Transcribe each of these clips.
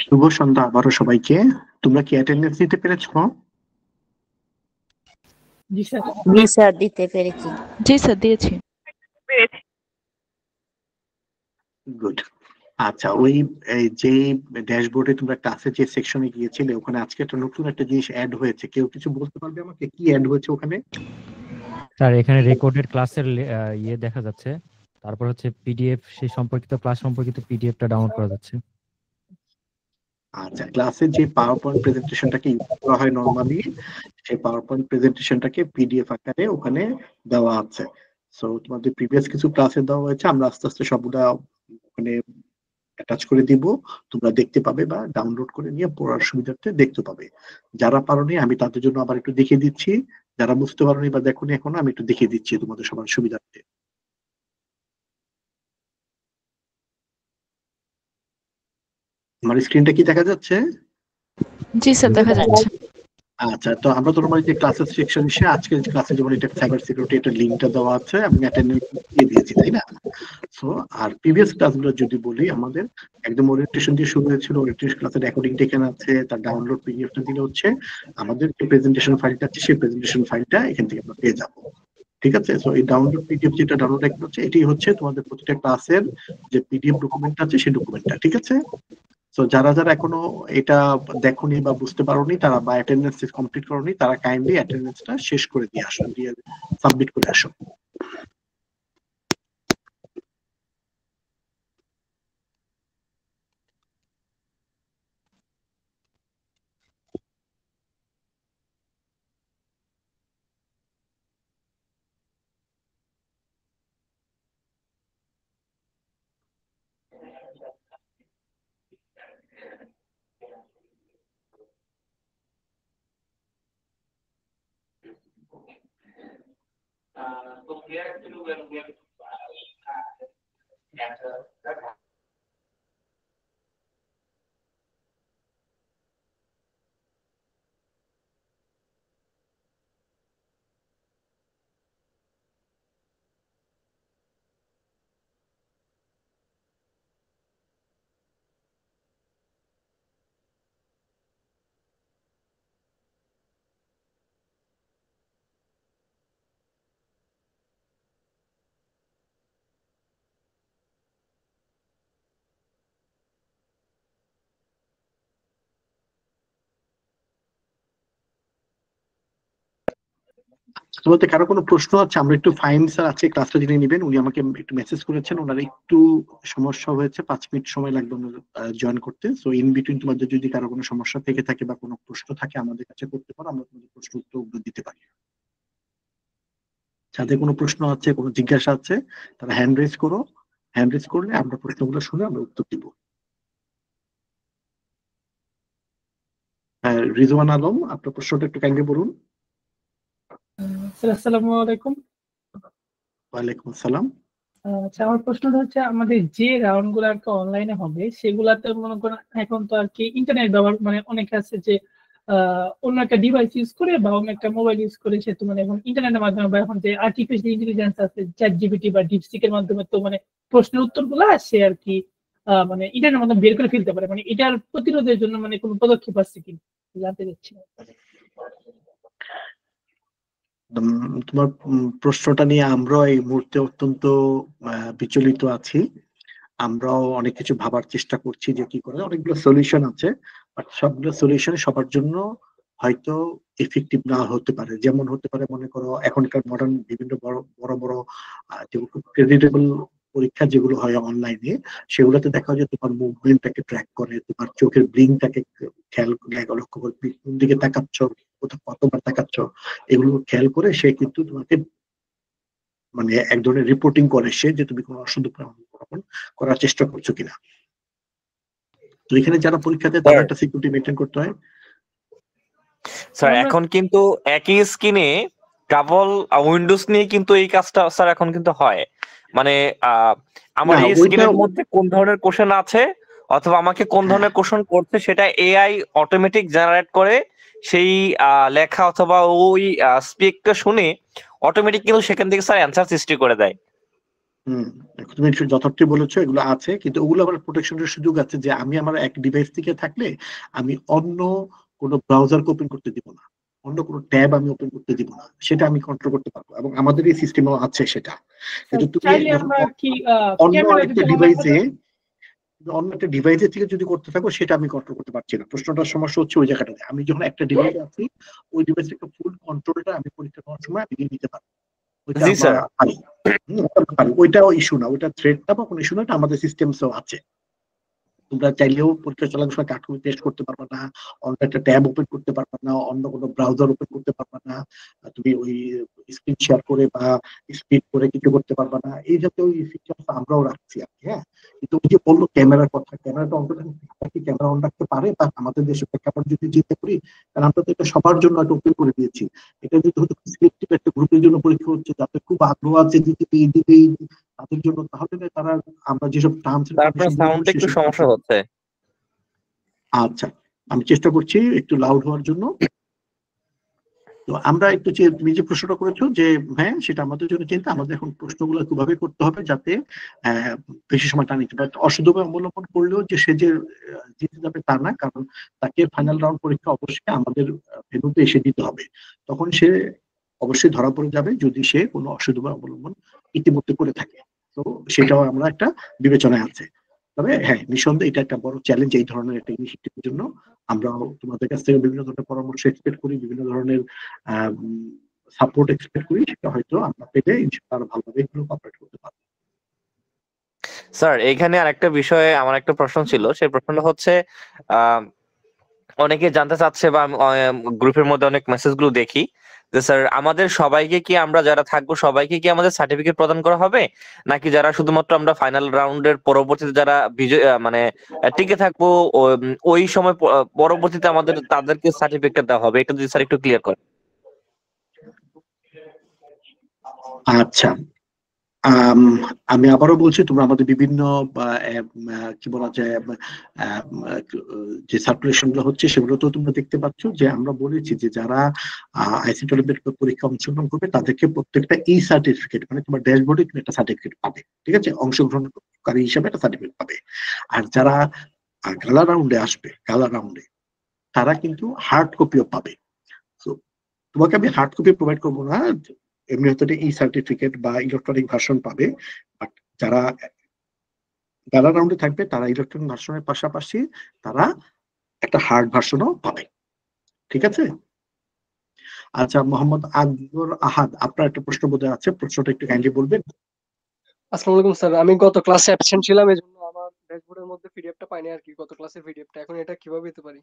শুভ সন্ধ্যা আবারও সবাইকে। তোমরা কি অ্যাটেন্ডেন্স নিতে পেরেছো? জি স্যার। জি স্যার, দিতে পেরেছি। জি স্যার, দিয়েছি। গুড। আচ্ছা, ওই যে ড্যাশবোর্ডে তোমরা ক্লাসে যে সেকশনে গিয়েছিলে, ওখানে আজকে একটা নতুন একটা জিনিস অ্যাড হয়েছে। কেউ কিছু বলতে পারবে আমাকে কি অ্যাড হয়েছে ওখানে? স্যার এখানে রেকর্ডেড ক্লাসের ইয়ে দেখা যাচ্ছে, তারপর হচ্ছে পিডিএফ, সেই সম্পর্কিত ক্লাস সম্পর্কিত পিডিএফটা ডাউনলোড করা যাচ্ছে। আচ্ছা, ক্লাসের যে পাওয়ার পয়েন্ট প্রেজেন্টেশনটাকে ইউজ করা হয় নরমালি, সেই পাওয়ার পয়েন্ট প্রেজেন্টেশনটাকে পিডিএফ আকারে ওখানে দেওয়া আছে। সো তোমাদের প্রিভিয়াস কিছু ক্লাসে দেওয়া হয়েছে, আমরা আস্তে আস্তে সবগুলা ওখানে অ্যাটাচ করে দিব। তোমরা দেখতে পাবে বা ডাউনলোড করে নিয়ে পড়ার সুবিধার্থে দেখতে পাবে। যারা পারোনি আমি তাদের জন্য আবার একটু দেখিয়ে দিচ্ছি, যারা বুঝতে পারোনি বা দেখোনি এখনো আমি একটু দেখিয়ে দিচ্ছি তোমাদের সবার সুবিধার্থে। আমার স্ক্রিনটা কি দেখা যাচ্ছে? জি স্যার, দেখা যাচ্ছে। আচ্ছা, তো আমরা তো নরমালি যে ক্লাসের সেকশন এসে আজকের ক্লাসে যেমন এটা সাইবার সিকিউরিটি এটা লিংকটা দেওয়া আছে, আমি অ্যাটেন্ডেন্স দিয়ে দিয়েছি, তাই না? সো আর প্রিভিয়াস ক্লাসগুলো যদি বলি, আমাদের একদম ওরিয়েন্টেশন দিয়ে শুরু হয়েছিল। ওরিয়েন্টেশন ক্লাসের রেকর্ডিংটা এখানে আছে, তার ডাউনলোড পিডিএফটা দিলে হচ্ছে আমাদের যে প্রেজেন্টেশন ফাইলটা আছে সেই প্রেজেন্টেশন ফাইলটা এখান থেকে আমরা পেয়ে যাবো। ঠিক আছে, সো এই ডাউনলোড পিডিএফ যেটা ডাউনলোড হচ্ছে এটাই হচ্ছে তোমাদের প্রতিটা ক্লাসের যে পিডিএফ ডকুমেন্ট আছে সেই ডকুমেন্টটা। ঠিক আছে, তো যারা যারা এখনো এটা দেখোনি বা বুঝতে পারোনি তারা বা অ্যাটেন্ডেন্স কমপ্লিট করোনি, তারা কাইন্ডলি অ্যাটেন্ডেন্সটা শেষ করে দিয়ে আসো, দিয়ে সাবমিট করে আসো। তোমাদের কারো কোনো প্রশ্ন আছে? আমরা একটু ফাইন স্যার আছে ক্লাসটা জেনে নেবেন, উনি আমাকে একটু মেসেজ করেছেন, ওনার একটু সমস্যা হয়েছে, 5 মিনিট সময় লাগবে জয়েন করতে। সো ইন বিটুইন তোমাদের যদি কারো কোনো সমস্যা থেকে থাকে বা কোনো প্রশ্ন থাকে আমাদের কাছে করতে পারো, আমরা তোমাদের প্রশ্ন উত্তর দিতে পারি। যাদের কোনো প্রশ্ন আছে, কোনো জিজ্ঞাসা আছে, তারা হ্যান্ড রেজ করো। হ্যান্ড রেজ করলে আমরা প্রশ্নগুলো শুনে আমরা উত্তর দিব। হ্যাঁ, রিজওয়ান আলম, আপনার প্রশ্নটা একটু কাইন্ডলি বলুন। স্যার আসসালামু আলাইকুম। ওয়ালাইকুম আসসালাম। আচ্ছা, আমার প্রশ্নটা হচ্ছে আমাদের যে রাউন্ড গুলো আর কি অনলাইনে হবে সেগুলাতে মনে করেন এখন তো আর কি ইন্টারনেট ব্যবহার মানে অনেকে আছে যে অন্য একটা ডিভাইস ইউজ করে বা অন্য একটা মোবাইল ইউজ করে সে তো মানে এখন ইন্টারনেটের মাধ্যমে বা এখন যে আর্টিফিশিয়াল ইন্টেলিজেন্স আছে চ্যাট জিপিটি বা ডিপসিক এর মাধ্যমে তো মানে প্রশ্নের উত্তরগুলো সে আর কি মানে ইন্টারনেটের মাধ্যমে বের করে ফেলতে পারে, মানে এটার প্রতিরোধের জন্য মানে কোনো পদক্ষেপ আছে কি জানতে চাচ্ছি। তোমার প্রশ্নটা নিয়ে আমরা এই মুহূর্তে অত্যন্ত বিচলিত আছি। আমরাও অনেক কিছু ভাবার চেষ্টা করছি যে কি করে, অনেকগুলো সলিউশন আছে, বাট সবগুলো সলিউশন সবার জন্য হয়তো এফেক্টিভ না হতে পারে। যেমন হতে পারে, মনে করো এখনকার মডার্ন বিভিন্ন বড় বড় বড় যেগুলো ক্রেডিটেবল পরীক্ষা যেগুলো হয় অনলাইনে, সেগুলোতে দেখা যায় তোমার মুভমেন্টটাকে ট্র্যাক করে, তোমার চোখের ব্লিংকটাকে খেয়াল লক্ষ্য করে, কোন দিকে তাকাচ্ছ, কতবার তাকাচ্ছ, এগুলো খেয়াল করে সে কিন্তু তোমাকে মানে এক ধরনের রিপোর্টিং করে সে যে তুমি কোনো অসুস্থ করার চেষ্টা করছো কিনা। তো এখানে যারা পরীক্ষা দেয় তাদের একটা সিকিউরিটি মেনটেন করতে হয়। স্যার এখন কিন্তু একই স্ক্রিনে ডাবল উইন্ডোজ নিয়ে কিন্তু এই কাজটা স্যার এখন কিন্তু হয়, মানে আমার এই স্ক্রিনের মধ্যে কোন ধরনের কোশ্চেন আছে অথবা আমাকে কোন ধরনের কোশ্চেন করছে সেটা এআই অটোমেটিক জেনারেট করে সেই লেখা অথবা ওই স্পিকটা শুনে অটোমেটিক কিন্তু সেখান থেকে স্যার অ্যান্সার সৃষ্টি করে দেয়। হুম, তুমি যথার্থ বলেছো, এগুলো আছে, কিন্তু ওগুলো আবার প্রোটেকশনের সুযোগ আছে, যে আমি আমার এক ডিভাইস থেকে থাকলে আমি অন্য কোনো ব্রাউজারকে ওপেন করতে দিব না, অন্য কোনো ট্যাব আমি ওপেন করতে দিব না, সেটা আমি কন্ট্রোল করতে পারবো, এবং আমাদের এই সিস্টেমও আছে সেটা। কিন্তু তুমি চাইলে যখন আমরা কি অন্য ক্যামেরা একটা যদি অন রাখা ডিভাইসে যায়? অন্য একটা ডিভাইসের থেকে যদি করতে থাকো, সেটা আমি কন্ট্রোল করতে পারছি না। প্রশ্নটার সমস্যা হচ্ছে ওই জায়গাটাতে, আমি যখন একটা ডিভাইসে আছি, ওই ডিভাইসের ফুল কন্ট্রোলটা আমি পরীক্ষা করার সময় আমি নিয়ে নিতে পারি, ওইটা জি আমরা স্যার। পারি। ওটা আমরা পারি, ওইটাও ইস্যু না, ওইটা থ্রেডটা বা কোনো ইস্যু না, এটা আমাদের সিস্টেমসও আছে। তোমরা চাইলেও পরীক্ষা চালানোর সময় কার্টুন টেস্ট করতে পারবে না, অন্য একটা ট্যাব ওপেন করতে পারবে না, অন্য কোনো ব্রাউজার ওপেন করতে পারবে না, তুমি ওই স্ক্রিন শেয়ার করে বা স্পিড করে কিছু করতে পারবে না, এই জাতীয় ফিচার আমরাও রাখছি আর কি। হ্যাঁ, কিন্তু ওই যে বললো ক্যামেরার কথা, ক্যামেরাটা অন করে কি ক্যামেরা অন রাখতে পারে, বা আমাদের দেশে প্রেক্ষাপট যদি চিন্তা করি, কারণ আমরা তো এটা সবার জন্য একটা ওপেন করে দিয়েছি, এটা যদি হয়তো সিলেক্টিভ একটা গ্রুপের জন্য পরীক্ষা হচ্ছে, যাতে খুব আগ্রহ আছে দিতে তাদের জন্য, তাহলে তারা আমরা যেসব টার্মস এন্ড তারপর কন্ডিশন বলবো সাউন্ডে একটু সেসব। সমস্যা হচ্ছে। আচ্ছা, আমি চেষ্টা করছি একটু লাউড হওয়ার জন্য। তো আমরা একটু তুমি যে প্রশ্নটা করেছো, যে হ্যাঁ সেটা আমাদের জন্য চিন্তা, আমাদের এখন প্রশ্নগুলো কিভাবে করতে হবে যাতে বেশি সময় টানা নিতে পারে। অসাধু অবলম্বন করলেও যে সে যে জিতে যাবে তা না, কারণ তাকে ফাইনাল রাউন্ড পরীক্ষা অবশ্যই আমাদের ভেন্যুতে এসে দিতে হবে, তখন সে অবশ্যই ধরা পড়ে যাবে যদি সে কোনো অসাধু অবলম্বন ইতিমধ্যে করে থাকে। তো সেটাও আমরা একটা বিবেচনায় আছে। তবে হ্যাঁ, নিঃসন্দেহে এটা একটা বড় চ্যালেঞ্জ এই ধরনের একটা ইনিশিয়েটিভের জন্য। আমরা তোমাদের কাছ থেকে বিভিন্ন ধরনের পরামর্শ এক্সপেক্ট করি, বিভিন্ন ধরনের সাপোর্ট এক্সপেক্ট করি, সেটা হয়তো আমরা পেলে ইনশাআল্লাহ আরো ভালোভাবে এগুলো অপারেট করতে পারবো। স্যার এইখানে আরেকটা বিষয়ে আমার একটা প্রশ্ন ছিল, সেই প্রশ্নটা হচ্ছে আহ অনেকে জানতে চাচ্ছে, বা গ্রুপের মধ্যে অনেক মেসেজ গুলো দেখি যে স্যার আমাদের সবাইকে কি, আমরা যারা থাকবো সবাইকে কি আমাদের সার্টিফিকেট প্রদান করা হবে, নাকি যারা শুধুমাত্র আমরা ফাইনাল রাউন্ডের পরবর্তীতে যারা বিজয় মানে টিকে থাকবো ওই সময় পরবর্তীতে আমাদের তাদেরকে সার্টিফিকেট দেওয়া হবে? এটা যদি স্যার একটু ক্লিয়ার করেন। আচ্ছা, আমি আবারও বলছি, তোমরা আমাদের বিভিন্ন কি বলা যায় যে সার্কুলেশন গুলো হচ্ছে সেগুলোতেও তোমরা দেখতে পাচ্ছ যে আমরা বলেছি যে যারা আইসিটি অলিম্পিয়াড পরীক্ষা অংশগ্রহণ করবে তাদেরকে প্রত্যেকটা এই সার্টিফিকেট, মানে তোমার ড্যাশবোর্ডে তুমি একটা সার্টিফিকেট পাবে, ঠিক আছে, অংশগ্রহণকারী হিসাবে একটা সার্টিফিকেট পাবে। আর যারা গালা রাউন্ডে আসবে, গালা রাউন্ডে তারা কিন্তু হার্ড কপিও পাবে। তো তোমাকে আমি হার্ড কপি প্রোভাইড করবো না, এমনি হয়তো ই সার্টিফিকেট বা ইলেকট্রনিক ভার্সন পাবে, বাট যারা গালা রাউন্ডে থাকবে তারা ইলেকট্রনিক ভার্সনের পাশাপাশি তারা একটা হার্ড ভার্সনও পাবে, ঠিক আছে। আচ্ছা, মোহাম্মদ আকবর আহাদ, আপনার একটা প্রশ্ন বোধহয় আছে, প্রশ্নটা একটু কাইন্ডলি বলবেন। আসসালামু আলাইকুম স্যার, আমি গত ক্লাসে অ্যাবসেন্ট ছিলাম, এজন্য আমার ড্যাশবোর্ডের মধ্যে পিডিএফটা পাইনি আর কি, গত ক্লাসের পিডিএফটা। এখন এটা কিভাবে পেতে পারি?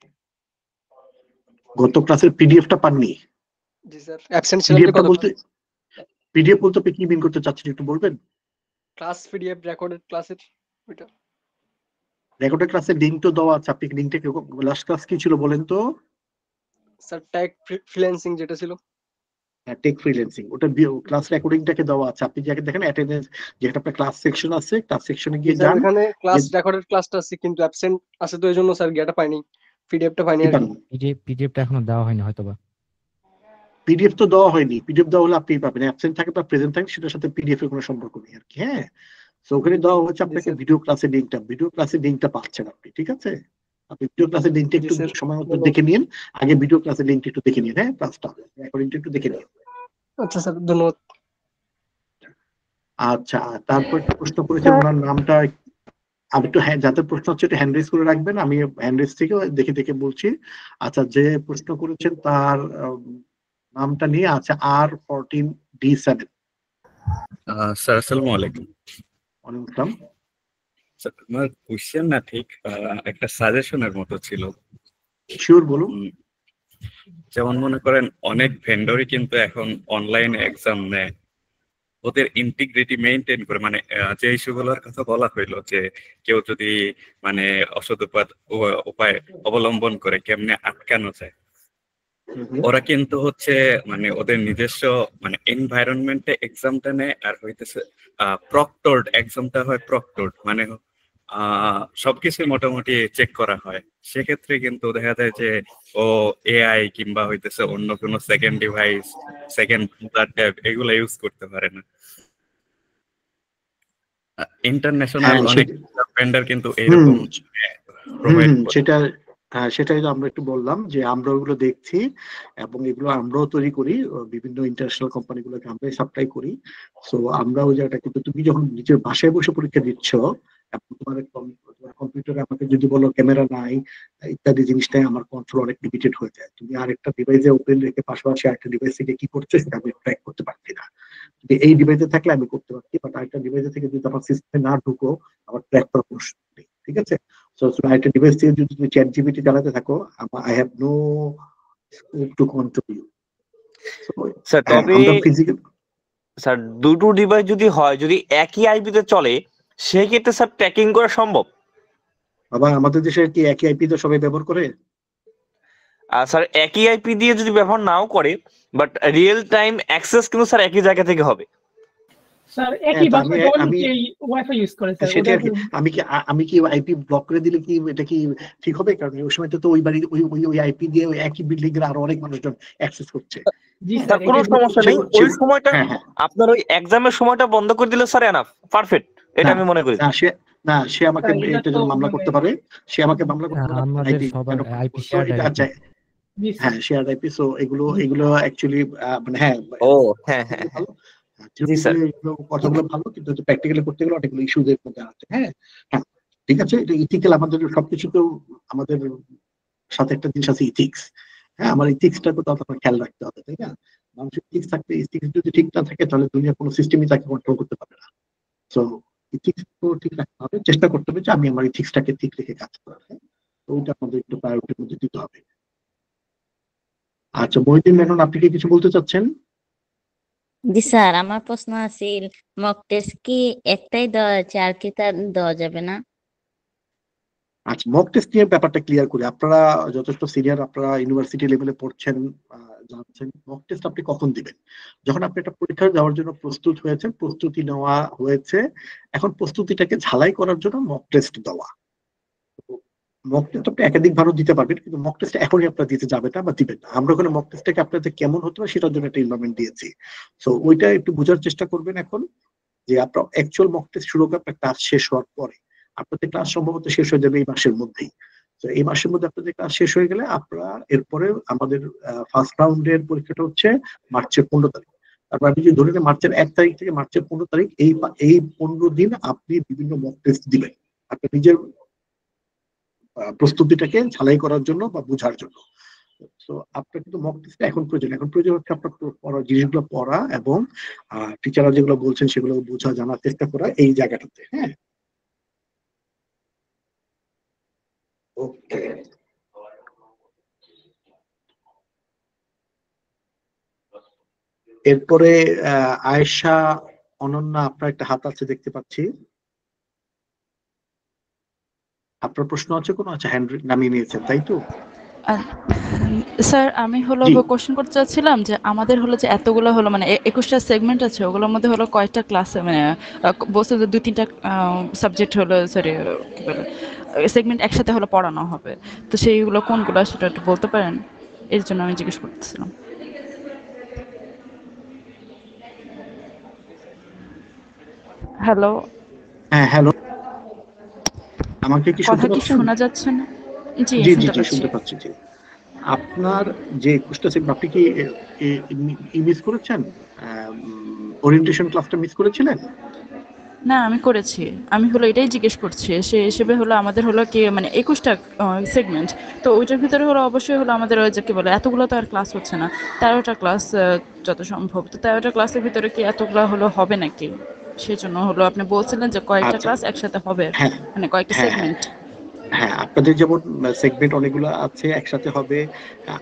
গত ক্লাসের পিডিএফটা পাননি? জি স্যার, অ্যাবসেন্ট ছিলাম যে পিডিএফটা গত বলতে, পিডিএফ বলতে আপনি কি মিন করতে চাচ্ছেন একটু বলবেন? ক্লাস পিডিএফ রেকর্ডেড ক্লাসের ওইটা। রেকর্ডেড ক্লাসের লিংক তো দেওয়া আছে, আপনি লিংকটা লাস্ট ক্লাস কি ছিল বলেন তো? স্যার ট্যাগ ফ্রিল্যান্সিং যেটা ছিল। টেক ফ্রিল্যান্সিং, ওটা ক্লাস রেকর্ডিংটাকে দেওয়া আছে, আপনি যাকে দেখেন অ্যাটেন্ডেন্স, যেটা আপনার ক্লাস সেকশন আছে, ক্লাস সেকশনে গিয়ে স্যার যান। ওখানে ক্লাস রেকর্ডেড ক্লাসটা আছে, কিন্তু অ্যাবসেন্ট আছে, তো এইজন্য স্যার গিয়েটা পাইনি, পিডিএফটা পাইনি আর কি। পিডিএফটা এখনো দেওয়া হয়নি হয়তোবা। পিডিএফ তো দেওয়া হয়নি, পিডিএফ দেওয়া হলে আপনি পাবেন, অ্যাবসেন্ট থাকে বা প্রেজেন্ট থাকে সেটার সাথে পিডিএফ এর কোনো সম্পর্ক নেই আর কি। হ্যাঁ, তো ওখানে দেওয়া হচ্ছে আপনাকে ভিডিও ক্লাসের লিঙ্কটা পাচ্ছেন আপনি, ঠিক আছে। আপনি ভিডিও ক্লাসের লিঙ্কটা একটু সময় মতো দেখে নিন, আগে ভিডিও ক্লাসের লিঙ্কটা একটু দেখে নিন, হ্যাঁ, ক্লাসটা রেকর্ডিংটা একটু দেখে নিন। আচ্ছা স্যার, ধন্যবাদ। আচ্ছা, তারপর একটা প্রশ্ন করেছে, ওনার নামটা আমি একটু, হ্যাঁ, যাদের প্রশ্ন হচ্ছে একটু হ্যান্ড রেজ করে রাখবেন, আমি হ্যান্ড রেজ থেকে দেখে দেখে বলছি। আচ্ছা, যে প্রশ্ন করেছেন তার নামটা নিয়ে আছে R14D7। স্যার আসসালামু আলাইকুম। ওয়ালাইকুম আসসালাম। স্যার আমার কোশ্চেন না, ঠিক একটা সাজেশনের মতো ছিল। শিওর, বলুন। যেমন মনে করেন অনেক ভেন্ডরই কিন্তু এখন অনলাইনে এক্সাম নেয়, ওদের ইন্টিগ্রিটি মেইনটেইন করে, মানে যে ইস্যুগুলোর কথা বলা হইলো যে কেউ যদি মানে অসৎ উপায় অবলম্বন করে কেমনে আটকানো যায়, ওরা কিন্তু হচ্ছে মানে ওদের নিজস্ব মানে এনভায়রনমেন্টে এক্সামটা নেয়, আর হইতেছে প্রক্টরড এক্সামটা হয়, প্রক্টরড মানে সবকিছু মোটামুটি চেক করা হয়। সেক্ষেত্রে কিন্তু দেখা যায় যে ও এআই কিংবা হইতেছে অন্য কোনো সেকেন্ড ডিভাইস, সেকেন্ড ট্যাব এগুলো ইউজ করতে পারে না। ইন্টারন্যাশনাল হ্যাঁ অনেক ভেন্ডর কিন্তু এইরকম প্রোভাইড করে। সেটা সেটাই তো আমরা একটু বললাম যে আমরা ওগুলো দেখছি এবং এগুলো আমরাও তৈরি করি, বিভিন্ন ইন্টারন্যাশনাল কোম্পানিগুলোকে আমরাই সাপ্লাই করি। সো আমরা ওই জায়গাটা, কিন্তু তুমি যখন নিজের বাসায় বসে পরীক্ষা দিচ্ছ এবং তোমার কম্পিউটারে আমাকে যদি বলো ক্যামেরা নাই ইত্যাদি জিনিসটাই আমার কন্ট্রোল অনেক লিমিটেড হয়ে যায়। তুমি আরেকটা ডিভাইসে ওপেন রেখে পাশাপাশি আরেকটা ডিভাইস থেকে কি করছে সেটা আমি ট্র্যাক করতে পারছি না। এই ডিভাইসে থাকলে আমি করতে পারছি, বাট আরেকটা ডিভাইসে থেকে যদি আমার সিস্টেমে না ঢুকো আমার ট্র্যাক করার প্রশ্ন নেই। ঠিক আছে, সো আরেকটা ডিভাইস থেকে যদি তুমি চ্যাট জিপিটি চালাতে থাকো, I have no scope to control you. Sir তবে স্যার দুটো ডিভাইস যদি হয়, যদি একই আইপিতে চলে, সেই ক্ষেত্রে স্যার ট্র্যাকিং করা সম্ভব? বাবা আমাদের দেশে কি একই আইপি তো সবাই ব্যবহার করে? স্যার একই আইপি দিয়ে যদি ব্যবহার নাও করে, বাট রিয়েল টাইম অ্যাক্সেস কিন্তু স্যার একই জায়গা থেকে হবে। স্যার একই বাসায় অনেকেই ওয়াইফাই ইউজ করে স্যার। সেটা আমি কি আইপি ব্লক করে দিলে কি এটা কি ঠিক হবে? কারণ ওই সময় তো ওই বাড়ি ওই আইপি দিয়ে ওই একই বিল্ডিং এর আরো অনেক মানুষজন অ্যাক্সেস করছে। জি স্যার, কোনো সমস্যা নেই, ওই সময়টা আপনার ওই এক্সামের সময়টা বন্ধ করে দিলে স্যার এনাফ, পারফেক্ট, এটা আমি মনে করি। না সে আমাকে এটা জন্য মামলা করতে পারে, সে আমাকে মামলা করতে পারে। আমাদের সবার আইপি শেয়ার আচ্ছা হ্যাঁ শেয়ার আইপি, সো এগুলো অ্যাকচুয়ালি মানে হ্যাঁ ভালো কথাগুলো ভালো, কিন্তু প্র্যাকটিক্যালি করতে গেলে অনেকগুলো ইস্যুদের মধ্যে আছে। হ্যাঁ হ্যাঁ ঠিক আছে, এটা ইথিক্যাল, আমাদের সবকিছুতেও আমাদের সাথে একটা জিনিস আছে ইথিক্স। হ্যাঁ আমার ইথিক্সটা তো আপনার খেয়াল রাখতে হবে, তাই না? মানুষের ইথিক্স থাকতে, ইথিক্স যদি ঠিক না থাকে তাহলে দুনিয়া কোনো সিস্টেমই তাকে কন্ট্রোল করতে পারবে না। সো ইথিক্স তো ঠিক রাখতে হবে, চেষ্টা করতে হবে যে আমি আমার ইথিক্সটাকে ঠিক রেখে কাজ করার। তো ওইটা আমাদের একটু প্রায়োরিটির মধ্যে দিতে হবে। আচ্ছা মহিউদ্দিন মেনন, আপনি কি কিছু বলতে চাচ্ছেন? জি স্যার, আমার প্রশ্ন আছে, মক টেস্ট কি একটাই দেওয়া আছে, আর কি তার দেওয়া যাবে না? আচ্ছা মক টেস্ট নিয়ে ব্যাপারটা ক্লিয়ার করি। আপনারা যথেষ্ট সিনিয়র, আপনারা ইউনিভার্সিটি লেভেলে পড়ছেন, জানছেন মক টেস্ট আপনি কখন দিবেন? যখন আপনি একটা পরীক্ষা দেওয়ার জন্য প্রস্তুত হয়েছেন, প্রস্তুতি নেওয়া হয়েছে, এখন প্রস্তুতিটাকে ঝালাই করার জন্য মক টেস্ট দেওয়া। মক টেস্ট আপনি একাধিক ভাবে দিতে পারবেন, কিন্তু মক টেস্ট এখনই আপনারা দিতে যাবেন না বা দিবেন না। আমরা ওখানে মক টেস্টটাকে আপনাদের কেমন হতে পারে সেটার জন্য একটা ইনভলভমেন্ট দিয়েছি। সো ওইটা একটু বোঝার চেষ্টা করবেন এখন, যে আপনার অ্যাকচুয়াল মক টেস্ট শুরু হবে আপনার ক্লাস শেষ হওয়ার পরে। আপনাদের ক্লাস সম্ভবত শেষ হয়ে যাবে এই মাসের মধ্যেই। তো এই মাসের মধ্যে আপনাদের ক্লাস শেষ হয়ে গেলে আপনারা এরপরে আমাদের ফার্স্ট রাউন্ডের পরীক্ষাটা হচ্ছে মার্চের 15 তারিখ। তারপর আপনি যদি ধরে নেন মার্চের 1 তারিখ থেকে মার্চের 15 তারিখ, এই 15 দিন আপনি বিভিন্ন মক টেস্ট দিবেন আপনার নিজের প্রস্তুতিটাকে ঝালাই করার জন্য বা বোঝার জন্য। তো আপনার কিন্তু মক টেস্টটা এখন প্রয়োজন হচ্ছে আপনার পড়ার জিনিসগুলো পড়া এবং টিচাররা যেগুলো বলছেন সেগুলো বোঝা, জানার চেষ্টা করা এই জায়গাটাতে। হ্যাঁ ওকে, এরপরে আয়েশা, অনন্যা, আপনার একটা হাত আছে দেখতে পাচ্ছি, আপনার প্রশ্ন আছে কোনো? আচ্ছা হ্যান্ড নামিয়ে নিয়েছেন তাই তো? স্যার আমি হলো কোশ্চেন করতে চাচ্ছিলাম যে আমাদের হলো যে এতগুলো হলো মানে 21টা সেগমেন্ট আছে, ওগুলোর মধ্যে হলো কয়টা ক্লাসে মানে বলছে যে 2-3টা সাবজেক্ট হলো সরি কি বলে সেগমেন্ট একসাথে হলো পড়ানো হবে, তো সেইগুলো কোনগুলো সেটা একটু বলতে পারেন? এর জন্য আমি জিজ্ঞেস করতেছিলাম। হ্যালো হ্যাঁ হ্যালো, আমাকে কি কথা কি শোনা যাচ্ছে না? জি জি জি শুনতে পাচ্ছি। জি আপনার যে 21টা সেগমেন্ট আপনি কি মিস করেছেন? ওরিয়েন্টেশন ক্লাসটা মিস করেছিলেন? না আমি করেছি, আমি হলো এটাই জিজ্ঞেস করছি সে হিসেবে হলো আমাদের হলো কি মানে 21টা সেগমেন্ট, তো ওইটার ভিতরে হলো অবশ্যই হলো আমাদের ওই যে কি বলে এতগুলো তো আর ক্লাস হচ্ছে না, 13টা ক্লাস যত সম্ভব, তো 13টা ক্লাসের ভিতরে কি এতগুলো হলো হবে নাকি? সেই জন্য হলো আপনি বলছিলেন যে কয়েকটা ক্লাস একসাথে হবে, মানে কয়েকটা সেগমেন্ট। হ্যাঁ আপনাদের যেমন সেগমেন্ট অনেকগুলো আছে একসাথে হবে,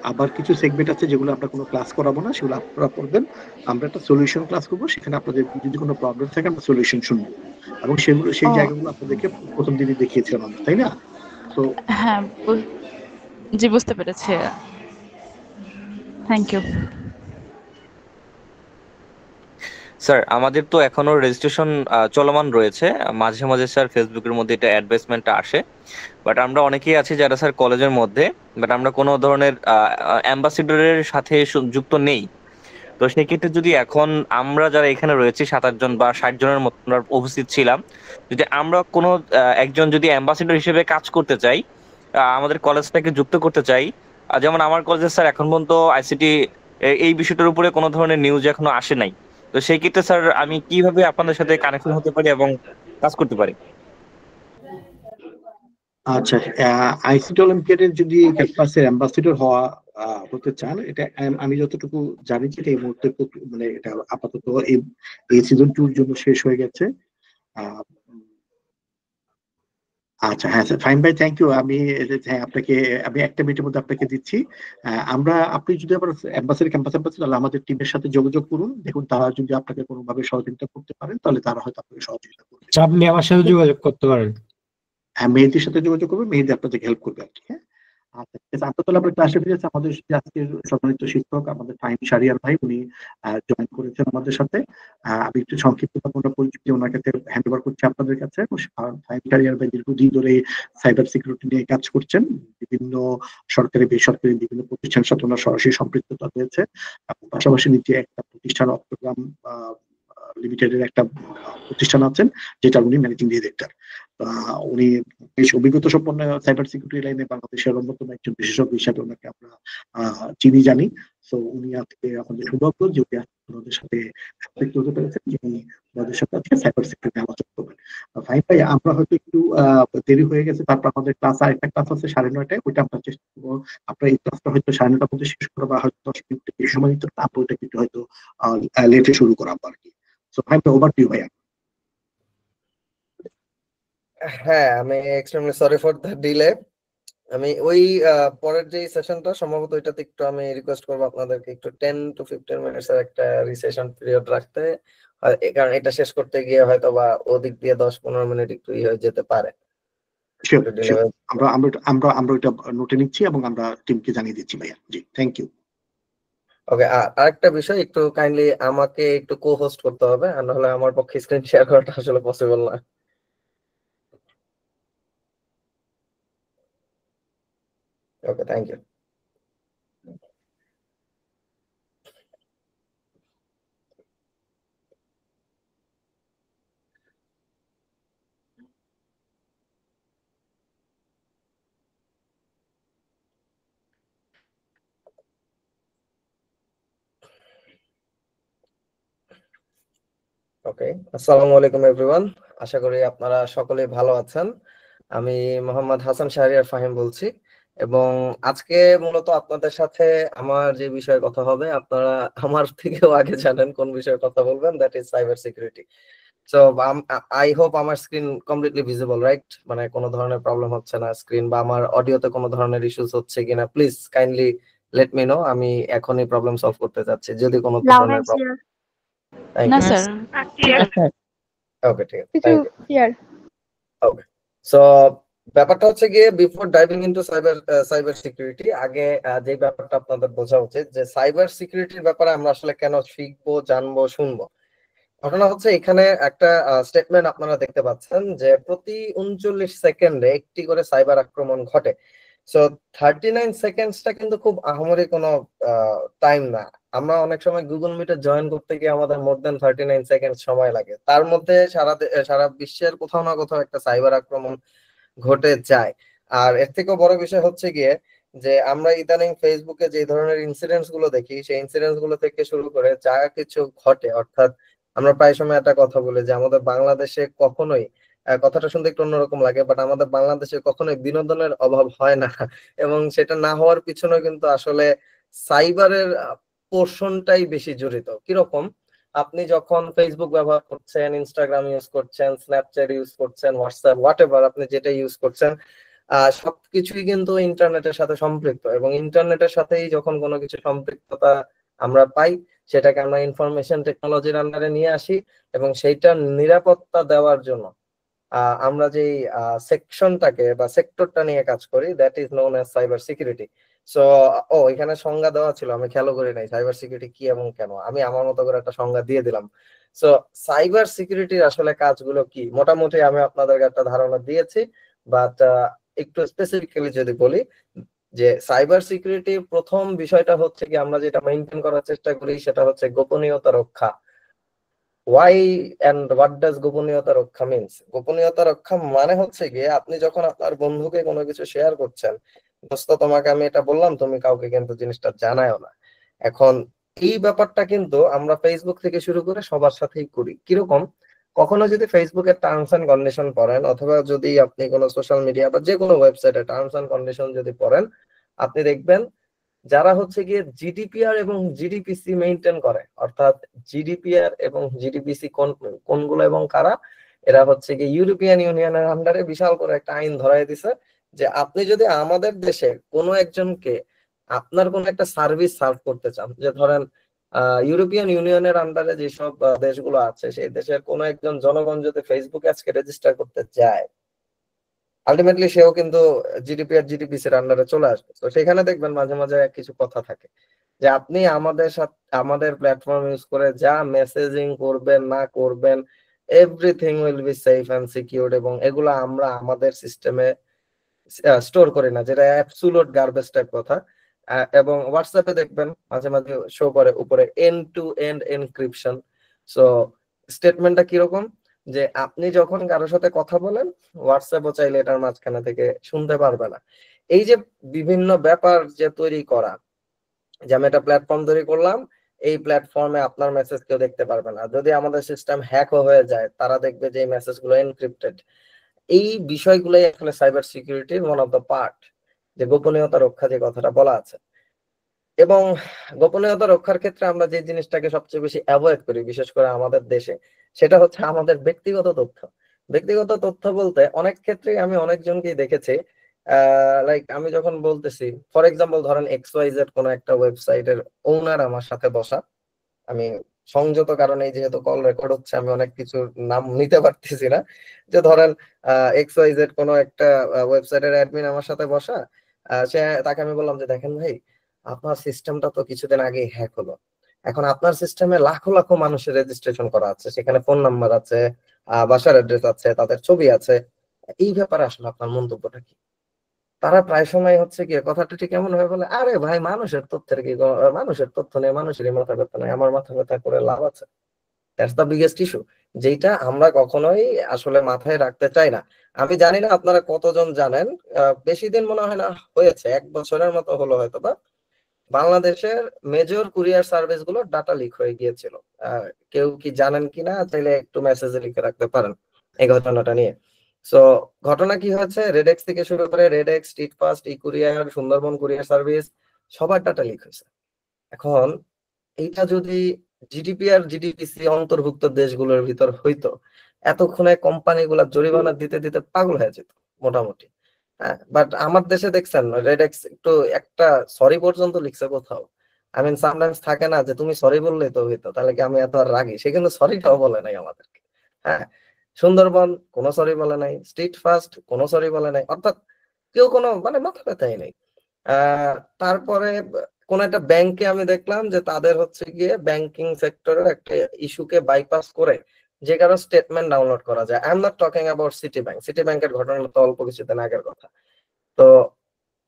আবার কিছু সেগমেন্ট আছে যেগুলো আমরা কোনো ক্লাস করাবো না, সেগুলো আপনারা পড়বেন। আমরা একটা সলিউশন ক্লাস করবো, সেখানে আপনাদের যদি কোনো প্রবলেম থাকে আমরা সলিউশন শুনবো, এবং সেই জায়গাগুলো আপনাদেরকে প্রথম দিনই দেখিয়েছিলাম আমরা, তাই না? তো হ্যাঁ জি বুঝতে পেরেছি, থ্যাংক ইউ স্যার। আমাদের তো এখনো রেজিস্ট্রেশন চলমান রয়েছে, মাঝে মাঝে স্যার ফেসবুকের মধ্যে এটা অ্যাডভার্টাইজমেন্টটা আসে, বাট আমরা অনেকেই আছি যারা স্যার কলেজের মধ্যে, বাট আমরা কোনো ধরনের অ্যাম্বাসেডরের সাথে যুক্ত নেই। তো সেই ক্ষেত্রে যদি এখন আমরা যারা এখানে রয়েছি 7-8 জন বা 60 জনের মতো আমরা উপস্থিত ছিলাম, যদি আমরা কোনো একজন যদি অ্যাম্বাসেডর হিসেবে কাজ করতে চাই, আমাদের কলেজটাকে যুক্ত করতে চাই, যেমন আমার কলেজে স্যার এখন পর্যন্ত আইসিটি এই বিষয়টার উপরে কোনো ধরনের নিউজ এখনো আসে নাই। তো সেই ক্ষেত্রে স্যার আমি কিভাবে আপনাদের সাথে কানেকশন হতে পারি এবং কাজ করতে পারি? আচ্ছা, আইসিটি অলিম্পিয়াডের যদি ক্যাম্পাসের অ্যাম্বাসেডর হওয়া হতে চান, এটা আমি যতটুকু জানি যে এটা এই মুহূর্তে মানে এটা আপাতত এই সিজন 2 এর জন্য শেষ হয়ে গেছে। আহ, আচ্ছা, হ্যাঁ স্যার, ফাইন ভাই, থ্যাংক ইউ। হ্যাঁ, আপনাকে আমি একটা মিনিটের মধ্যে আপনাকে দিচ্ছি। আপনি যদি আবার অ্যাম্বাসেডর ক্যাম্পাসে তাহলে আমাদের টিমের সাথে যোগাযোগ করুন, দেখুন তারা যদি আপনাকে কোনোভাবে সহযোগিতা করতে পারেন তাহলে তারা হয়তো আপনাকে সহযোগিতা করবে। আপনি আমার সাথে যোগাযোগ করতে পারেন। হ্যাঁ, মেহেদির সাথে যোগাযোগ করবেন, মেহেদি আপনাদেরকে হেল্প করবে আর কি। হ্যাঁ, আচ্ছা ঠিক আছে। আমরা তাহলে আমরা ক্লাসে ফিরে যাচ্ছি। আমাদের যে আজকের সম্মানিত শিক্ষক আমাদের ফাহিম শাহরিয়ার ভাই, উনি জয়েন করেছেন আমাদের সাথে। আমি একটু সংক্ষিপ্ত ওনার পরিচিতি ওনার কাছে হ্যান্ড ওভার করছি আপনাদের কাছে। ফাহিম শাহরিয়ার ভাই দীর্ঘদিন ধরে সাইবার সিকিউরিটি নিয়ে কাজ করছেন, বিভিন্ন সরকারি বেসরকারি বিভিন্ন প্রতিষ্ঠানের সাথে ওনার সরাসরি সম্পৃক্ততা রয়েছে। পাশাপাশি নিচে একটা প্রতিষ্ঠান অক্টোগ্রাম লিমিটেডের একটা প্রতিষ্ঠান আছেন, যেটা উনি ম্যানেজিং ডিরেক্টর। উনি বেশ অভিজ্ঞতা সম্পন্ন সাইবার সিকিউরিটি লাইনে বাংলাদেশের অন্যতম একজন বিশেষজ্ঞ হিসাবে ওনাকে আমরা চিনি জানি। তো উনি আজকে আমাদের সৌভাগ্য যে উনি আমাদের সাথে সম্পৃক্ত হতে পেরেছেন, যিনি আমাদের সাথে আজকে সাইবার সিকিউরিটি আলোচনা করবেন। ফাইন ভাই, আমরা হয়তো একটু দেরি হয়ে গেছে, তারপর আমাদের ক্লাস আরেকটা ক্লাস আছে 9:30টায়, ওইটা আমরা চেষ্টা করবো। আপনার এই ক্লাসটা হয়তো 9:30টার মধ্যে শেষ করা বা হয়তো 10 মিনিট বেশি সময় নিতে, তারপর ওইটা কিন্তু হয়তো লেটে শুরু করা আর কি। সো ফাইন ভাই, ওভার টু ইউ ভাইয়া। হ্যাঁ, আমি extremely sorry for the delay. আমি ওই পরের যে সেশনটা সম্ভবত ওইটাতে একটু আমি রিকোয়েস্ট করবো আপনাদেরকে একটু 10 to 15 মিনিটস এর একটা রিসেশন পিরিয়ড রাখতে, কারণ এটা শেষ করতে গিয়ে হয়তো বা ওদিক দিয়ে 10-15 মিনিট একটু হয়ে যেতে পারে। আমরা এটা নোটে নিচ্ছি এবং আমরা টিমকে জানিয়ে দিচ্ছি ভাইয়া। জি, থ্যাংক ইউ। ওকে, আরেকটা বিষয়, একটু কাইন্ডলি আমাকে একটু কো হোস্ট করতে হবে, আর নাহলে আমার পক্ষে স্ক্রিন শেয়ার করাটা আসলে পসিবল না। ওকে, থ্যাংক ইউ। ওকে, আসসালামু আলাইকুম এভরিওয়ান। আশা করি আপনারা সকলেই ভালো আছেন। আমি মোহাম্মদ হাসান শাহরিয়ার ফাহিম বলছি, এবং আজকে মূলত আপনাদের সাথে আমার যে বিষয়ে কথা হবে, আপনারা আমার থেকেও আগে জানেন কোন বিষয়ে কথা বলবেন, that is cyber security. So I hope আমার স্ক্রিন কমপ্লিটলি ভিজিবল, রাইট? মানে কোনো ধরনের প্রবলেম হচ্ছে না স্ক্রিন, বা আমার অডিওতে কোনো ধরনের ইস্যুস হচ্ছে কিনা, please kindly let me no. আমি এখনই প্রবলেম সলভ করতে চাচ্ছি যদি কোনো ধরনের প্রবলেম। না স্যার, ওকে, ঠিক আছে, থ্যাংক ইউ। ওকে, সো ব্যাপারটা হচ্ছে গিয়ে, before diving into cyber security, আগে যে ব্যাপারটা আপনাদের বোঝা উচিত যে সাইবার সিকিউরিটির ব্যাপারে আমরা আসলে কেন শিখবো, জানবো, শুনবো। ঘটনা হচ্ছে, এখানে একটা স্টেটমেন্ট আপনারা দেখতে পাচ্ছেন যে প্রতি 39 সেকেন্ডে একটি করে সাইবার আক্রমণ ঘটে। সো 39 সেকেন্ডসটা কিন্তু খুব আহামরি কোনো টাইম না। আমরা অনেক সময় গুগল মিটে জয়েন করতে গিয়ে আমাদের মোর দেন 39 সেকেন্ড সময় লাগে, তার মধ্যে সারা বিশ্বের কোথাও না কোথাও একটা সাইবার আক্রমণ ঘটে যায়। আর এর থেকেও বড় বিষয় হচ্ছে গিয়ে যে আমরা ইদানিং ফেসবুকে যে ধরনের ইনসিডেন্টস গুলো দেখি, সেই ইনসিডেন্টস গুলো থেকে শুরু করে যা কিছু ঘটে, অর্থাৎ আমরা প্রায় সময় একটা কথা বলি যে আমাদের বাংলাদেশে কখনোই, কথাটা শুনতে একটু অন্যরকম লাগে, বাট আমাদের বাংলাদেশে কখনোই বিনোদনের অভাব হয় না। এবং সেটা না হওয়ার পিছনে কিন্তু আসলে সাইবারের পোর্শনটাই বেশি জড়িত। কিরকম? আপনি যখন ফেসবুক ব্যবহার করছেন, ইনস্টাগ্রাম ইউজ করছেন, স্ন্যাপচ্যাট ইউজ করছেন, হোয়াটসঅ্যাপ, হোয়াটএভার আপনি যেটা ইউজ করছেন, সবকিছুই কিন্তু ইন্টারনেটের সাথে সম্পৃক্ত। এবং ইন্টারনেটের সাথেই যখন কোনো কিছু সম্পৃক্ততা আমরা পাই, সেটাকে আমরা ইনফরমেশন টেকনোলজির আন্ডারে নিয়ে আসি, এবং সেইটার নিরাপত্তা দেওয়ার জন্য আমরা যে সেকশনটাকে বা সেক্টরটা নিয়ে কাজ করি, that is known as cyber security. So এখানে সংজ্ঞা দেওয়া ছিল, আমি খেয়াল করি নাই সাইবার সিকিউরিটি কি এবং কেন, আমি আমার মতো করে একটা সংজ্ঞা দিয়ে দিলাম। সো সাইবার সিকিউরিটির আসলে কাজগুলো কি, মোটামুটি আমি আপনাদেরকে একটা ধারণা দিয়েছি, বাট একটু স্পেসিফিক্যালি যদি বলি, যে সাইবার সিকিউরিটি প্রথম বিষয়টা হচ্ছে কি আমরা যেটা মেনটেন করার চেষ্টা করি সেটা হচ্ছে গোপনীয়তা রক্ষা। ওয়াই এন্ড হোয়াট ডাজ গোপনীয়তা রক্ষা মিনস? গোপনীয়তা রক্ষা মানে হচ্ছে গিয়ে আপনি যখন আপনার বন্ধুকে কোনো কিছু শেয়ার করছেন, দোস্ত তোমাকে আমি এটা বললাম, তুমি কাউকে কিন্তু জিনিসটা জানায়ও না। এখন এই ব্যাপারটা কিন্তু আমরা ফেসবুক থেকে শুরু করে সবার সাথেই করি। কিরকম? কখনো যদি ফেসবুকের টার্মস এন্ড কন্ডিশন পড়েন, অথবা যদি আপনি কোনো সোশ্যাল মিডিয়া বা যে কোনো ওয়েবসাইটে টার্মস এন্ড কন্ডিশন যদি পড়েন, আপনি দেখবেন যারা হচ্ছে গিয়ে জিডিপিআর এবং জিডিপিসি মেইনটেইন করে, অর্থাৎ জিডিপিআর এবং জিডিপিসি কোনগুলো এবং কারা, এরা হচ্ছে গিয়ে ইউরোপিয়ান ইউনিয়নের আন্ডারে বিশাল করে একটা আইন ধরাই দিছে যে আপনি যদি আমাদের দেশে কোনো একজনকে আপনার কোনো একটা সার্ভিস সার্ভ করতে চান, যে ধরেন ইউরোপিয়ান ইউনিয়নের আন্ডারে যেসব দেশগুলো আছে সেই দেশের কোনো একজন জনগণ যদি ফেসবুকে আজকে রেজিস্টার করতে যায়, আলটিমেটলি সেও কিন্তু জিডিপি আর জিডিপিসির আন্ডারে চলে আসবে। তো সেখানে দেখবেন মাঝে মাঝে কিছু কথা থাকে যে আপনি আমাদের সাথে আমাদের প্ল্যাটফর্ম ইউজ করে যা মেসেজিং করবেন না করবেন, everything will be safe and secured, এবং এগুলো আমরা আমাদের সিস্টেমে স্টোর করি না, যেটা অ্যাবসুলুট গার্বেজ টাইপ কথা। এবং হোয়াটসঅ্যাপে দেখবেন মাঝে মাঝে শো করে উপরে end to end encryption. So স্টেটমেন্টটা কিরকম, যে আপনি যখন কারোর সাথে কথা বলেন, হোয়াটসঅ্যাপও চাইলে এটার মাঝখানে থেকে শুনতে পারবে না। এই যে বিভিন্ন ব্যাপার যে তৈরি করা, যে আমি একটা প্ল্যাটফর্ম তৈরি করলাম, এই প্ল্যাটফর্মে আপনার মেসেজ কেউ দেখতে পারবে না, যদি আমাদের সিস্টেম হ্যাকও হয়ে যায় তারা দেখবে যে এই মেসেজগুলো এনক্রিপ্টেড। এই বিষয়গুলোই আসলে সাইবার সিকিউরিটির ওয়ান অফ দ্য পার্ট, যে গোপনীয়তা রক্ষা যে কথাটা বলা আছে। এবং গোপনীয়তা রক্ষার ক্ষেত্রে আমরা যে জিনিসটাকে সবচেয়ে বেশি অ্যাভয়েড করি, বিশেষ করে আমাদের দেশে, সেটা হচ্ছে আমাদের ব্যক্তিগত তথ্য। ব্যক্তিগত তথ্য বলতে অনেক ক্ষেত্রেই আমি অনেকজনকেই দেখেছি, লাইক আমি যখন বলতেছি, ফর এক্সাম্পল ধরেন XYZ কোনো একটা ওয়েবসাইটের ওনার আমার সাথে বসা, আমি সংযত কারণে যেহেতু কল রেকর্ড হচ্ছে আমি অনেক কিছু নাম নিতে পারতেছি না, যে ধরেন XYZ কোনো একটা ওয়েবসাইটের অ্যাডমিন আমার সাথে বসা, সে তাকে আমি বললাম যে দেখেন ভাই, আপনার সিস্টেমটা তো কিছুদিন আগে হ্যাক হলো, এখন আপনার সিস্টেমে লাখো লাখো মানুষের রেজিস্ট্রেশন করা আছে, সেখানে ফোন নাম্বার আছে, বাসার অ্যাড্রেস আছে, তাদের ছবি আছে, এই ব্যাপারে আসলে আপনার মন্তব্যটা কি? তারা প্রায় সময় হচ্ছে কি কথাটা ঠিক এমন ভাবে বলে, আরে ভাই মানুষের তথ্যের কি মানুষের তথ্য নেই, মানুষেরই মাথা ব্যথা নেই, আমার মাথা ব্যথা করে লাভ আছে? দ্যাটস দ্য বিগেস্ট ইস্যু, যেটা আমরা কখনোই আসলে মাথায় রাখতে চাই না। আমি জানি না আপনারা কতজন জানেন, বেশি দিন মনে হয় না হয়েছে, 1 বছরের মতো হলো হয়তো বা, বাংলাদেশের মেজর কুরিয়ার সার্ভিস গুলো ডাটা লিক হয়ে গিয়েছিল। কেউ কি জানেন কিনা চাইলে একটু মেসেজে লিখে রাখতে পারেন এই ঘটনাটা নিয়ে। সো ঘটনা কি হয়েছে, রেডেক্স থেকে শুরু করে রেডেক্স, স্ট্রিটফাস্ট, ই কুরিয়ার, সুন্দরবন কুরিয়ার সার্ভিস, সবার ডাটা লিক হয়েছে। এখন এইটা যদি জিডিপি আর জিডিপিসি অন্তর্ভুক্ত দেশগুলোর ভিতর হইতো, এতক্ষণে কোম্পানিগুলা জরিমানা দিতে দিতে পাগল হয়ে যেত মোটামুটি। হ্যাঁ, বাট আমার দেশে দেখছেন রেডেক্স একটু একটা সরি পর্যন্ত লিখছে কোথাও। আই মিন সামটাইমস থাকে না যে তুমি সরি বললেই তো হইতো, তাহলে কি আমি এত আর রাগি? সে কিন্তু সরিটাও বলে নাই আমাদেরকে। হ্যাঁ, সুন্দরবন কোনো সরি বলে নাই, স্ট্রিট ফাস্ট কোনো সরি বলে নাই, অর্থাৎ কেউ কোনো মানে মাথা ব্যথাই নেই। তারপরে কোন একটা ব্যাংকে আমি দেখলাম যে তাদের হচ্ছে গিয়ে ব্যাংকিং সেক্টরের একটা ইস্যুকে বাইপাস করে যে কারো স্টেটমেন্ট ডাউনলোড করা যায়। I am not talking about city bank, city ব্যাংকের ঘটনা তো অল্প কিছুদিন আগের কথা। তো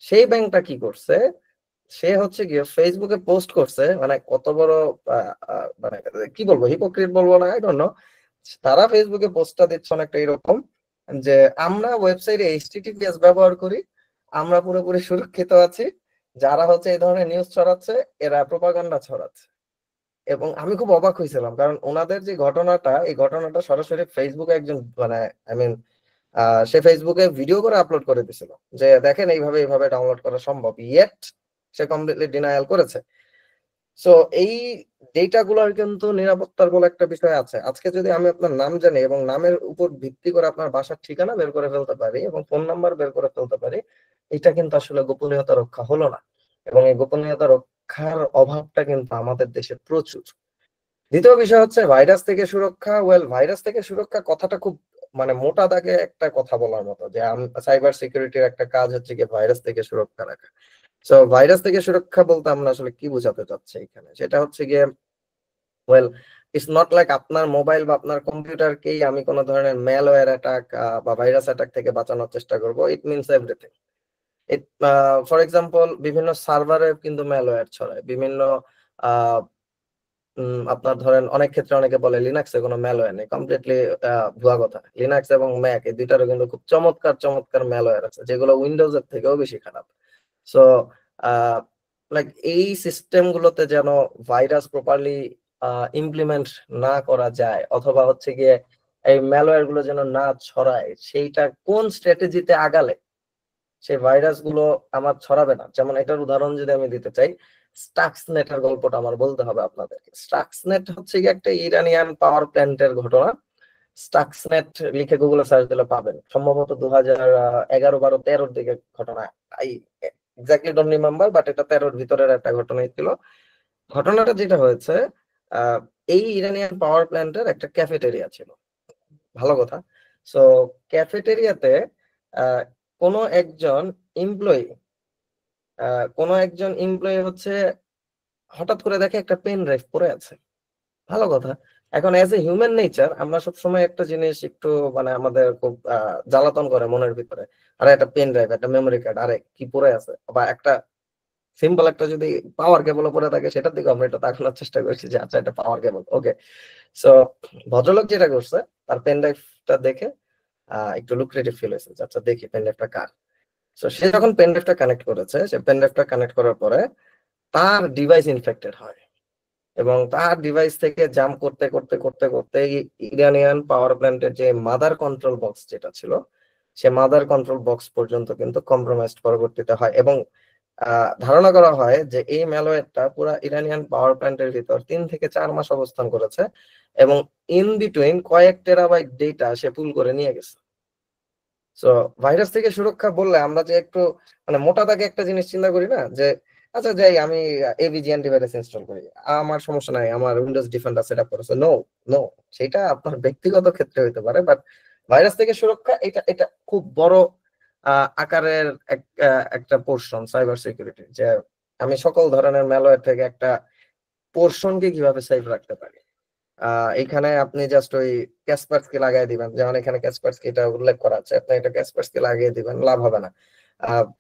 সেই ব্যাংকটা কি করছে, সে হচ্ছে গিয়ে ফেসবুকে পোস্ট করছে, মানে কত বড় মানে কি বলবো, হিপোক্রিট বলবো না, আই ডোন্ট নো। তারা ফেসবুকে পোস্টটা দিচ্ছে অনেকটা এরকম যে আমরা ওয়েবসাইটে HTTPS ব্যবহার করি, আমরা পুরোপুরি সুরক্ষিত আছি, যারা হচ্ছে এই ধরনের নিউজ ছড়াচ্ছে এরা প্রোপাগান্ডা ছড়াচ্ছে। এবং আমি খুব অবাক হয়েছিলাম, কারণ ওনাদের যে ঘটনাটা, এই ঘটনাটা সরাসরি ফেসবুকে একজন মানে আই মিন সে ফেসবুকে ভিডিও করে আপলোড করে দিছিল যে দেখেন এইভাবে এইভাবে ডাউনলোড করা সম্ভব, ইয়েট সে কমপ্লিটলি ডিনায়াল করেছে। সো এই ডেটা গুলার কিন্তু নিরাপত্তার বলে একটা বিষয় আছে। আজকে যদি আমি আপনার নাম জানি এবং নামের উপর ভিত্তি করে আপনার বাসার ঠিকানা বের করে ফেলতে পারি এবং ফোন নাম্বার বের করে ফেলতে পারি, এটা কিন্তু আসলে গোপনীয়তা রক্ষা হলো না। এবং এই গোপনীয়তা রক্ষার অভাবটা কিন্তু আমাদের দেশে প্রচুর। দ্বিতীয় বিষয় হচ্ছে ভাইরাস থেকে সুরক্ষা। ভাইরাস থেকে সুরক্ষা কথাটা খুব মানে মোটা দাগে একটা কথা বলার মতো, যে সাইবার সিকিউরিটির একটা কাজ হচ্ছে কি ভাইরাস থেকে সুরক্ষা রাখা। সো ভাইরাস থেকে সুরক্ষা বলতে আমরা আসলে কি বোঝাতে চাচ্ছি এখানে, সেটা হচ্ছে গিয়ে ইটস নট লাইক আপনার মোবাইল বা আপনার কম্পিউটারকেই আমি কোনো ধরনের ম্যালওয়্যার অ্যাটাক বা ভাইরাস অ্যাটাক থেকে বাঁচানোর চেষ্টা করব। It means everything. For example বিভিন্ন সার্ভারে কিন্তু ম্যালওয়্যার ছড়ায়, বিভিন্ন আপনার ধরেন অনেক ক্ষেত্রে অনেকে বলে লিনাক্সে কোনো ম্যালওয়্যার নেই, কমপ্লিটলি ভুয়া কথা। লিনাক্স এবং ম্যাক এই দুইটারও কিন্তু খুব চমৎকার চমৎকার ম্যালওয়্যার আছে, যেগুলো উইন্ডোজের থেকেও বেশি খারাপ। সো লাইক এই সিস্টেম গুলোতে যেন ভাইরাস প্রপারলি ইমপ্লিমেন্ট না করা যায়, অথবা হচ্ছে গিয়ে এই ম্যালওয়্যার গুলো যেন না ছড়ায়, সেইটা কোন স্ট্র্যাটেজিতে আগালে সেই ভাইরাস গুলো আমার ছড়াবে না। যেমন এটার উদাহরণ যদি আমি দিতে চাই, স্টাক্সনেটের গল্পটা আমার বলতে হবে আপনাদেরকে। স্টাক্সনেট হচ্ছে কি একটা ইরানিয়ান পাওয়ার প্ল্যান্টের ঘটনা। স্টাক্সনেট লিখে গুগলে সার্চ দিলে পাবেন, সম্ভবত 2011-12-13 দিকে ঘটনা। I exactly don't remember, but এটা 13-র ভিতরের একটা ঘটনাই ছিল। ঘটনাটা যেটা হয়েছে, এই ইরানিয়ান পাওয়ার প্ল্যান্টের একটা ক্যাফেটেরিয়া ছিল, ভালো কথা। সো ক্যাফেটেরিয়াতে কোনো একজন এমপ্লয়ি হচ্ছে হঠাৎ করে দেখে একটা পেন ড্রাইভ পড়ে আছে, ভালো কথা। এখন অ্যাজ এ হিউম্যান নেচার আমরা সবসময় একটা জিনিস একটু মানে আমাদের খুব জ্বালাতন করে মনের ভিতরে, আরে একটা পেন ড্রাইভ, একটা মেমোরি কার্ড, আরে কি পড়ে আছে, বা একটা সিম্পল একটা যদি পাওয়ার কেবল পড়ে থাকে সেটার দিকে আমরা এটা তাকানোর চেষ্টা করছি যে আচ্ছা এটা পাওয়ার কেবল, ওকে। সো ভদ্রলোক যেটা করছে, তার পেন ড্রাইভটা দেখে একটু লুক্রেটিভ ফিল হয়েছে, আচ্ছা দেখি পেন ড্রাইভটা কার। সো সে যখন পেন ড্রাইভটা কানেক্ট করেছে, সে পেন ড্রাইভটা কানেক্ট করার পরে তার ডিভাইস ইনফেক্টেড হয়, এবং তার ডিভাইস থেকে জাম্প করতে করতে করতে করতে ইরানিয়ান পাওয়ার প্ল্যান্টের যে মাদার কন্ট্রোল বক্স যেটা ছিল, সে মাদার কন্ট্রোল বক্স পর্যন্ত কিন্তু কম্প্রোমাইজড পরবর্তীতে হয়। এবং ধারণা করা হয় যে এই ম্যালওয়্যারটা পুরো ইরানিয়ান পাওয়ার প্ল্যান্টের ভিতর 3 থেকে 4 মাস অবস্থান করেছে, এবং ইন বিটুইন কয়েক টেরাবাইট ডেটা সে পুল করে নিয়ে গেছে। সো ভাইরাস থেকে সুরক্ষা বললে আমরা যে একটু মানে মোটা দাগে একটা জিনিস চিন্তা করি না, যে আচ্ছা যাই আমি এভিজি অ্যান্টিভাইরাস ইনস্টল করি, আমার সমস্যা নাই, আমার উইন্ডোজ ডিফেন্ডার সেটআপ করেছে। নো নো, সেটা আপনার ব্যক্তিগত ক্ষেত্রে হতে পারে, বাট ভাইরাস থেকে সুরক্ষা এটা খুব বড় আকারের একটা পোর্শন সাইবার সিকিউরিটি, যে আমি সকল ধরনের ম্যালওয়্যার থেকে একটা পোর্শনকে কিভাবে সেভ রাখতে পারি। এখানে আপনি জাস্ট ওই ক্যাসপারস্কি লাগাই দিবেন, যেমন এখানে ক্যাসপারস্কি এটা উল্লেখ করা আছে, আপনি এটা ক্যাসপারস্কি লাগিয়ে দিবেন, লাভ হবে না।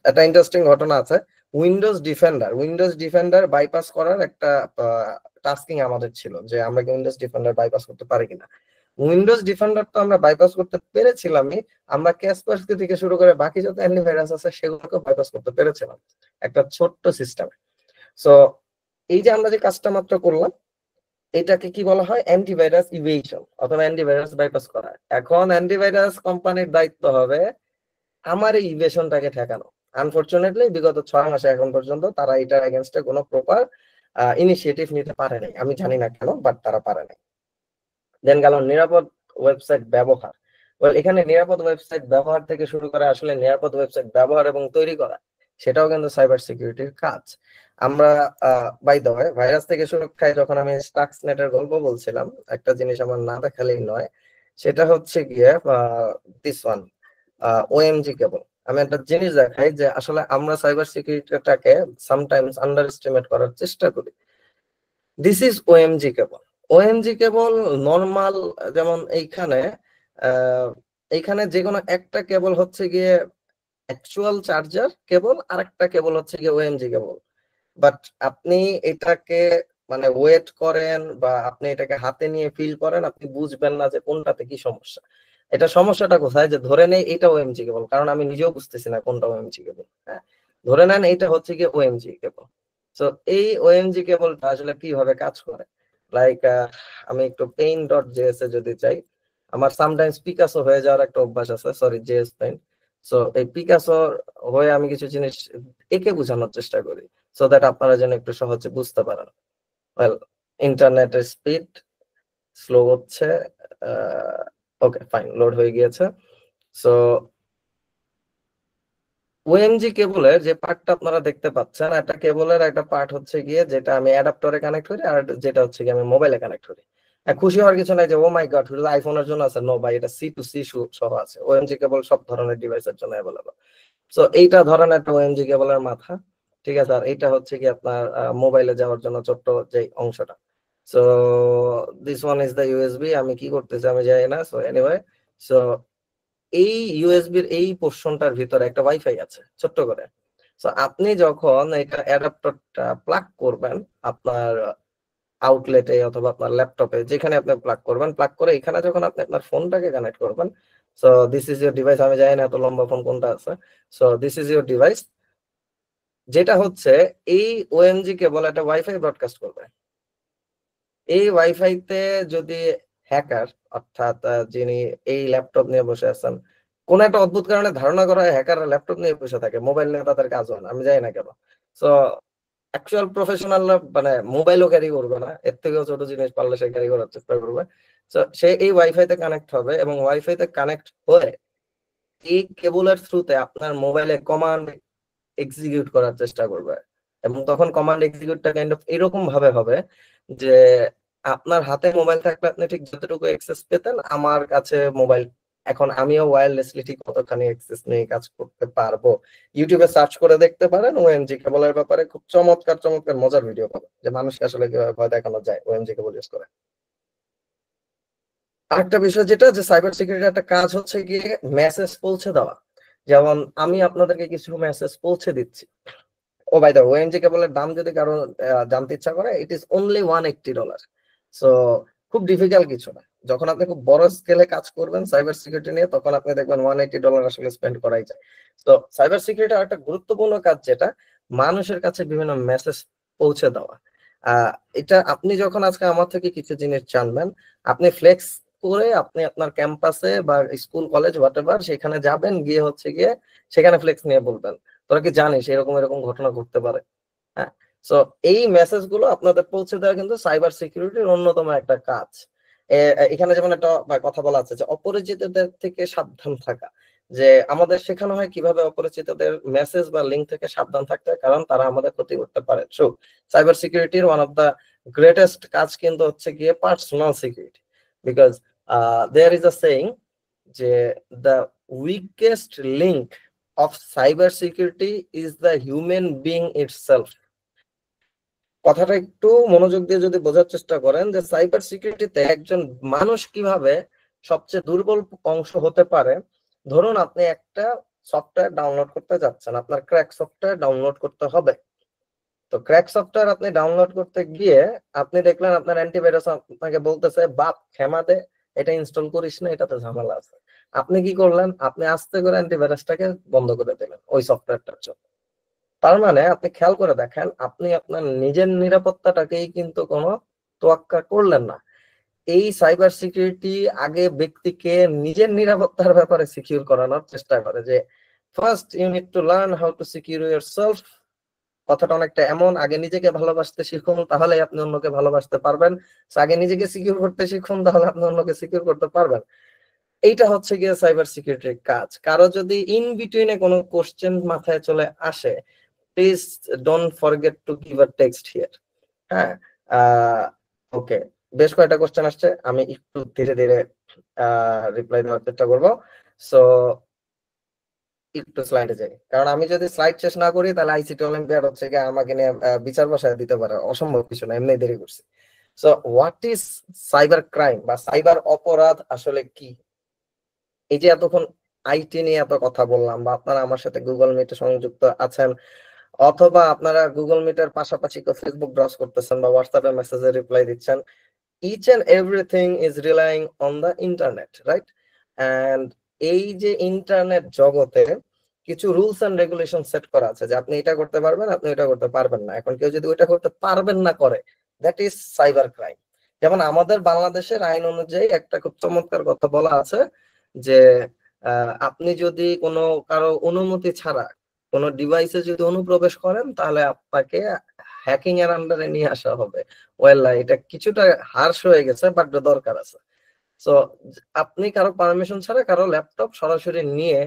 একটা ইন্টারেস্টিং ঘটনা আছে, উইন্ডোজ ডিফেন্ডার বাইপাস করার একটা টাস্কিং আমাদের ছিল, যে আমরা কি উইন্ডোজ ডিফেন্ডার বাইপাস করতে পারি কিনা। উইন্ডোজ ডিফেন্ডার তো আমরা বাইপাস করতে পেরেছিলামই, আমরা ক্যাসপারস্কি থেকে শুরু করে বাকি যত অ্যান্টিভাইরাস আছে সেগুলোকে বাইপাস করতে পেরেছিলাম একটা ছোট্ট সিস্টেমে। সো এই যে আমরা যে কাজটা মাত্র করলাম, এটাকে কি বলা হয়, অ্যান্টিভাইরাস ইভেশন অথবা অ্যান্টিভাইরাস বাইপাস করা। এখন অ্যান্টিভাইরাস কোম্পানির দায়িত্ব হবে আমার এই ইভেশনটাকে ঠেকানো। আনফরচুনেটলি বিগত 6 মাসে এখন পর্যন্ত তারা এটার এগেইনস্টে কোনো প্রপার ইনিশিয়েটিভ নিতে পারে নাই, আমি জানি না কেন, বাট তারা পারে নাই। দেন গেল নিরাপদ ওয়েবসাইট ব্যবহার। এখানে নিরাপদ ওয়েবসাইট ব্যবহার থেকে শুরু করে আসলে নিরাপদ ওয়েবসাইট ব্যবহার এবং তৈরি করা, সেটাও কিন্তু সাইবার সিকিউরিটির কাজ। আমরা বাই দ্য ওয়ে ভাইরাস থেকে সুরক্ষায় যখন আমি স্টাক্সনেটের গল্প বলছিলাম, একটা জিনিস আমার না দেখালেই নয়, সেটা হচ্ছে গিয়ে দিস ওয়ান ওএমজি কেবল। আমি একটা জিনিস দেখাই যে আসলে আমরা সাইবার সিকিউরিটিটাকে সামটাইমস আন্ডার এস্টিমেট করার চেষ্টা করি। This is OMG cable. OMG cable normal, যেমন এইখানে যে কোনো একটা কেবল হচ্ছে গিয়ে অ্যাকচুয়াল চার্জার কেবল, আর একটা কেবল হচ্ছে গিয়ে ওএমজি কেবল। বাট আপনি এটাকে মানে ওয়েট করেন বা আপনি এটাকে হাতে নিয়ে ফিল করেন, আপনি বুঝবেন না যে কোনটাতে কি সমস্যা। এটা সমস্যাটা কোথায়, যে ধরে নেই এটা ওএমজি কেবল, কারণ আমি নিজেও বুঝতেছি না কোনটা ওএমজি কেবল। হ্যাঁ, ধরে নেন এইটা হচ্ছে গিয়ে ওএমজি কেবল। সো এই ওএমজি কেবলটা আসলে কিভাবে কাজ করে, লাইক আমি একটু paint.js এ যদি চাই, আমার সামটাইমস পিকাসো হয়ে যাওয়ার একটা অভ্যাস আছে, সরি জেএস পেইন্ট। সো এই পিকাসো হয়ে আমি কিছু জিনিস একে বোঝানোর চেষ্টা করি, সো দ্যাট আপনারা যেন একটু সহজে বুঝতে পারেন। ওয়েল, ইন্টারনেটের স্পিড স্লো হচ্ছে, ওকে ফাইন, লোড হয়ে গিয়েছে। সো ওএমজি কেবলের যে পার্টটা আপনারা দেখতে পাচ্ছেন, একটা কেবলের একটা পার্ট হচ্ছে গিয়ে যেটা আমি অ্যাডাপ্টরে কানেক্ট করি, আর যেটা হচ্ছে গিয়ে আমি মোবাইলে কানেক্ট করি। খুশি হওয়ার কিছু নাই যে ও মাই গড শুধু আইফোনের জন্য আছে, নো ভাই, এটা C2C সহ আছে। ওএমজি কেবল সব ধরনের ডিভাইসের জন্য অ্যাভেলেবল। সো এইটা ধরেন একটা ওএমজি কেবলের মাথা, ঠিক আছে, আর এইটা হচ্ছে কি আপনার মোবাইলে যাওয়ার জন্য ছোট্ট যে অংশটা। So this one is the USB. আমি কি করতেছি আমি জানি না, সো এনিওয়ে, সো এই ইউএসবির এই পোর্শনটার ভিতরে একটা ওয়াইফাই আছে ছোট্ট করে। সো আপনি যখন এটা অ্যাডাপ্টারটা প্লাগ করবেন আপনার আউটলেটে অথবা আপনার ল্যাপটপে, যেখানে আপনি প্লাগ করবেন, প্লাগ করে এখানে যখন আপনি আপনার ফোনটাকে কানেক্ট করবেন, so this is your device. আমি জানি না এত লম্বা ফোন কোনটা আছে। So this is your device, যেটা হচ্ছে এই ওএমজি কেবল একটা ওয়াইফাই ব্রডকাস্ট করবে। এই ওয়াইফাইতে যদি হ্যাকার, অর্থাৎ যিনি এই ল্যাপটপ নিয়ে বসে আছেন, কোন একটা অদ্ভুত কারণে ধারণা করা হয় হ্যাকাররা ল্যাপটপ নিয়ে বসে থাকে, মোবাইল নিয়ে তাদের কাজ হয় না, আমি জানি না কেন। সো অ্যাকচুয়াল প্রফেশনালরা মানে মোবাইলও ক্যারি করবে না, এর থেকেও ছোট জিনিস পারলে সে ক্যারি করার চেষ্টা করবে। সো সে এই ওয়াইফাইতে কানেক্ট হবে এবং ওয়াইফাইতে কানেক্ট হয়ে এই কেবলের থ্রুতে আপনার মোবাইলে কমান্ড এক্সিকিউট করার চেষ্টা করবে। এবং তখন কমান্ড এক্সিকিউটটা কাইন্ড অফ এরকম ভাবে হবে যে আপনার হাতে মোবাইল থাকলে আপনি ঠিক যতটুকু অ্যাক্সেস পেতেন, আমার কাছে মোবাইল এখন আমিও ওয়্যারলেসলি ঠিক কতখানি অ্যাক্সেস নিয়ে কাজ করতে পারবো। ইউটিউবে সার্চ করে দেখতে পারেন ওএমজি কেবলের ব্যাপারে, খুব চমৎকার চমৎকার মজার ভিডিও পাবেন যে মানুষকে আসলে কিভাবে ভয় দেখানো যায় ওএমজি কেবল ইউজ করে। আরেকটা বিষয় যেটা যে সাইবার সিকিউরিটির একটা কাজ হচ্ছে গিয়ে মেসেজ পৌঁছে দেওয়া। যেমন আমি আপনাদেরকে কিছু মেসেজ পৌঁছে দিচ্ছি। ও বাই দ্য ওএমজি কেবলের দাম যদি কারো জানতে ইচ্ছা করে, ইট ইজ অনলি $180। সো খুব ডিফিকাল্ট কিছু না। যখন আপনি খুব বড় স্কেলে কাজ করবেন সাইবার সিকিউরিটি নিয়ে, তখন আপনি দেখবেন $180 আসলে স্পেন্ড করাই যায়। তো সাইবার সিকিউরিটি একটা গুরুত্বপূর্ণ কাজ, যেটা মানুষের কাছে বিভিন্ন মেসেজ পৌঁছে দেওয়া। এটা আপনি যখন আজকে আমার থেকে কিছু জিনিস জানবেন, আপনি ফ্লেক্স করে আপনি আপনার ক্যাম্পাসে বা স্কুল কলেজ হোয়াটএভার সেখানে যাবেন, গিয়ে হচ্ছে গিয়ে সেখানে ফ্লেক্স নিয়ে বলবেন তোরা কি জানিস এরকম এরকম ঘটনা ঘটতে পারে। হ্যাঁ, সো এই মেসেজ গুলো আপনাদের পৌঁছে দেওয়া কিন্তু সাইবার সিকিউরিটির অন্যতম একটা কাজ। এখানে যেমন একটা কথা বলা আছে যে অপরিচিতদের থেকে সাবধান থাকা, যে আমাদের শেখানো হয় কিভাবে অপরিচিতদের মেসেজ বা লিঙ্ক থেকে সাবধান থাকতে হয়, কারণ তারা আমাদের ক্ষতি করতে পারে। সো সাইবার সিকিউরিটির ওয়ান অফ দ্য গ্রেটেস্ট কাজ কিন্তু হচ্ছে গিয়ে personal security, because there is a saying যে the weakest link of cyber security is the human being itself। কথাটা একটু মনোযোগ দিয়ে যদি বোঝার চেষ্টা করেন যে সাইবার সিকিউরিটিতে একজন মানুষ কিভাবে সবচেয়ে দুর্বল অংশ হতে পারে। ধরুন আপনি একটা সফটওয়্যার ডাউনলোড করতে যাচ্ছেন, আপনার ক্র্যাক সফটওয়্যার ডাউনলোড করতে হবে। তো ক্র্যাক সফটওয়্যার আপনি ডাউনলোড করতে গিয়ে আপনি দেখলেন আপনার অ্যান্টিভাইরাস আপনাকে বলতেছে বাপ ক্ষমা দে, এটা ইনস্টল করিস না, এটাতে ঝামেলা আছে। আপনি কি করলেন? আপনি আস্তে করে অ্যান্টিভাইরাসটাকে বন্ধ করে দিলেন ওই সফটওয়্যারটার জন্য। তার মানে আপনি খেয়াল করে দেখেন, আপনি আপনার নিজের নিরাপত্তাটাকেই কিন্তু কোনো তোয়াক্কা করলেন না। এই সাইবার সিকিউরিটি আগে ব্যক্তিকে নিজের নিরাপত্তার ব্যাপারে সিকিউর করানোর চেষ্টা করে যে first you need to learn how to secure yourself. কথাটা অনেকটা এমন, আগে নিজেকে ভালোবাসতে শিখুন তাহলে আপনি অন্যকে ভালোবাসতে পারবেন। আগে নিজেকে সিকিউর করতে শিখুন তাহলে আপনি অন্যকে সিকিউর করতে পারবেন। এইটা হচ্ছে গিয়ে সাইবার সিকিউরিটির কাজ। কারো যদি ইন বিটুইনে কোনো কোশ্চেন মাথায় চলে আসে, please don't forget to give a text here. হ্যাঁ, ওকে, বেশ কয়েকটা কোশ্চেন আসছে, আমি একটু ধীরে ধীরে রিপ্লাই দেওয়ার চেষ্টা করবো। সো একটু স্লাইডে যাই, কারণ আমি যদি স্লাইড শেষ না করি তাহলে আইসিটি অলিম্পিয়াড হচ্ছে গিয়ে আমাকে নিয়ে বিচার বসায় দিতে পারে, অসম্ভব কিছু না, এমনি দেরি করছি। So what is cyber crime বা সাইবার অপরাধ আসলে কি? এই যে এতক্ষণ আইটি নিয়ে এত কথা বললাম, বা আপনারা আমার সাথে গুগল মিটে সংযুক্ত আছেন, অথবা আপনারা গুগল মিটের পাশাপাশি ফেসবুক ব্রাউজ করতেছেন বা হোয়াটসঅ্যাপে মেসেজে রিপ্লাই দিচ্ছেন, each and everything is relying on the internet, right? And এই যে ইন্টারনেট জগতে কিছু রুলস এন্ড রেগুলেশন সেট করা আছে যে আপনি এটা করতে পারবেন, আপনি এটা করতে পারবেন না। এখন কেউ যদি ওইটা করতে পারবেন না করে, দ্যাট ইজ সাইবার ক্রাইম। যেমন আমাদের বাংলাদেশের আইন অনুযায়ী একটা খুব চমৎকার কথা বলা আছে যে আপনি যদি কোনো কারো অনুমতি ছাড়া কোনো ডিভাইসে যদি অনুপ্রবেশ করেন তাহলে আপনাকে হ্যাকিং এর আন্ডারে নিয়ে আসা হবে। ওয়েল, এটা কিছুটা হার্শ হয়ে গেছে, বাট দরকার আছে। সো আপনি কারো পারমিশন ছাড়া কারো ল্যাপটপ সরাসরি নিয়ে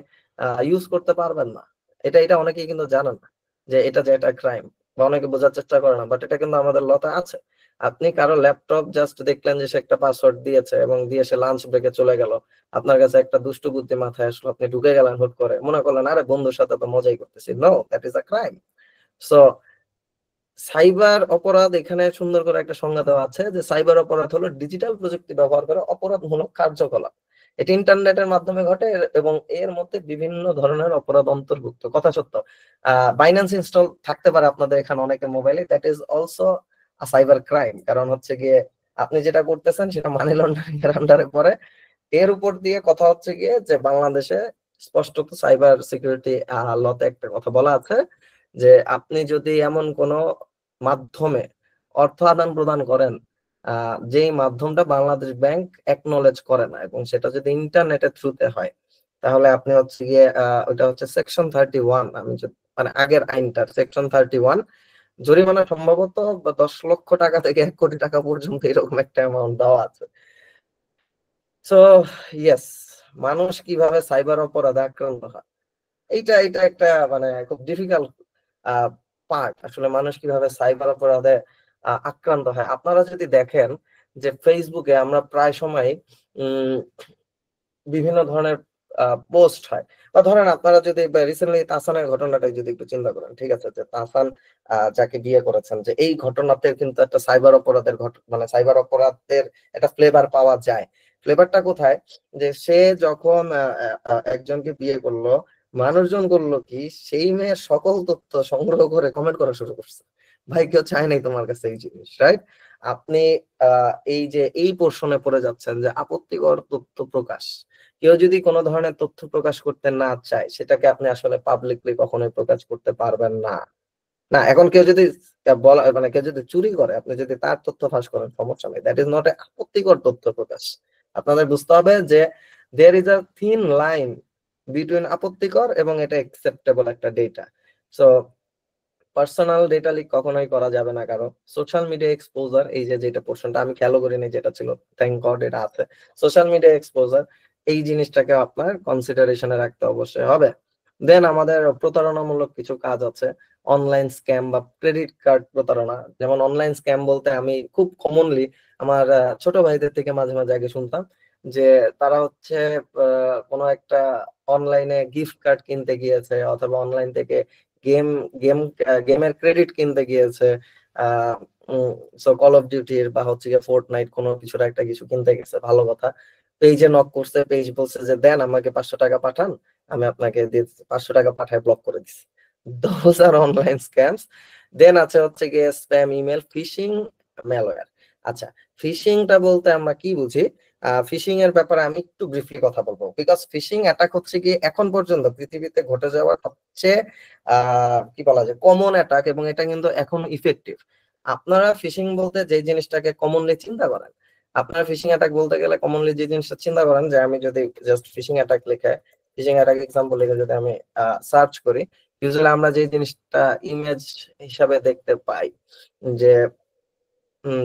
ইউজ করতে পারবেন না। এটা অনেকেই কিন্তু জানেন না যে এটা ক্রাইম, বা অনেকে বোঝার চেষ্টা করে না, বাট এটা কিন্তু আমাদের লতে আছে। আপনি কারো ল্যাপটপ জাস্ট দেখলেন যে সে একটা পাসওয়ার্ড দিয়েছে এবং দিয়ে সে লাঞ্চ ব্রেকে চলে গেল, আপনার কাছে একটা দুষ্টু বুদ্ধি মাথায় আসলো, আপনি ঢুকে গেলেন হুট করে, মনে করলেন আরে বন্ধুর সাথে তো মজাই করতেছি। No, that is a crime. So cyber অপরাধ এখানে সুন্দর করে একটা সংজ্ঞা দেওয়া আছে যে সাইবার অপরাধ হলো ডিজিটাল প্রযুক্তি ব্যবহার করে অপরাধমূলক কার্যকলাপ। এটি ইন্টারনেটের মাধ্যমে ঘটে এবং এর মধ্যে বিভিন্ন ধরনের অপরাধ অন্তর্ভুক্ত। কথা সত্য, বাইন্যান্স ইনস্টল থাকতে পারে আপনাদের এখানে অনেকের মোবাইলে, that is also cyber crime. কারণ হচ্ছে গিয়ে আপনি যেটা করতেছেন সেটা মানি লন্ডারিং এর আন্ডারে পড়ে। এর উপর দিয়ে কথা হচ্ছে গিয়ে যে বাংলাদেশে স্পষ্টত সাইবার সিকিউরিটি লতে একটা কথা বলা আছে যে আপনি যদি এমন কোনো মাধ্যমে অর্থ আদান প্রদান করেন যেই মাধ্যমটা বাংলাদেশ ব্যাংক অ্যাকনলেজ করে না এবং সেটা যদি ইন্টারনেটের থ্রুতে হয়, তাহলে আপনি হচ্ছে গিয়ে ওটা হচ্ছে সেকশন 31, আমি মানে আগের আইনটার সেকশন 31, জরিমানা সম্ভবত 10 লক্ষ টাকা থেকে 1 কোটি টাকা পর্যন্ত এরকম একটা অ্যামাউন্ট দেওয়া আছে। সো ইয়েস, মানুষ কিভাবে সাইবার অপরাধে আক্রান্ত হয়, এটা একটা মানে খুব ডিফিকাল্ট পার্ট। আসলে মানুষ কিভাবে সাইবার অপরাধে আক্রান্ত হয়, আপনারা যদি দেখেন যে ফেসবুকে আমরা প্রায় সময় বিভিন্ন ধরনের পোস্ট হয়, বা ধরেন আপনারা যদি রিসেন্টলি তাহসানের ঘটনাটাই যদি একটু চিন্তা করেন, ঠিক আছে, যে তাহসান যাকে বিয়ে করেছেন, যে এই ঘটনাতে কিন্তু একটা সাইবার অপরাধের মানে সাইবার অপরাধের একটা ফ্লেভার পাওয়া যায়। ফ্লেভারটা কোথায়, যে সে যখন একজনকে বিয়ে করলো, মানুষজন করলো কি, সেই মেয়ের সকল তথ্য সংগ্রহ করে কমেন্ট করা শুরু করছে। ভাই কেউ চায় নাই তোমার কাছে এই জিনিস, রাইট? আপনি এই যে এই পোর্শনে পড়ে যাচ্ছেন যে আপত্তিকর তথ্য প্রকাশ। কেউ যদি কোনো ধরনের তথ্য প্রকাশ করতে না চায়, সেটাকে আপনি আসলে পাবলিকলি কখনোই প্রকাশ করতে পারবেন না। না, এখন কেউ যদি বলা মানে কেউ যদি চুরি করে, আপনি যদি তার তথ্য ফাঁস করেন, সমস্যা নেই, দ্যাট ইজ নট এ আপত্তিকর তথ্য প্রকাশ। আপনাদের বুঝতে হবে যে there is a thin line between আপত্তিকর এবং এটা অ্যাকসেপ্টেবল একটা data. So personal data leak কখনোই করা যাবে না কারো। সোশ্যাল মিডিয়া এক্সপোজার, এই যে যেটা পোর্শনটা আমি খেয়াল করিনি যেটা ছিল, থ্যাংক গড এটা আছে, সোশ্যাল মিডিয়া এক্সপোজার, এই জিনিসটাকে আপনার কনসিডারেশনে রাখতে অবশ্যই হবে। দেন আমাদের প্রতারণামূলক কিছু কাজ আছে, অনলাইন স্ক্যাম বা ক্রেডিট কার্ড প্রতারণা। যেমন অনলাইন স্ক্যাম বলতে আমি খুব কমনলি আমার ছোট ভাইদের থেকে মাঝে মাঝে আগে শুনতাম যে তারা হচ্ছে কোনো একটা অনলাইনে গিফট কার্ড কিনতে গিয়েছে, অথবা অনলাইন থেকে গেমের ক্রেডিট কিনতে গিয়েছে, কল অফ ডিউটির বা হচ্ছে গিয়ে ফোর্টনাইট কোনো কিছুর একটা কিছু কিনতে গেছে, ভালো কথা। পেজে নক করছে, পেজ বলছে যে দেন আমাকে 500 টাকা পাঠান, আমি আপনাকে 500 টাকা পাঠায় ব্লক করে দিচ্ছি। Those are online scams. Then আছে হচ্ছে গিয়ে স্প্যাম ইমেল, ফিশিং, ম্যালওয়্যার। আচ্ছা, ফিশিংটা বলতে আমরা কি বুঝি? ফিশিং এর ব্যাপারে আমি একটু ব্রিফলি কথা বলবো, বিকজ ফিশিং অ্যাটাক হচ্ছে কি এখন পর্যন্ত পৃথিবীতে ঘটে যাওয়া সবচেয়ে কি বলা যায় কমন অ্যাটাক, এবং এটা কিন্তু এখন ইফেক্টিভ। আপনারা ফিশিং বলতে যে জিনিসটাকে কমনলি চিন্তা করেন, আপনারা ফিশিং অ্যাটাক বলতে গেলে কমনলি যে জিনিসটা চিন্তা করেন, যে আমি যদি জাস্ট ফিশিং অ্যাটাক লিখে, ফিশিং অ্যাটাক এক্সাম্পল লিখে যদি আমি সার্চ করি, ইউজুয়ালি আমরা যে জিনিসটা ইমেজ হিসাবে দেখতে পাই, যে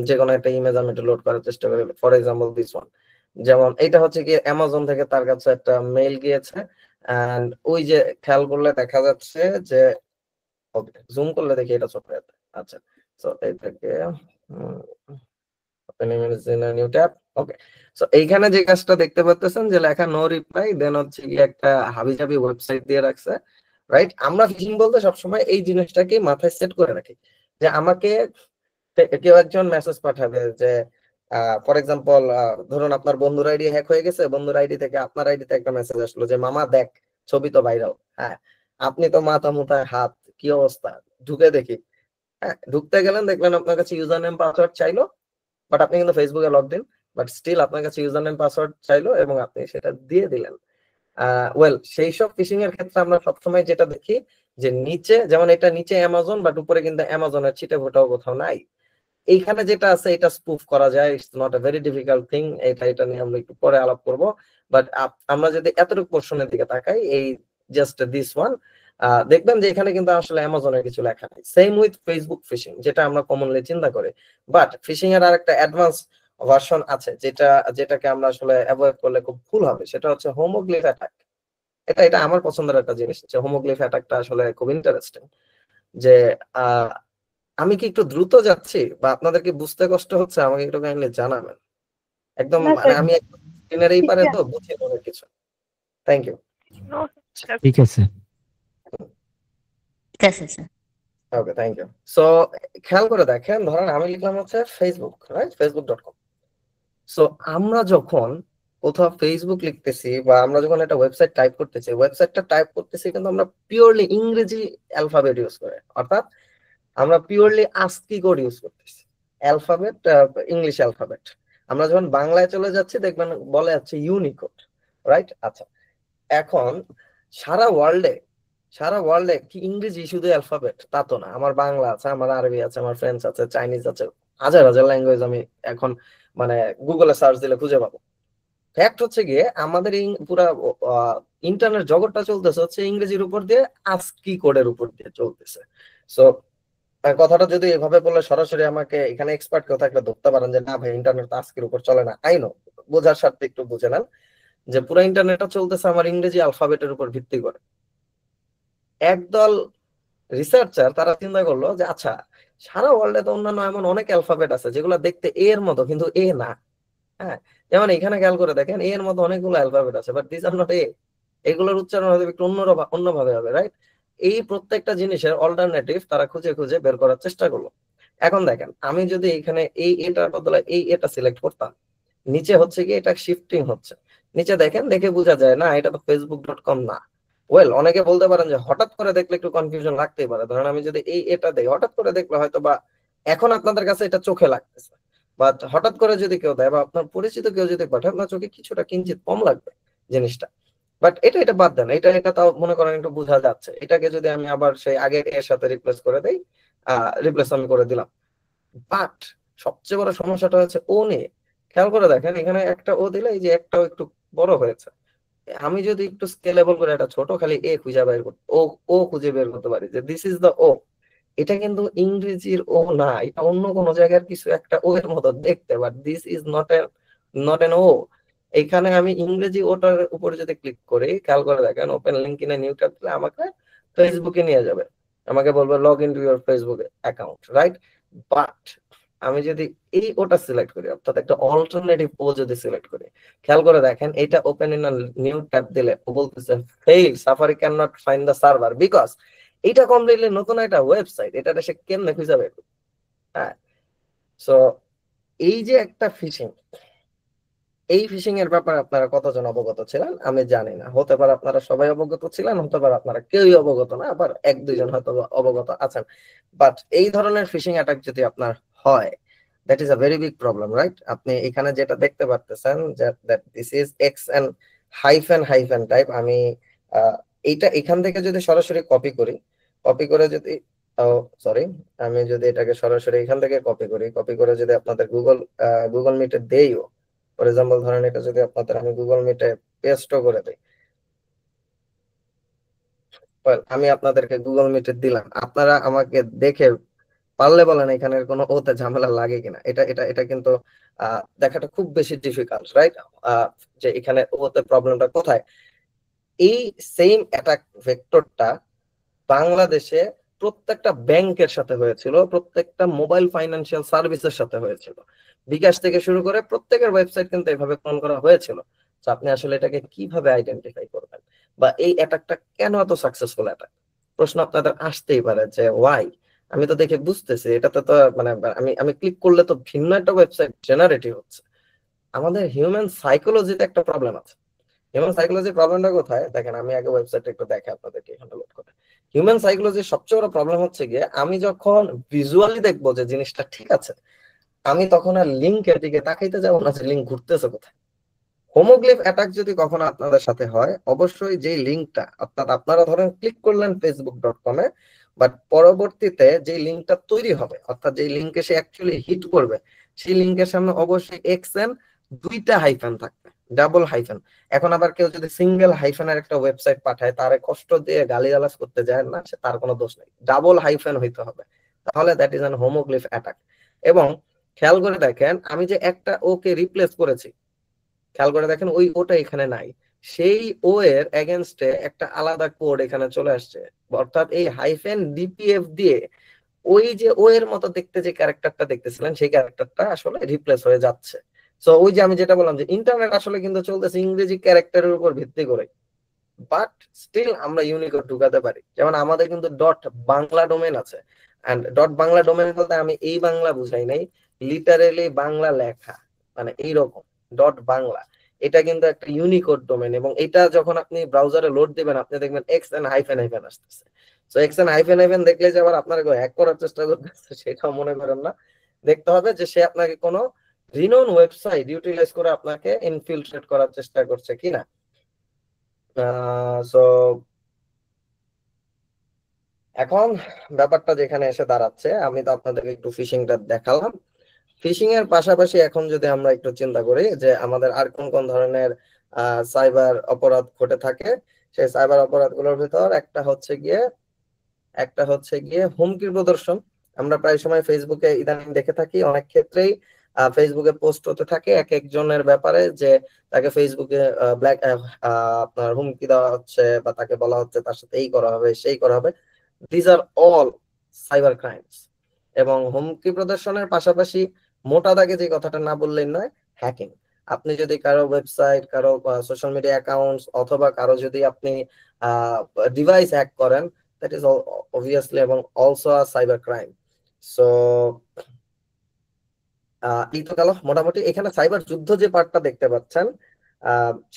যে কোনো একটা ইমেজ আমি একটু লোড করার চেষ্টা করি, ফর এক্সাম্পল দিস ওয়ান, যেমন এইটা হচ্ছে কি অ্যামাজন থেকে তার কাছে একটা মেইল গিয়েছে, এন্ড ওই যে খেয়াল করলে দেখা যাচ্ছে যে, ওকে জুম করলে দেখি এটা ছোট আছে। আচ্ছা, সো এইটাকে open image in a new tab. Okay, so এইখানে যে কাজটা দেখতে পাচ্ছেন যে লেখা নো রিপ্লাই, দেন হচ্ছে কি একটা হাবিজাবি ওয়েবসাইট দিয়ে রাখছে, রাইট? আমরা ফিশিং বলতে সবসময় এই জিনিসটাকে মাথায় সেট করে রাখি, যে আমাকে কেউ একজন মেসেজ পাঠাবে যে ফর এক্সাম্পল ধরুন আপনার বন্ধুর আইডি হ্যাক হয়ে গেছে, বন্ধুর আইডি থেকে আপনার আইডিতে একটা মেসেজ আসলো যে মামা দেখ ছবি তো ভাইরাল। হ্যাঁ, আপনি তো মাথা মুথায় হাত, কি অবস্থা, ঢুকে দেখি। হ্যাঁ, ঢুকতে গেলেন, দেখলেন আপনার কাছে ইউজার নেম পাসওয়ার্ড চাইলো, বাট আপনি কিন্তু ফেসবুকে লগড ইন, বাট স্টিল আপনার কাছে ইউজার নেম পাসওয়ার্ড চাইলো এবং আপনি সেটা দিয়ে দিলেন। ওয়েল, সেই সব ফিশিং এর ক্ষেত্রে আমরা সবসময় যেটা দেখি যে নিচে, যেমন এটা নিচে অ্যামাজন, বাট উপরে কিন্তু অ্যামাজনের ছিটে ফোটাও কোথাও নাই। এইখানে যেটা আছে এটা স্পুফ করা যায়, it's not a very difficult thing. এটা নিয়ে আমরা একটু পরে আলাপ করব, বাট আমরা যদি এতটুকু পোর্শনের দিকে তাকাই, এই জাস্ট দিস ওয়ান, দেখবেন যে এখানে কিন্তু আসলে অ্যামাজনের কিছু লেখা নেই। সেম উইথ ফেসবুক ফিশিং, যেটা আমরা কমনলি চিন্তা করি, বাট ফিশিং এর আরেকটা অ্যাডভান্স ভার্সন আছে, যেটাকে আমরা আসলে অ্যাভয়েড করলে খুব ভুল হবে, সেটা হচ্ছে হোমোগ্লিফ অ্যাটাক। এটা আমার পছন্দের একটা জিনিস, যে হোমোগ্লিফ অ্যাটাকটা আসলে খুব ইন্টারেস্টিং। যে আমি কি একটু দ্রুত যাচ্ছি বা আপনাদের কি বুঝতে কষ্ট হচ্ছে, আমাকে একটু কাইন্ডলি জানাবেন। একদম মানে আমি স্ক্রিনের এই পারে তো বুঝি না কিছু। Thank you. ঠিক আছে, ঠিক আছে sir. Okay, thank you. So খেয়াল করে দেখেন, ধরেন আমি লিখলাম হচ্ছে ফেসবুক, রাইট, facebook.com। সো আমরা যখন কোথাও ফেসবুক লিখতেছি বা আমরা যখন একটা ওয়েবসাইট টাইপ করতেছি, ওয়েবসাইটটা টাইপ করতেছি কিন্তু আমরা পিওরলি ইংরেজি অ্যালফাবেট ইউজ করে, অর্থাৎ আমরা পিওরলি আস্কি কোড ইউজ করতেছি, অ্যালফাবেট ইংলিশ অ্যালফাবেট। আমরা যখন বাংলায় চলে যাচ্ছি দেখবেন বলে যাচ্ছে ইউনিকোড, রাইট? আচ্ছা, এখন সারা ওয়ার্ল্ডে কি ইংরেজি শুধু অ্যালফাবেট? তা তো না, আমার বাংলা আছে, আমার আরবি আছে, আমার ফ্রেঞ্চ আছে, চাইনিজ আছে, হাজার হাজার ল্যাঙ্গুয়েজ আমি এখন মানে গুগলে সার্চ দিলে খুঁজে পাবো। ফ্যাক্ট হচ্ছে গিয়ে আমাদের এই পুরা ইন্টারনেট জগৎটা চলতেছে হচ্ছে ইংরেজির উপর দিয়ে, আস্কি কোডের উপর দিয়ে চলতেছে। সো কথাটা যদি এভাবে বললে সরাসরি আমাকে এখানে এক্সপার্ট কেউ থাকলে ধরতে পারেন যে না ভাই ইন্টারনেট আস্কির উপর চলে না। আই নো, বোঝার স্বার্থে একটু বুঝে নেন যে পুরো ইন্টারনেটটা চলতেছে আমার ইংরেজি অ্যালফাবেটের উপর ভিত্তি করে। একদল রিসার্চার তারা চিন্তা করলো যে আচ্ছা, সারা ওয়ার্ল্ডে তো অন্যান্য এমন অনেক অ্যালফাবেট আছে যেগুলো দেখতে এ এর মতো কিন্তু এ না। হ্যাঁ, যেমন এখানে খেয়াল করে দেখেন এ এর মতো অনেকগুলো অ্যালফাবেট আছে, but this are not a. এগুলোর উচ্চারণ হয়তো একটু অন্যভাবে হবে, রাইট? এই প্রত্যেকটা জিনিসের অল্টারনেটিভ তারা খুঁজে খুঁজে বের করার চেষ্টা করলো। এখন দেখেন আমি যদি এখানে এই এটার বদলে এই এটা সিলেক্ট করতাম, নিচে হচ্ছে কি এটা শিফটিং হচ্ছে, নিচে দেখেন, দেখে বোঝা যায় না এটা তো facebook.com না। ওয়েল, অনেকে বলতে পারেন যে হঠাৎ করে দেখলে একটু কনফিউশন লাগতেই পারে, ধরেন আমি যদি এই এটা দেই হঠাৎ করে দেখলে হয়তো বা এখন আপনাদের কাছে এটা চোখে লাগতেছে, বাট হঠাৎ করে যদি কেউ দেয় বা আপনার পরিচিত কেউ যদি পাঠায় আপনার চোখে কিছুটা কিঞ্চিত কম লাগবে জিনিসটা। বাট এটা বাদ দেন, এটা তাও মনে করেন একটু বোঝা যাচ্ছে। এটাকে যদি আমি আবার সেই আগের এর সাথে রিপ্লেস করে দেই, রিপ্লেস আমি করে দিলাম, বাট সবচেয়ে বড় সমস্যাটা হচ্ছে ও নিয়ে। খেয়াল করে দেখেন এখানে একটা ও দিলে এই যে একটাও একটু বড় হয়েছে। আমি যদি একটু স্কেলেবল করে একটা ছোট খালি এ খুঁজে বের করতে ও খুঁজে বের করতে পারি যে দিস ইজ দ্য ও, এটা কিন্তু ইংরেজির ও না, এটা অন্য কোনো জায়গার কিছু একটা ও এর মতো দেখতে, but this is not an O. এখানে আমি ইংরেজি ওটার উপরে যদি ক্লিক করি, খেয়াল করে দেখেন open link in a new tab দিলে আমাকে ফেসবুকে নিয়ে যাবে, আমাকে বলবে log in to your Facebook account, right? But আমি যদি এই ওটা সিলেক্ট করি, অর্থাৎ একটা অল্টারনেটিভ ও যদি সিলেক্ট করি, খেয়াল করে দেখেন এটা open in a new tab দিলে ও বলতেছে fail, safari can not find the server because এটা কমপ্লিটলি নতুন একটা ওয়েবসাইট, এটা সে কেমনে খুঁজে বের করবে? হ্যাঁ, সো এই যে একটা ফিশিং, এই ফিশিং এর ব্যাপারে আপনারা কতজন অবগত ছিলেন আমি জানি না, হতে পারে আপনারা সবাই অবগত ছিলেন, হতে পারে আপনারা কেউই অবগত না, আবার এক দুইজন হয়তো অবগত আছেন। বাট এই ধরনের ফিশিং অ্যাটাক যদি আপনার হয়, that is a very big problem, right? আপনি এখানে যেটা দেখতে পারতেছেন যে this is X and hyphen type. আমি এইটা এখান থেকে যদি সরাসরি কপি করে যদি সরি, আমি যদি এটাকে সরাসরি এখান থেকে কপি করে যদি আপনাদের গুগল মিটে দেইও, ফর এক্সাম্পল ধরেন এটা যদি আপনাদের আমি গুগল মিটে পেস্টও করে দিই, আমি আপনাদেরকে গুগল মিটে দিলাম, আপনারা আমাকে দেখে পারলে বলেন এখানের কোনো ওতে ঝামেলা লাগে কিনা। এটা এটা এটা কিন্তু দেখাটা খুব বেশি ডিফিকাল্ট, রাইট? যে এখানে ওতে প্রবলেমটা কোথায়। এই সেম অ্যাটাক ভেক্টরটা বাংলাদেশে প্রত্যেকটা ব্যাংকের সাথে হয়েছিল, প্রত্যেকটা মোবাইল ফাইন্যান্সিয়াল সার্ভিসের সাথে হয়েছিল, বিকাশ থেকে শুরু করে প্রত্যেকের ওয়েবসাইট কিন্তু এভাবে ক্লোন করা হয়েছিল। তো আপনি আসলে এটাকে কিভাবে আইডেন্টিফাই করবেন, বা এই অ্যাটাকটা কেন এত সাকসেসফুল অ্যাটাক? প্রশ্ন আপনাদের আসতেই পারে যে ওয়াই, আমি তো দেখে বুঝতেছি এটাতে তো মানে আমি ক্লিক করলে তো ভিন্ন একটা ওয়েবসাইট জেনারেটিভ হচ্ছে। আমাদের হিউম্যান সাইকোলজিতে একটা প্রবলেম আছে। হিউম্যান সাইকোলজির প্রবলেমটা কোথায় দেখেন, আমি আগে ওয়েবসাইটটা একটু দেখাই আপনাদেরকে এখানে লোড করে। হিউম্যান সাইকোলজির সবচেয়ে বড় প্রবলেম হচ্ছে গিয়ে আমি যখন ভিজুয়ালি দেখবো যে জিনিসটা ঠিক আছে, আমি তখন আর লিঙ্কের দিকে তাকাইতে যাবো না যে লিঙ্ক ঘুরতেছে কোথায়। হোমোগ্লিফ অ্যাটাক যদি কখনো আপনাদের সাথে হয়, অবশ্যই যেই লিঙ্কটা অর্থাৎ আপনারা ধরেন ক্লিক করলেন facebook.com এ, বাট পরবর্তীতে যে লিঙ্কটা তৈরি হবে অর্থাৎ যেই লিঙ্কে সে অ্যাকচুয়ালি হিট করবে, সেই লিঙ্কের সামনে অবশ্যই এক্সএন দুইটা হাইফেন থাকবে, ডাবল হাইফেন। এখন আবার কেউ যদি সিঙ্গেল হাইফেনের একটা ওয়েবসাইট পাঠায়, তারে কষ্ট দিয়ে গালিগালাজ করতে যায় না, সে তার কোনো দোষ নেই, ডাবল হাইফেন হইতে হবে, তাহলে দ্যাট ইজ অ্যান হোমোগ্লিফ অ্যাটাক। এবং খেয়াল করে দেখেন আমি যে একটা ওকে রিপ্লেস করেছি, খেয়াল করে দেখেন ওই ওটা এখানে নাই, সেই ও এর এগেনস্টে একটা আলাদা কোড এখানে চলে আসছে, অর্থাৎ এই হাইফেন ডিপিএফ দিয়ে ওই যে ও এর মতো দেখতে যে ক্যারেক্টারটা দেখতেছিলেন সেই ক্যারেক্টারটা আসলে রিপ্লেস হয়ে যাচ্ছে। সো ওই যে আমি যেটা বললাম যে ইন্টারনেট আসলে কিন্তু চলতেছে ইংরেজি ক্যারেক্টারের উপর ভিত্তি করে, বাট স্টিল আমরা ইউনিকোড ঢুকাতে পারি। যেমন আমাদের কিন্তু ডট বাংলা ডোমেন আছে, এন্ড ডট বাংলা ডোমেন বলতে আমি এই বাংলা বুঝাই নাই, লিটারেলি বাংলা লেখা, মানে এইরকম ডট বাংলা। এটা কিন্তু একটা ইউনিকোড ডোমেন, এবং এটা যখন আপনি ব্রাউজারে লোড দিবেন আপনি দেখবেন XN হাইফেন হাইফেন আসতেছে। সো XN হাইফেন হাইফেন দেখলে যে আবার আপনার হ্যাক করার চেষ্টা করতেছে সেটাও মনে করেন না। দেখতে হবে যে সে আপনাকে কোনো রিনোন ওয়েবসাইট ইউটিলাইজ করে আপনাকে ইনফিলট্রেট করার চেষ্টা করছে কিনা। সো এখন ব্যাপারটা যেখানে এসে দাঁড়াচ্ছে, আমি তো আপনাদেরকে একটু ফিশিংটা দেখালাম। ফিশিং এর পাশাপাশি এখন যদি আমরা একটু চিন্তা করি যে আমাদের আর কোন কোন ধরনের সাইবার অপরাধ ঘটে থাকে, সেই সাইবার অপরাধগুলোর ভিতর একটা হচ্ছে গিয়ে হুমকির প্রদর্শন। আমরা প্রায় সময় ফেসবুকে ইদানিং দেখে থাকি, অনেক ক্ষেত্রেই ফেসবুকে পোস্ট হতে থাকে এক একজনের ব্যাপারে যে তাকে ফেসবুকে আপনার হুমকি দেওয়া হচ্ছে বা তাকে বলা হচ্ছে তার সাথে এই করা হবে সেই করা হবে। These are all cyber crimes. এবং হুমকি প্রদর্শনের পাশাপাশি মোটা দাগে যে কথাটা না বললেই নয়, হ্যাকিং। আপনি যদি কারো ওয়েবসাইট, কারো সোশ্যাল মিডিয়া অ্যাকাউন্টস অথবা কারো যদি আপনি ডিভাইস হ্যাক করেন, দ্যাট ইজ অবভিয়াসলি এবং also a cyber crime. So এই তো গেল মোটামুটি। এখানে সাইবার যুদ্ধ যে পার্টটা দেখতে পাচ্ছেন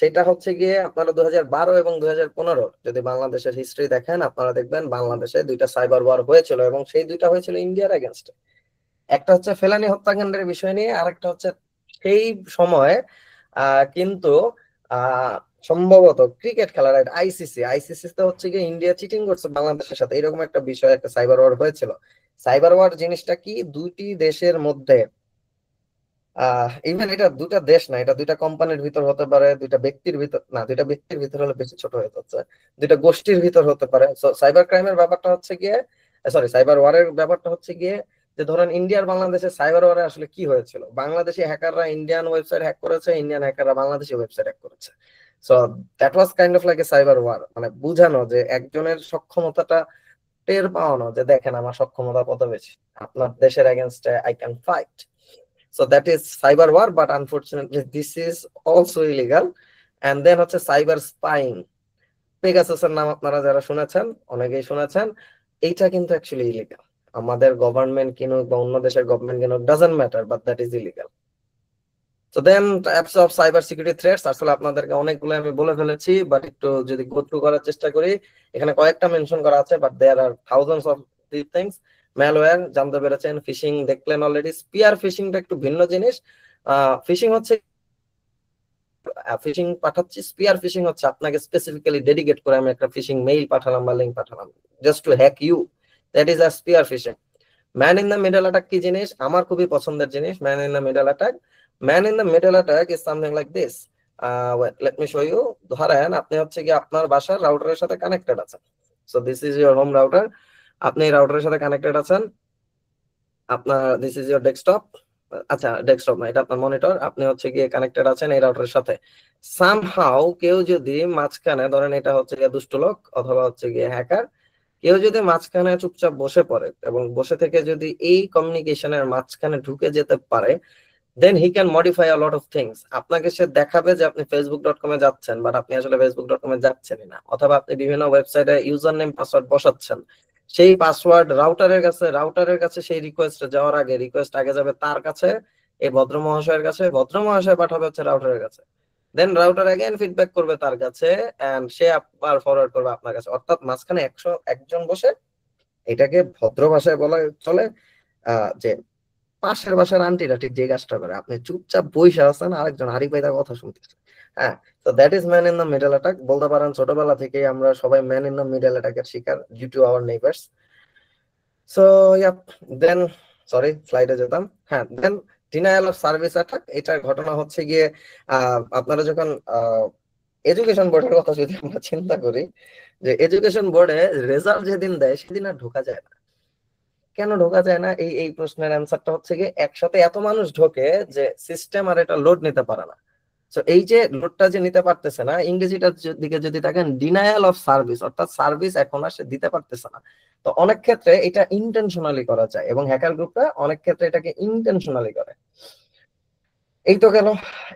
সেটা হচ্ছে গিয়ে আপনারা 2012 এবং 2015 যদি বাংলাদেশের হিস্ট্রি দেখেন আপনারা দেখবেন বাংলাদেশে দুইটা সাইবার ওয়ার হয়েছিল, এবং সেই দুইটা হয়েছিল ইন্ডিয়ার এগেনস্টে। একটা হচ্ছে ফেলানি হত্যাকাণ্ডের বিষয় নিয়ে, আর একটা হচ্ছে সেই সময় কিন্তু সম্ভবত ক্রিকেট খেলার আইসিসি তে হচ্ছে গিয়ে ইন্ডিয়া চিটিং করছে বাংলাদেশের সাথে, এরকম একটা বিষয়, একটা সাইবার ওয়ার হয়েছিল। সাইবার ওয়ার জিনিসটা কি, দুটি দেশের মধ্যে ইভেন এটা দুটা দেশ না, এটা দুইটা কোম্পানির ভিতর হতে পারে, দুইটা ব্যক্তির ভিতর না, দুইটা ব্যক্তির ভিতর হলে বেশি ছোট হয়ে যাচ্ছে, দুইটা গোষ্ঠীর ভিতর হতে পারে। সাইবার ক্রাইমের ব্যাপারটা হচ্ছে গিয়ে সাইবার ওয়ারের ব্যাপারটা হচ্ছে গিয়ে যে ধরেন ইন্ডিয়ার বাংলাদেশের সাইবার ওয়ারে আসলে কি হয়েছিল, বাংলাদেশি হ্যাকাররা ইন্ডিয়ান ওয়েবসাইট হ্যাক করেছে, ইন্ডিয়ান হ্যাকাররা বাংলাদেশি ওয়েবসাইট হ্যাক করেছে। So that was kind of like a cyber war, মানে বুঝানো যে একজনের সক্ষমতাটা টের পাওয়ানো যে দেখেন আমার সক্ষমতা কত বেশি, আপনার দেশের এগেনস্টে I can fight. So that is cyber war, but unfortunately this is also illegal. And then হচ্ছে cyber spying, পেগাসাসের নাম আপনারা যারা শুনেছেন, অনেকেই শুনেছেন, এইটা কিন্তু অ্যাকচুয়ালি ইলিগাল। আমাদের গভর্নমেন্ট কিনুক বা অন্য দেশের গভর্নমেন্ট কিনুক, doesn't matter, but that is illegal. So then types of cyber security threats, আসলে আপনাদেরকে অনেকগুলো আমি বলে ফেলেছি, বাট একটু যদি গো থ্রু করার চেষ্টা করি, এখানে কয়েকটা মেনশন করা আছে, but there are thousands of this things. Malware জানতে পেরেছেন, ফিশিং দেখলেন অলরেডি। স্পিয়ার ফিশিংটা একটু ভিন্ন জিনিস। ফিশিং হচ্ছে ফিশিং পাঠাচ্ছি, স্পিয়ার ফিশিং হচ্ছে আপনাকে স্পেসিফিক্যালি ডেডিকেট করে আমি একটা ফিশিং মেইল পাঠালাম বা লিংক পাঠালাম just to hack you, that is a spear phishing. Man in the middle attack কি জিনিস, আমার খুবই পছন্দের জিনিস man in the middle attack. Man in the middle attack is something like this. Let me show you. ধরেন আপনি হচ্ছে কি আপনার বাসার রাউটারের সাথে কানেক্টেড আছেন। So this is your home router, আপনি এই রাউটারের সাথে কানেক্টেড আছেন। আপনার দিস ইজ ইউর ডেস্কটপ, আচ্ছা ডেস্কটপ না, এটা আপনার মনিটর, আপনি হচ্ছে গিয়ে কানেক্টেড আছেন এই রাউটারের সাথে। সামহাউ কেউ যদি মাঝখানে, ধরেন এটা হচ্ছে গিয়ে দুষ্ট লোক অথবা হচ্ছে গিয়ে হ্যাকার, কেউ যদি মাঝখানে চুপচাপ বসে পড়ে এবং বসে থেকে যদি এই কমিউনিকেশনের মাঝখানে ঢুকে যেতে পারে, then he can modify a lot of things. আপনাকে সে দেখাবে যে আপনি facebook.com এ যাচ্ছেন, বাট আপনি আসলে facebook.com এ যাচ্ছেনই না, অথবা আপনি বিভিন্ন ওয়েবসাইটে ইউজার নেম পাসওয়ার্ড বসাচ্ছেন, সেই পাসওয়ার্ড রাউটারের কাছে সেই রিকোয়েস্ট যাওয়ার আগে রিকোয়েস্ট আগে যাবে তার কাছে, এই ভদ্র মহাশয়ের কাছে, ভদ্র মহাশয় পাঠাবে হচ্ছে রাউটারের কাছে, দেন রাউটার अगेन ফিডব্যাক করবে তার কাছে, এন্ড সে আবার ফরওয়ার্ড করবে আপনার কাছে। অর্থাৎ মাঝখানে 101 জন বসে, এটাকে ভদ্র ভাষায় বলা চলে যে পাশের বাসার আন্টিরা ঠিক যে কাজটা করে, আপনি চুপচাপ বসে আছেন, আরেকজন হারি পাই তার কথা শুনতেছে। হ্যাঁ, তো that is man in the middle attack. বলতে পারেন ছোটবেলা থেকেই আমরা সবাই ম্যান ইন দ্য মিডল অ্যাটাকের শিকার due to our neighbours. So yup, then sorry স্লাইডে যেতাম। হ্যাঁ, then denial of service attack. এটার ঘটনা হচ্ছে গিয়ে আপনারা যখন এডুকেশন বোর্ডের কথা যদি আমরা চিন্তা করি, যে এডুকেশন বোর্ডে রেজাল্ট যেদিন দেয় সেদিন আর ঢোকা যায় না। কেন ঢোকা যায় না, এই প্রশ্নের অ্যান্সারটা হচ্ছে গিয়ে একসাথে এত মানুষ ঢোকে যে সিস্টেম আর এটা লোড নিতে পারে না। তো এই যে লোডটা যে নিতে পারতেছে না, ইংরেজিটার দিকে যদি দেখেন ডিনায়াল অফ সার্ভিস, অর্থাৎ সার্ভিস এখন আর সে দিতে পারতেছে না। তো অনেক ক্ষেত্রে এটা ইন্টেনশনালি করা যায়, এবং হ্যাকার গ্রুপটা অনেক ক্ষেত্রে এটাকে ইন্টেনশনালি করে। এই তো গেল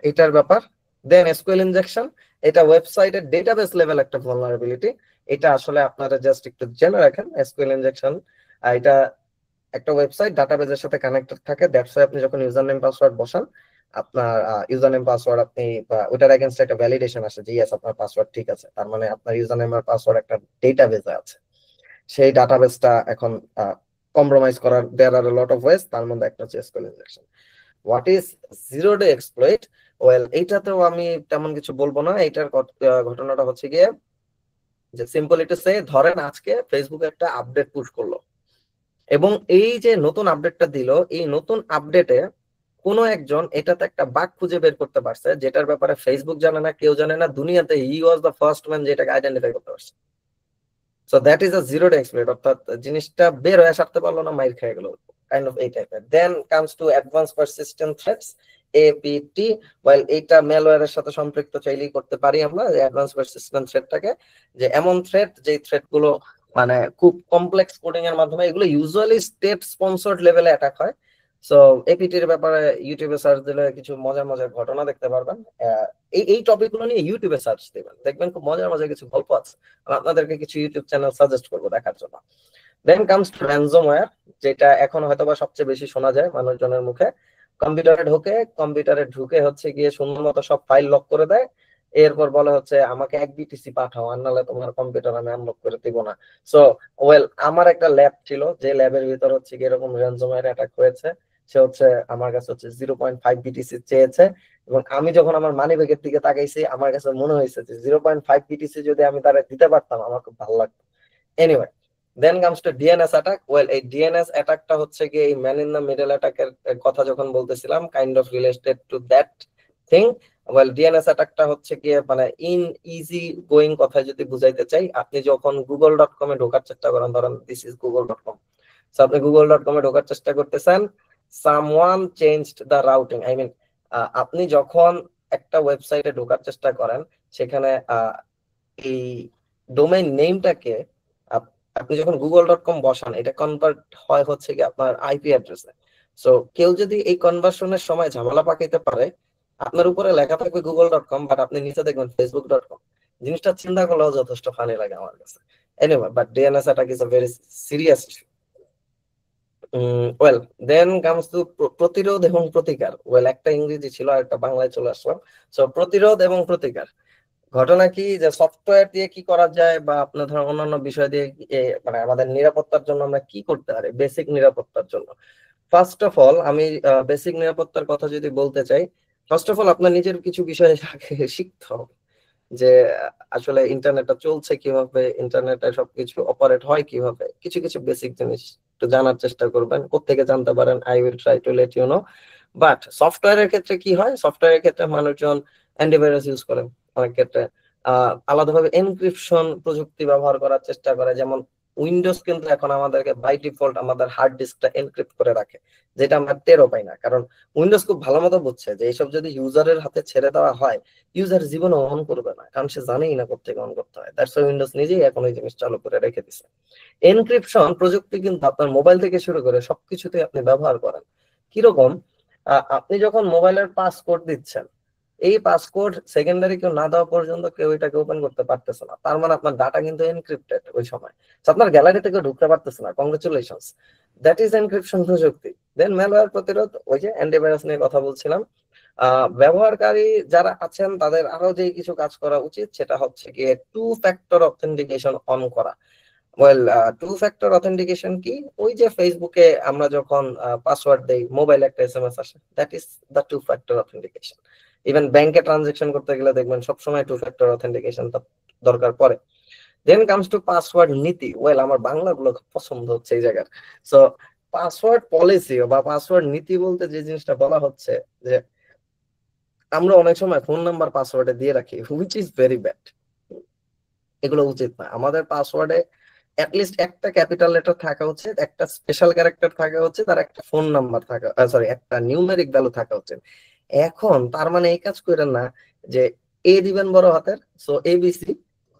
এটার ব্যাপার। দেন এসকিউএল ইনজেকশন, এটা ওয়েবসাইটের ডেটাবেস লেভেল একটা ভালনারেবিলিটি। এটা আসলে আপনারা জাস্ট একটু জেনে রাখেন। এসকিউএল ইনজেকশন এটা একটা ওয়েবসাইট ডাটাবেজের সাথে কানেক্টেড থাকে, দ্যাটস ওয়াই আপনি যখন ইউজার নেম পাসওয়ার্ড বসান আপনার ইউজার নেম পাসওয়ার্ড আপনি ওটার এগেইনস্ট একটা ভ্যালিডেশন আসে যে ইয়েস আপনার পাসওয়ার্ড ঠিক আছে, তার মানে আপনার ইউজার নেম আর পাসওয়ার্ড একটা ডেটাবেসে আছে, সেই ডাটাবেসটা এখন কম্প্রোমাইজ করার দেয়ার আর লট অফ ওয়েজ, তার মধ্যে একটা হচ্ছে SQL injection. What is zero day exploit? Well এইটাতেও আমি তেমন কিছু বলবো না। এইটার ঘটনাটা হচ্ছে গিয়ে যে সিম্পল ইট সে, ধরেন আজকে ফেসবুক একটা আপডেট পুশ করলো এবং এই যে নতুন আপডেটটা দিল, এই নতুন আপডেটে কোনো একজন এটাতে একটা বাগ খুঁজে বের করতে পারছে যেটার ব্যাপারে ফেসবুক জানে না, কেউ জানে না দুনিয়াতে। হি ওয়াজ দ্য ফার্স্ট ম্যান যেটাকে আইডেন্টিফাই করতে পারছে। So that is a zero day exploit, অর্থাৎ জিনিসটা বের হয়ে সারতে পারলো না, মাইর খেয়ে গেল, কাইন্ড অফ এই টাইপের। Then comes to advance persistent threats, APT. Well এইটা ম্যালওয়্যারের সাথে সম্পৃক্ত চাইলেই করতে পারি আমরা অ্যাডভান্স পারসিস্টেন্ট থ্রেটটাকে, যে এমন থ্রেট যে থ্রেট গুলো মানে খুব কমপ্লেক্স কোডিং এর মাধ্যমে, এগুলো ইউজুয়ালি স্টেট স্পন্সর্ড লেভেলে অ্যাটাক হয়। সো এপিটির ব্যাপারে ইউটিউবে সার্চ দিলে কিছু মজার মজার ঘটনা দেখতে পারবেন। এই টপিক গুলো নিয়ে ইউটিউবে সার্চ দিবেন, দেখবেন খুব মজার মজার কিছু গল্প আছে। আপনাদেরকে কিছু ইউটিউব চ্যানেল সাজেস্ট করবো দেখার জন্য। দেন কামস টু র্যানসমওয়্যার, যেটা এখন হয়তো বা সবচেয়ে বেশি শোনা যায় মানুষজনের মুখে। কম্পিউটারে ঢুকে হচ্ছে গিয়ে সুন্দর মতো সব ফাইল লক করে দেয়, এরপর বলে হচ্ছে আমাকে 1 BTC পাঠাও, আর নাহলে তোমার কম্পিউটার আমি আনলক করে দিব না। সো ওয়েল আমার একটা ল্যাব ছিল, যে ল্যাবের ভিতর হচ্ছে গিয়ে এরকম র্যানসমওয়্যার অ্যাটাক হয়েছে। সে হচ্ছে আমার কাছে হচ্ছে 0.5 BTC চেয়েছে, এবং আমি যখন আমার মানি ব্যাগের দিকে তাকাইছি আমার কাছে মনে হয়েছে যে 0.5 BTC যদি আমি তারা দিতে পারতাম আমার খুব ভালো লাগতো। Anyway, then comes to DNS attack. Well এই ডিএনএস অ্যাটাকটা হচ্ছে গিয়ে এই ম্যান ইন দ্য মিডল অ্যাটাকের কথা যখন বলতেছিলাম, kind of related to that thing. Well DNS অ্যাটাকটা হচ্ছে গিয়ে মানে ইন ইজি গোয়িং কথায় যদি বুঝাইতে চাই, আপনি যখন google.com এ ঢোকার চেষ্টা করেন, ধরেন দিস ইজ google.com, সো আপনি google.com এ ঢোকার চেষ্টা করতেছেন, someone changed the routing, I mean আপনি যখন একটা ওয়েবসাইটে ঢোকার চেষ্টা করেন সেখানে এই ডোমেইন নেমটাকে আপনি যখন google.com বসান, এটা কনভার্ট হয় হচ্ছে কি আপনার আইপি অ্যাড্রেসে। সো কেউ যদি এই কনভার্সনের সময় ঝামেলা পাকাইতে পারে, আপনার উপরে লেখা থাকবে google.com বাট আপনি নিচে দেখবেন facebook.com, জিনিসটা চিন্তা করলেও যথেষ্ট ফানি লাগে আমার কাছে। Anyway, but DNS attack is a very serious issue. Well then comes to প্রতিরোধ এবং প্রতিকার। ওয়েল একটা ইংরেজি ছিল আর একটা বাংলায় চলে আসলাম। সো প্রতিরোধ এবং প্রতিকার ঘটনা কি, যে সফটওয়্যার দিয়ে কি করা যায় বা আপনার ধরুন অন্যান্য বিষয় দিয়ে মানে আমাদের নিরাপত্তার জন্য আমরা কি করতে পারি, বেসিক নিরাপত্তার জন্য। ফার্স্ট অফ অল আমি বেসিক নিরাপত্তার কথা যদি বলতে চাই, ফার্স্ট অফ অল আপনার নিজের কিছু বিষয় শিখতে হবে, যে আসলে ইন্টারনেটটা চলছে কিভাবে, ইন্টারনেটে সবকিছু অপারেট হয় কিভাবে, কিছু কিছু বেসিক জিনিস একটু জানার চেষ্টা করবেন। কোত্থেকে জানতে পারেন, I will try to let you know. But সফটওয়্যারের ক্ষেত্রে কি হয়, সফটওয়্যারের ক্ষেত্রে মানুষজন অ্যান্টিভাইরাস ইউজ করেন, অনেক ক্ষেত্রে আলাদাভাবে এনক্রিপশন প্রযুক্তি ব্যবহার করার চেষ্টা করে। যেমন উইন্ডোজ কিন্তু এখন আমাদেরকে বাই ডিফল্ট আমাদের হার্ড ডিস্কটা এনক্রিপ্ট করে রাখে, যেটা আমরা টেরও পাই না, কারণ উইন্ডোজ খুব ভালো মতো বুঝছে যে এইসব যদি ইউজারের হাতে ছেড়ে দেওয়া হয়, ইউজার জীবনে অন করবে না, কারণ সে জানেই না কোথেকে অন করতে হয়। দ্যাটস ওয়াই উইন্ডোজ নিজেই এখন এই জিনিস চালু করে রেখে দিছে। এনক্রিপশন প্রযুক্তি কিন্তু আপনার মোবাইল থেকে শুরু করে সবকিছুতে আপনি ব্যবহার করেন। কিরকম, আপনি যখন মোবাইলের পাসকোড দিচ্ছেন, এই পাসকোড সেকেন্ডারি কেউ না দেওয়া পর্যন্ত কেউ এটাকে ওপেন করতে পারতেছে না, তার মানে আপনার ডাটা কিন্তু এনক্রিপ্টেড ওই সময়। আপনার গ্যালারি থেকে ঢুকতে পারতেছে না, কংগ্রেচুলেশনস, দ্যাট ইজ এনক্রিপশন প্রযুক্তি। দেন ম্যালওয়্যার প্রতিরোধ, ওই যে অ্যান্টিভাইরাস নিয়ে কথা বলছিলাম। ব্যবহারকারী যারা আছেন তাদের আরো যে কিছু কাজ করা উচিত, সেটা হচ্ছে গিয়ে 2 ফ্যাক্টর অথেন্টিকেশন অন করা। ওয়েল 2 ফ্যাক্টর অথেন্টিকেশন কি, ওই যে ফেসবুকে আমরা যখন পাসওয়ার্ড দেই, মোবাইলে একটা এসএমএস আসে, that is the 2 factor authentication. Even ব্যাংকে ট্রানজাকশন করতে গেলে দেখবেন সবসময় 2 ফ্যাক্টর অথেন্টিকেশন দরকার পড়ে। দেন কামস টু পাসওয়ার্ড নীতি। ওয়েল আমার বাংলাগুলো খুব পছন্দ হচ্ছে এই জায়গার। সো পাসওয়ার্ড পলিসি বা পাসওয়ার্ড নীতি বলতে যে জিনিসটা বলা হচ্ছে, যে আমরা অনেক সময় ফোন নাম্বার পাসওয়ার্ডে দিয়ে রাখি, হুইচ ইজ ভেরি ব্যাড। এগুলো উচিত না। আমাদের পাসওয়ার্ডে অ্যাটলিস্ট একটা ক্যাপিটাল লেটার থাকা উচিত, একটা স্পেশাল ক্যারেক্টার থাকা উচিত, আর একটা ফোন নাম্বার থাকা, সরি একটা নিউমেরিক ভ্যালু থাকা উচিত। এখন তার মানে এই কাজ করেন না যে এ দিবেন বড় হাতের, সো এবিসি,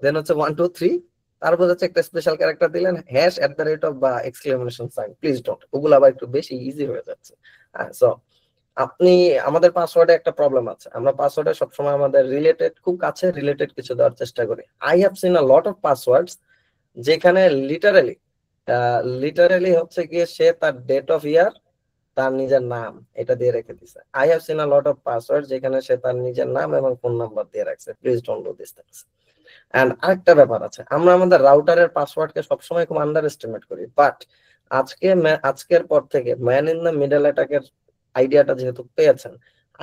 দেন হচ্ছে 1 2 3, তারপর হচ্ছে একটা স্পেশাল ক্যারেক্টার দিলেন, # বা এক্সক্লেমেশন সাইন। প্লিজ ডোন্ট, ওগুলো আবার একটু বেশি ইজি হয়ে যাচ্ছে। সো আপনি, আমাদের পাসওয়ার্ডে একটা প্রবলেম আছে, আমরা পাসওয়ার্ডে সবসময় আমাদের রিলেটেড, খুব কাছে রিলেটেড কিছু দেওয়ার চেষ্টা করি। I have seen a lot of passwords যেখানে লিটারালি হচ্ছে গিয়ে সে তার ডেট অফ ইয়ার, তার নিজের নাম এটা দিয়ে রেখে দিছে। I have seen a lot of password যেখানে সে তার নিজের নাম এবং ফোন নাম্বার দিয়ে রাখছে। Please don't do this things. And আরেকটা ব্যাপার আছে, আমরা আমাদের রাউটারের পাসওয়ার্ডকে সবসময় খুব আন্ডার এস্টিমেট করি, বাট আজকের পর থেকে ম্যান ইন দ্য মিডল অ্যাটাকের আইডিয়াটা যেহেতু পেয়েছেন,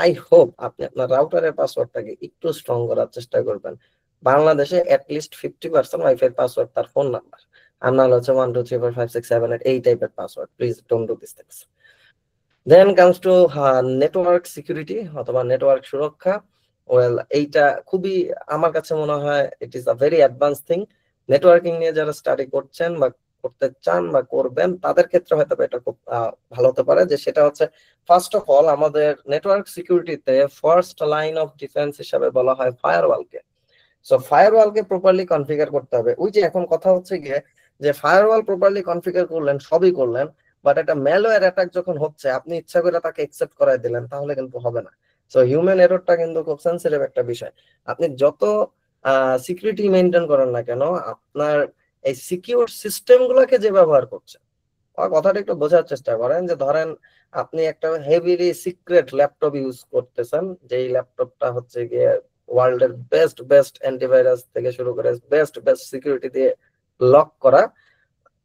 আই হোপ আপনি আপনার রাউটারের পাসওয়ার্ডটাকে একটু স্ট্রং করার চেষ্টা করবেন। বাংলাদেশে অ্যাটলিস্ট 50% ওয়াইফাই পাসওয়ার্ড তার ফোন নাম্বার, আর নাহলে হচ্ছে 1 2 3 4 5 6 7 8 এই টাইপের password. Please don't do this things. Then comes to network security অথবা নেটওয়ার্ক সুরক্ষা। ওয়েল, এইটা খুবই আমার কাছে মনে হয় it is a very advance thing. Networking নিয়ে যারা স্টাডি করছেন বা করতে চান বা করবেন তাদের ক্ষেত্রে হয়তো এটা খুব ভালো হতে পারে, যে সেটা হচ্ছে ফার্স্ট অফ অল আমাদের নেটওয়ার্ক সিকিউরিটিতে ফার্স্ট লাইন অফ ডিফেন্স হিসাবে বলা হয় ফায়ারওয়ালকে। সো ফায়ারওয়ালকে প্রপারলি কনফিগার করতে হবে। ওই যে এখন কথা হচ্ছে গিয়ে যে ফায়ারওয়াল প্রপারলি কনফিগার করলেন, সবই করলেন, বাট একটা ম্যালওয়্যার অ্যাটাক যখন হচ্ছে আপনি ইচ্ছা করে তাকে অ্যাকসেপ্ট করাই দিলেন, তাহলে কিন্তু হবে না। সো হিউম্যান এররটা কিন্তু খুব সেন্সিটিভ একটা বিষয়। আপনি যত সিকিউরিটি মেনটেন করেন না কেন, আপনার এই সিকিউর সিস্টেম গুলাকে যে ব্যবহার করছে, কথাটা একটু বোঝার চেষ্টা করেন। যে ধরেন আপনি একটা হেভিলি সিক্রেট ল্যাপটপ ইউজ করতেছেন, যেই ল্যাপটপটা হচ্ছে গিয়ে ওয়ার্ল্ডের বেস্ট অ্যান্টিভাইরাস থেকে শুরু করে বেস্ট সিকিউরিটি দিয়ে লক করা,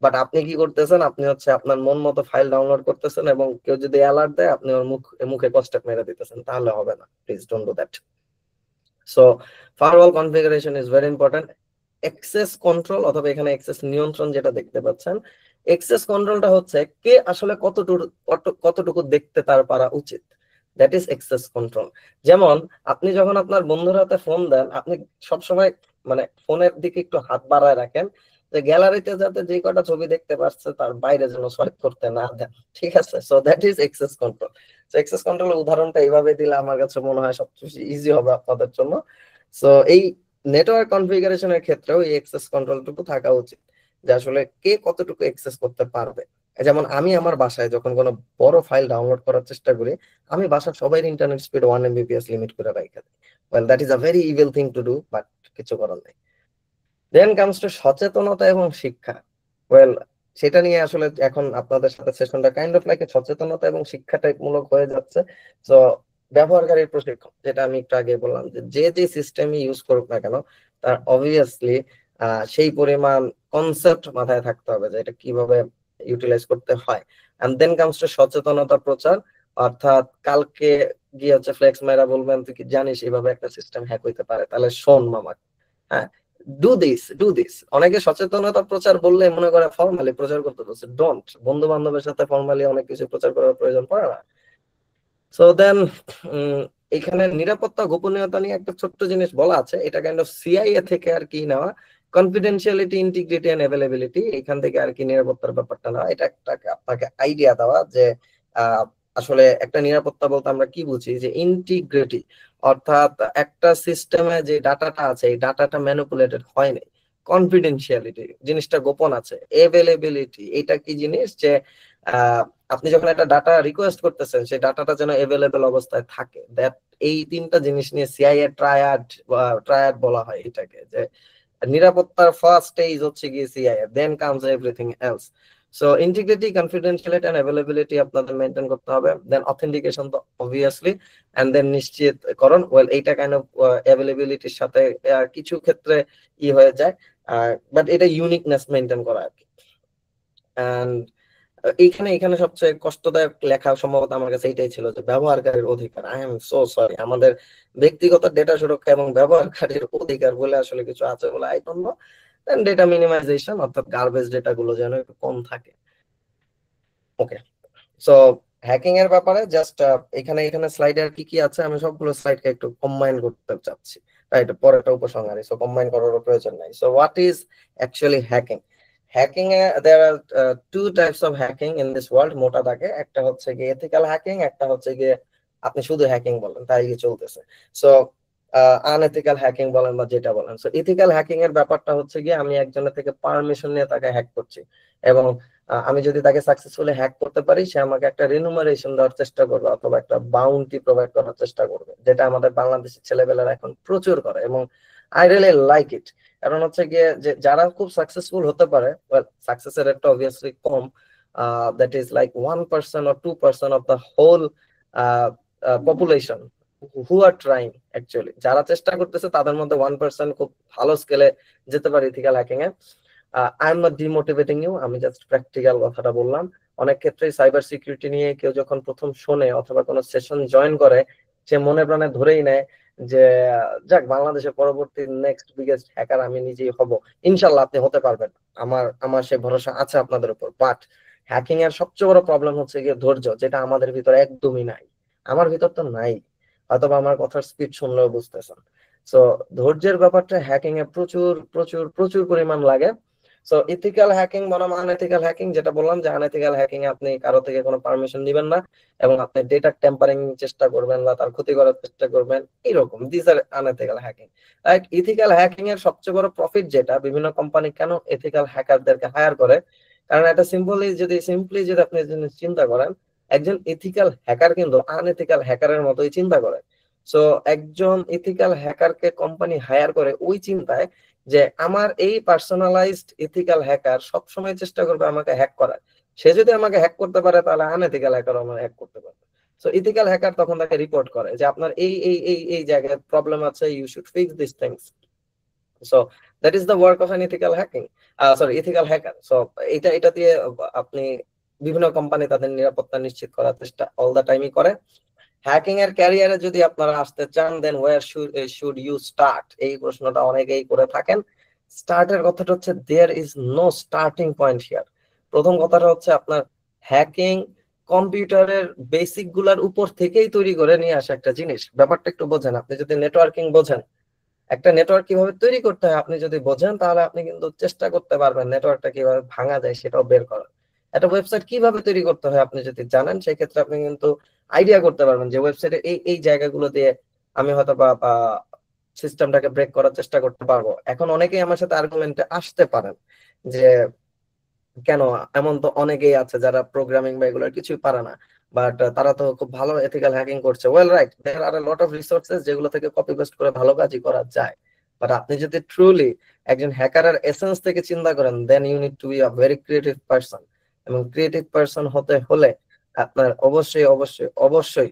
বাট আপনি কি করতেছেন, আপনি হচ্ছে আপনার মন মতো ফাইল ডাউনলোড করতেছেন এবং কেউ যদি অ্যালার্ট দেয় আপনি ওর মুখে কষ্টেপ মেরে দিতেছেন, তাহলে হবে না। Please don't do that. So firewall configuration is very important. Access control অথবা এখানে অ্যাক্সেস নিয়ন্ত্রণ যেটা দেখতে পাচ্ছেন, অ্যাক্সেস কন্ট্রোলটা হচ্ছে কে আসলে কতটুকু দেখতে তার পারা উচিত, দ্যাট ইজ অ্যাক্সেস কন্ট্রোল। যেমন আপনি যখন আপনার বন্ধুর হাতে ফোন দেন, আপনি সবসময় মানে ফোনের দিকে একটু হাত বাড়ায় রাখেন যে গ্যালারিতে যাতে যে কটা ছবি দেখতে পাচ্ছে তার বাইরে যেন সোয়াইপ করতে না দেন, ঠিক আছে? So that is access control. So access কন্ট্রোলের উদাহরণটা এইভাবে দিলে আমার কাছে মনে হয় সবচেয়ে ইজি হবে আপনাদের জন্য। সো এই নেটওয়ার্ক কনফিগারেশনের ক্ষেত্রেও এই অ্যাক্সেস কন্ট্রোলটুকু থাকা উচিত, যে আসলে কে কতটুকু অ্যাক্সেস করতে পারবে। যেমন আমি আমার বাসায় যখন কোনো বড় ফাইল ডাউনলোড করার চেষ্টা করি, আমি বাসার সবাই ইন্টারনেট স্পিড 1 Mbps লিমিট করে রাখি। Well, that is a very evil thing to do, but কিছু করার নেই। দেন কামস টু সচেতনতা এবং শিক্ষা। ওয়েল, সেটা নিয়ে আসলে এখন আপনাদের সাথে সেশনটা কাইন্ড অফ লাইক সচেতনতা এবং শিক্ষা টাইপ মূলক হয়ে যাচ্ছে। সো ব্যবহারকারীর প্রশিক্ষণ, যেটা আমি একটু আগে বললাম, যে যে সিস্টেমই ইউজ করুক না কেন তার অবভিয়াসলি সেই পরিমাণ কনসেপ্ট মাথায় থাকতে হবে যে এটা কিভাবে ইউটিলাইজ করতে হয়। এন্ড দেন কামস টু সচেতনতা প্রচার, অর্থাৎ কালকে গিয়ে হচ্ছে ফ্লেক্স মাইরা বলবেন তুই কি জানিস এইভাবে একটা সিস্টেম হ্যাক হইতে পারে, তাহলে শোন মামা, হ্যাঁ ডু দিস। অনেকে সচেতনতা প্রচার বললে মনে করে ফর্মালি প্রচার করতে বলছে, ডোন্ট। বন্ধু বান্ধবের সাথে ফর্মালি অনেক কিছু প্রচার করার প্রয়োজন পড়ে না। সো দেন এখানে নিরাপত্তা গোপনীয়তা নিয়ে একটা ছোট্ট জিনিস বলা আছে, এটা কাইন্ড অফ সিআইএ থেকে আর কি নেওয়া, কনফিডেন্সিয়ালিটি, ইন্টিগ্রিটি এন্ড অ্যাভেলেবিলিটি, এখান থেকে আর কি নিরাপত্তার ব্যাপারটা নেওয়া। এটা আপনাকে আইডিয়া দেওয়া যে আসলে একটা নিরাপত্তা বলতে আমরা কি বুঝি, যে ইন্টিগ্রিটি অর্থাৎ একটা সিস্টেমে যে ডাটাটা আছে এই ডাটাটা ম্যানিপুলেটেড হয়নি, কনফিডেন্সিয়ালিটি জিনিসটা গোপন আছে, অ্যাভেলেবিলিটি এটা কি জিনিস, যে আপনি যখন একটা ডাটা রিকোয়েস্ট করতেছেন সেই ডাটাটা যেন অ্যাভেলেবল অবস্থায় থাকে। দ্যাট এই তিনটা জিনিস নিয়ে সিআইএ ট্রায়াড বলা হয় এটাকে, যে নিরাপত্তার ফার্স্ট স্টেজ হচ্ছে গিয়ে CIA, then comes everything else. So integrity, confidentiality and availability আপনাদের মেইনটেইন করতে হবে। দেন অথেন্টিকেশন তো অবভিয়াসলি, এন্ড দেন নিশ্চিতকরণ। ওয়েল, এইটা কাইন্ড অফ অ্যাভেলেবিলিটির সাথে কিছু ক্ষেত্রে হয়ে যায়, বাট এটা ইউনিকনেস মেইনটেইন করা আর কি। এন্ড এখানে সবচেয়ে কষ্টদায়ক লেখা সম্ভবত আমার কাছে এইটাই ছিল, যে ব্যবহারকারীর অধিকার। আই এম সো সরি, আমাদের ব্যক্তিগত ডেটা সুরক্ষা এবং ব্যবহারকারীর অধিকার বলে আসলে কিছু আছে বলে I don't know. Then data minimization, অর্থাৎ গার্বেজ ডেটা গুলো যেন একটু কম থাকে। ওকে, সো হ্যাকিং এর ব্যাপারে জাস্ট এখানে স্লাইডে কি কি আছে আমি সবগুলো স্লাইডকে একটু কম্বাইন করতে চাচ্ছি, রাইট? পরেরটা উপসংহারে, সো কম্বাইন করার প্রয়োজন নাই। So what is actually hacking? Hacking A there are two types of hacking in this world, মোটা দাগে। একটা হচ্ছে গিয়ে এথিক্যাল হ্যাকিং, একটা হচ্ছে গিয়ে আপনি শুধু হ্যাকিং বলেন তাই চলতেছে। সো আনএথিক্যাল হ্যাকিং বলেন বা যেটা বলেন। সো এথিক্যাল হ্যাকিং এর ব্যাপারটা হচ্ছে গিয়ে আমি একজনের থেকে পারমিশন নিয়ে তাকে হ্যাক করছি, এবং আমি যদি তাকে সাকসেসফুলি হ্যাক করতে পারি সে আমাকে একটা রিনুমারেশন দেওয়ার চেষ্টা করবে অথবা একটা বাউন্টি প্রোভাইড করার চেষ্টা করবে, যেটা আমাদের বাংলাদেশের ছেলেবেলারা এখন প্রচুর করে, এবং আই রিয়েলি লাইক ইট। কারণ হচ্ছে গিয়ে যে যারা খুব সাকসেসফুল হতে পারে, সাকসেসের একটা obviously com, that is like 1% or 2% of the whole population who are trying actually, যারা চেষ্টা করতেছে তাদের মধ্যে 1% খুব ভালো স্কেলে যেতে পারে ইথিক্যাল হ্যাকিং এ। I am not demotivating you, আমি জাস্ট প্র্যাকটিক্যাল কথাটা বললাম। অনেক ক্ষেত্রে সাইবার সিকিউরিটি নিয়ে কেউ যখন প্রথম শোনে অথবা কোনো সেশন জয়েন করে, সে মনে প্রাণে ধরেই নেয় যে যাক বাংলাদেশের পরবর্তী নেক্সট বিগেস্ট হ্যাকার আমি নিজেই হব। ইনশাল্লাহ আপনি হতে পারবেন, আমার সেই ভরসা আছে আপনাদের উপর। বাট হ্যাকিং এর সবচেয়ে বড় প্রবলেম হচ্ছে গিয়ে ধৈর্য, যেটা আমাদের ভিতরে একদমই নাই। আমার ভিতর তো নাই, অথবা আমার কথার স্পিড শুনলেও বুঝতেছেন। সো ধৈর্যের ব্যাপারটা হ্যাকিং এ প্রচুর প্রচুর প্রচুর পরিমাণ লাগে। সো ইথিক্যাল হ্যাকিং বনাম আনএথিক্যাল হ্যাকিং, যেটা বললাম যে আনএথিক্যাল হ্যাকিং এ আপনি কারো থেকে কোনো পারমিশন দিবেন না এবং আপনি ডেটা টেম্পারিং চেষ্টা করবেন বা তার ক্ষতি করার চেষ্টা করবেন, এইরকম this are unethical hacking. Like ethical hacking এর সবচেয়ে বড় প্রফিট যেটা, বিভিন্ন কোম্পানি কেন এথিক্যাল হ্যাকারদেরকে হায়ার করে, কারণ এটা সিম্পলি যদি আপনি চিন্তা করেন, একজন ইথিক্যাল হ্যাকার কিন্তু আনএথিক্যাল হ্যাকারের মতোই চিন্তা করে। সো একজন ইথিক্যাল হ্যাকারকে কোম্পানি হায়ার করে ওই চিন্তায় যে আমার এই পার্সোনালাইজড ইথিক্যাল হ্যাকার সবসময় চেষ্টা করবে আমাকে হ্যাক করার। সে যদি আমাকে হ্যাক করতে পারে তাহলে আনএথিক্যাল হ্যাকার আমার হ্যাক করতে পারবে। সো ইথিক্যাল হ্যাকার তখন তাকে রিপোর্ট করে যে আপনার এই এই এই এই জায়গায় প্রবলেম আছে, you should fix this things. So that is the work of an ethical hacking, ethical hacker. So এটা দিয়ে আপনি বিভিন্ন কোম্পানি তাদের নিরাপত্তা নিশ্চিত করার চেষ্টা অল দ্য টাইমই করে। হ্যাকিং এর ক্যারিয়ারে যদি আপনারা আসতে চান, then where should you start, এই প্রশ্নটা অনেকেই করে থাকেন। স্টার্টের কথাটা হচ্ছে there is no starting point here. প্রথম কথাটা হচ্ছে আপনার হ্যাকিং কম্পিউটারের বেসিক গুলার উপর থেকেই তৈরি করে নিয়ে আসা একটা জিনিস। ব্যাপারটা একটু বোঝেন, আপনি যদি নেটওয়ার্কিং বোঝেন, একটা নেটওয়ার্ক কিভাবে তৈরি করতে হয় আপনি যদি বোঝেন, তাহলে আপনি কিন্তু চেষ্টা করতে পারবেন নেটওয়ার্কটা কিভাবে ভাঙা যায় সেটাও বের করার। একটা ওয়েবসাইট কিভাবে তৈরি করতে হয় আপনি যদি জানেন, সেই ক্ষেত্রে আপনি কিন্তু আইডিয়া করতে পারবেন যে ওয়েবসাইটে এই এই জায়গাগুলো দিয়ে আমি হয়তো বা সিস্টেমটাকে ব্রেক করার চেষ্টা করতে পারবো। এখন অনেকেই আমার সাথে আর্গুমেন্টে আসতে পারেন যে কেন, এমন তো অনেকেই আছে যারা প্রোগ্রামিং বা এগুলোর কিছুই পারে না, বাট তারা তো খুব ভালো এথিক্যাল হ্যাকিং করছে। Well right, there are a lot of resources যেগুলো থেকে কপি পেস্ট করে ভালো কাজই করা যায়। বাট আপনি যদি ট্রুলি একজন হ্যাকারের এসেন্স থেকে চিন্তা করেন, then you need to be a very creative person. এবং ক্রিয়েটিভ পারসন হতে হলে আপনার অবশ্যই অবশ্যই অবশ্যই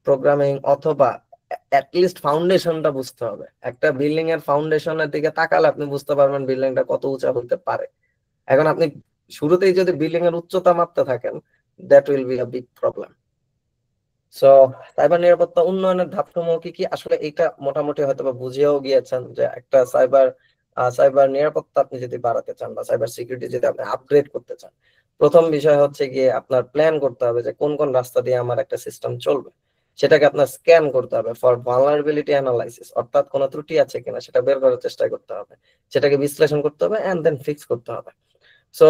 প্রোগ্রামিং অথবা অ্যাটলিস্ট ফাউন্ডেশনটা বুঝতে হবে। একটা বিল্ডিং এর ফাউন্ডেশনের দিকে তাকালে আপনি বুঝতে পারবেন বিল্ডিংটা কত উঁচা হতে পারে। এখন আপনি শুরুতেই যদি বিল্ডিং এর উচ্চতা মাপতে থাকেন, that will be a big problem. So cyber নিরাপত্তা উন্নয়নের ধাপসমূহ কি কি, আসলে এটা মোটামুটি হয়তো বা বুঝেও গিয়েছেন যে একটা সাইবার নিরাপত্তা আপনি যদি বাড়াতে চান বা সাইবার সিকিউরিটি যদি আপনি আপগ্রেড করতে চান, প্রথম বিষয় হচ্ছে গিয়ে আপনার প্ল্যান করতে হবে যে কোন কোন রাস্তা দিয়ে আমার একটা সিস্টেম চলবে। সেটাকে আপনার স্ক্যান করতে হবে ফর ভালনারেবিলিটি অ্যানালাইসিস, অর্থাৎ কোনো ত্রুটি আছে কিনা সেটা বের করার চেষ্টা করতে হবে, সেটাকে বিশ্লেষণ করতে হবে এন্ড দেন ফিক্স করতে হবে। সো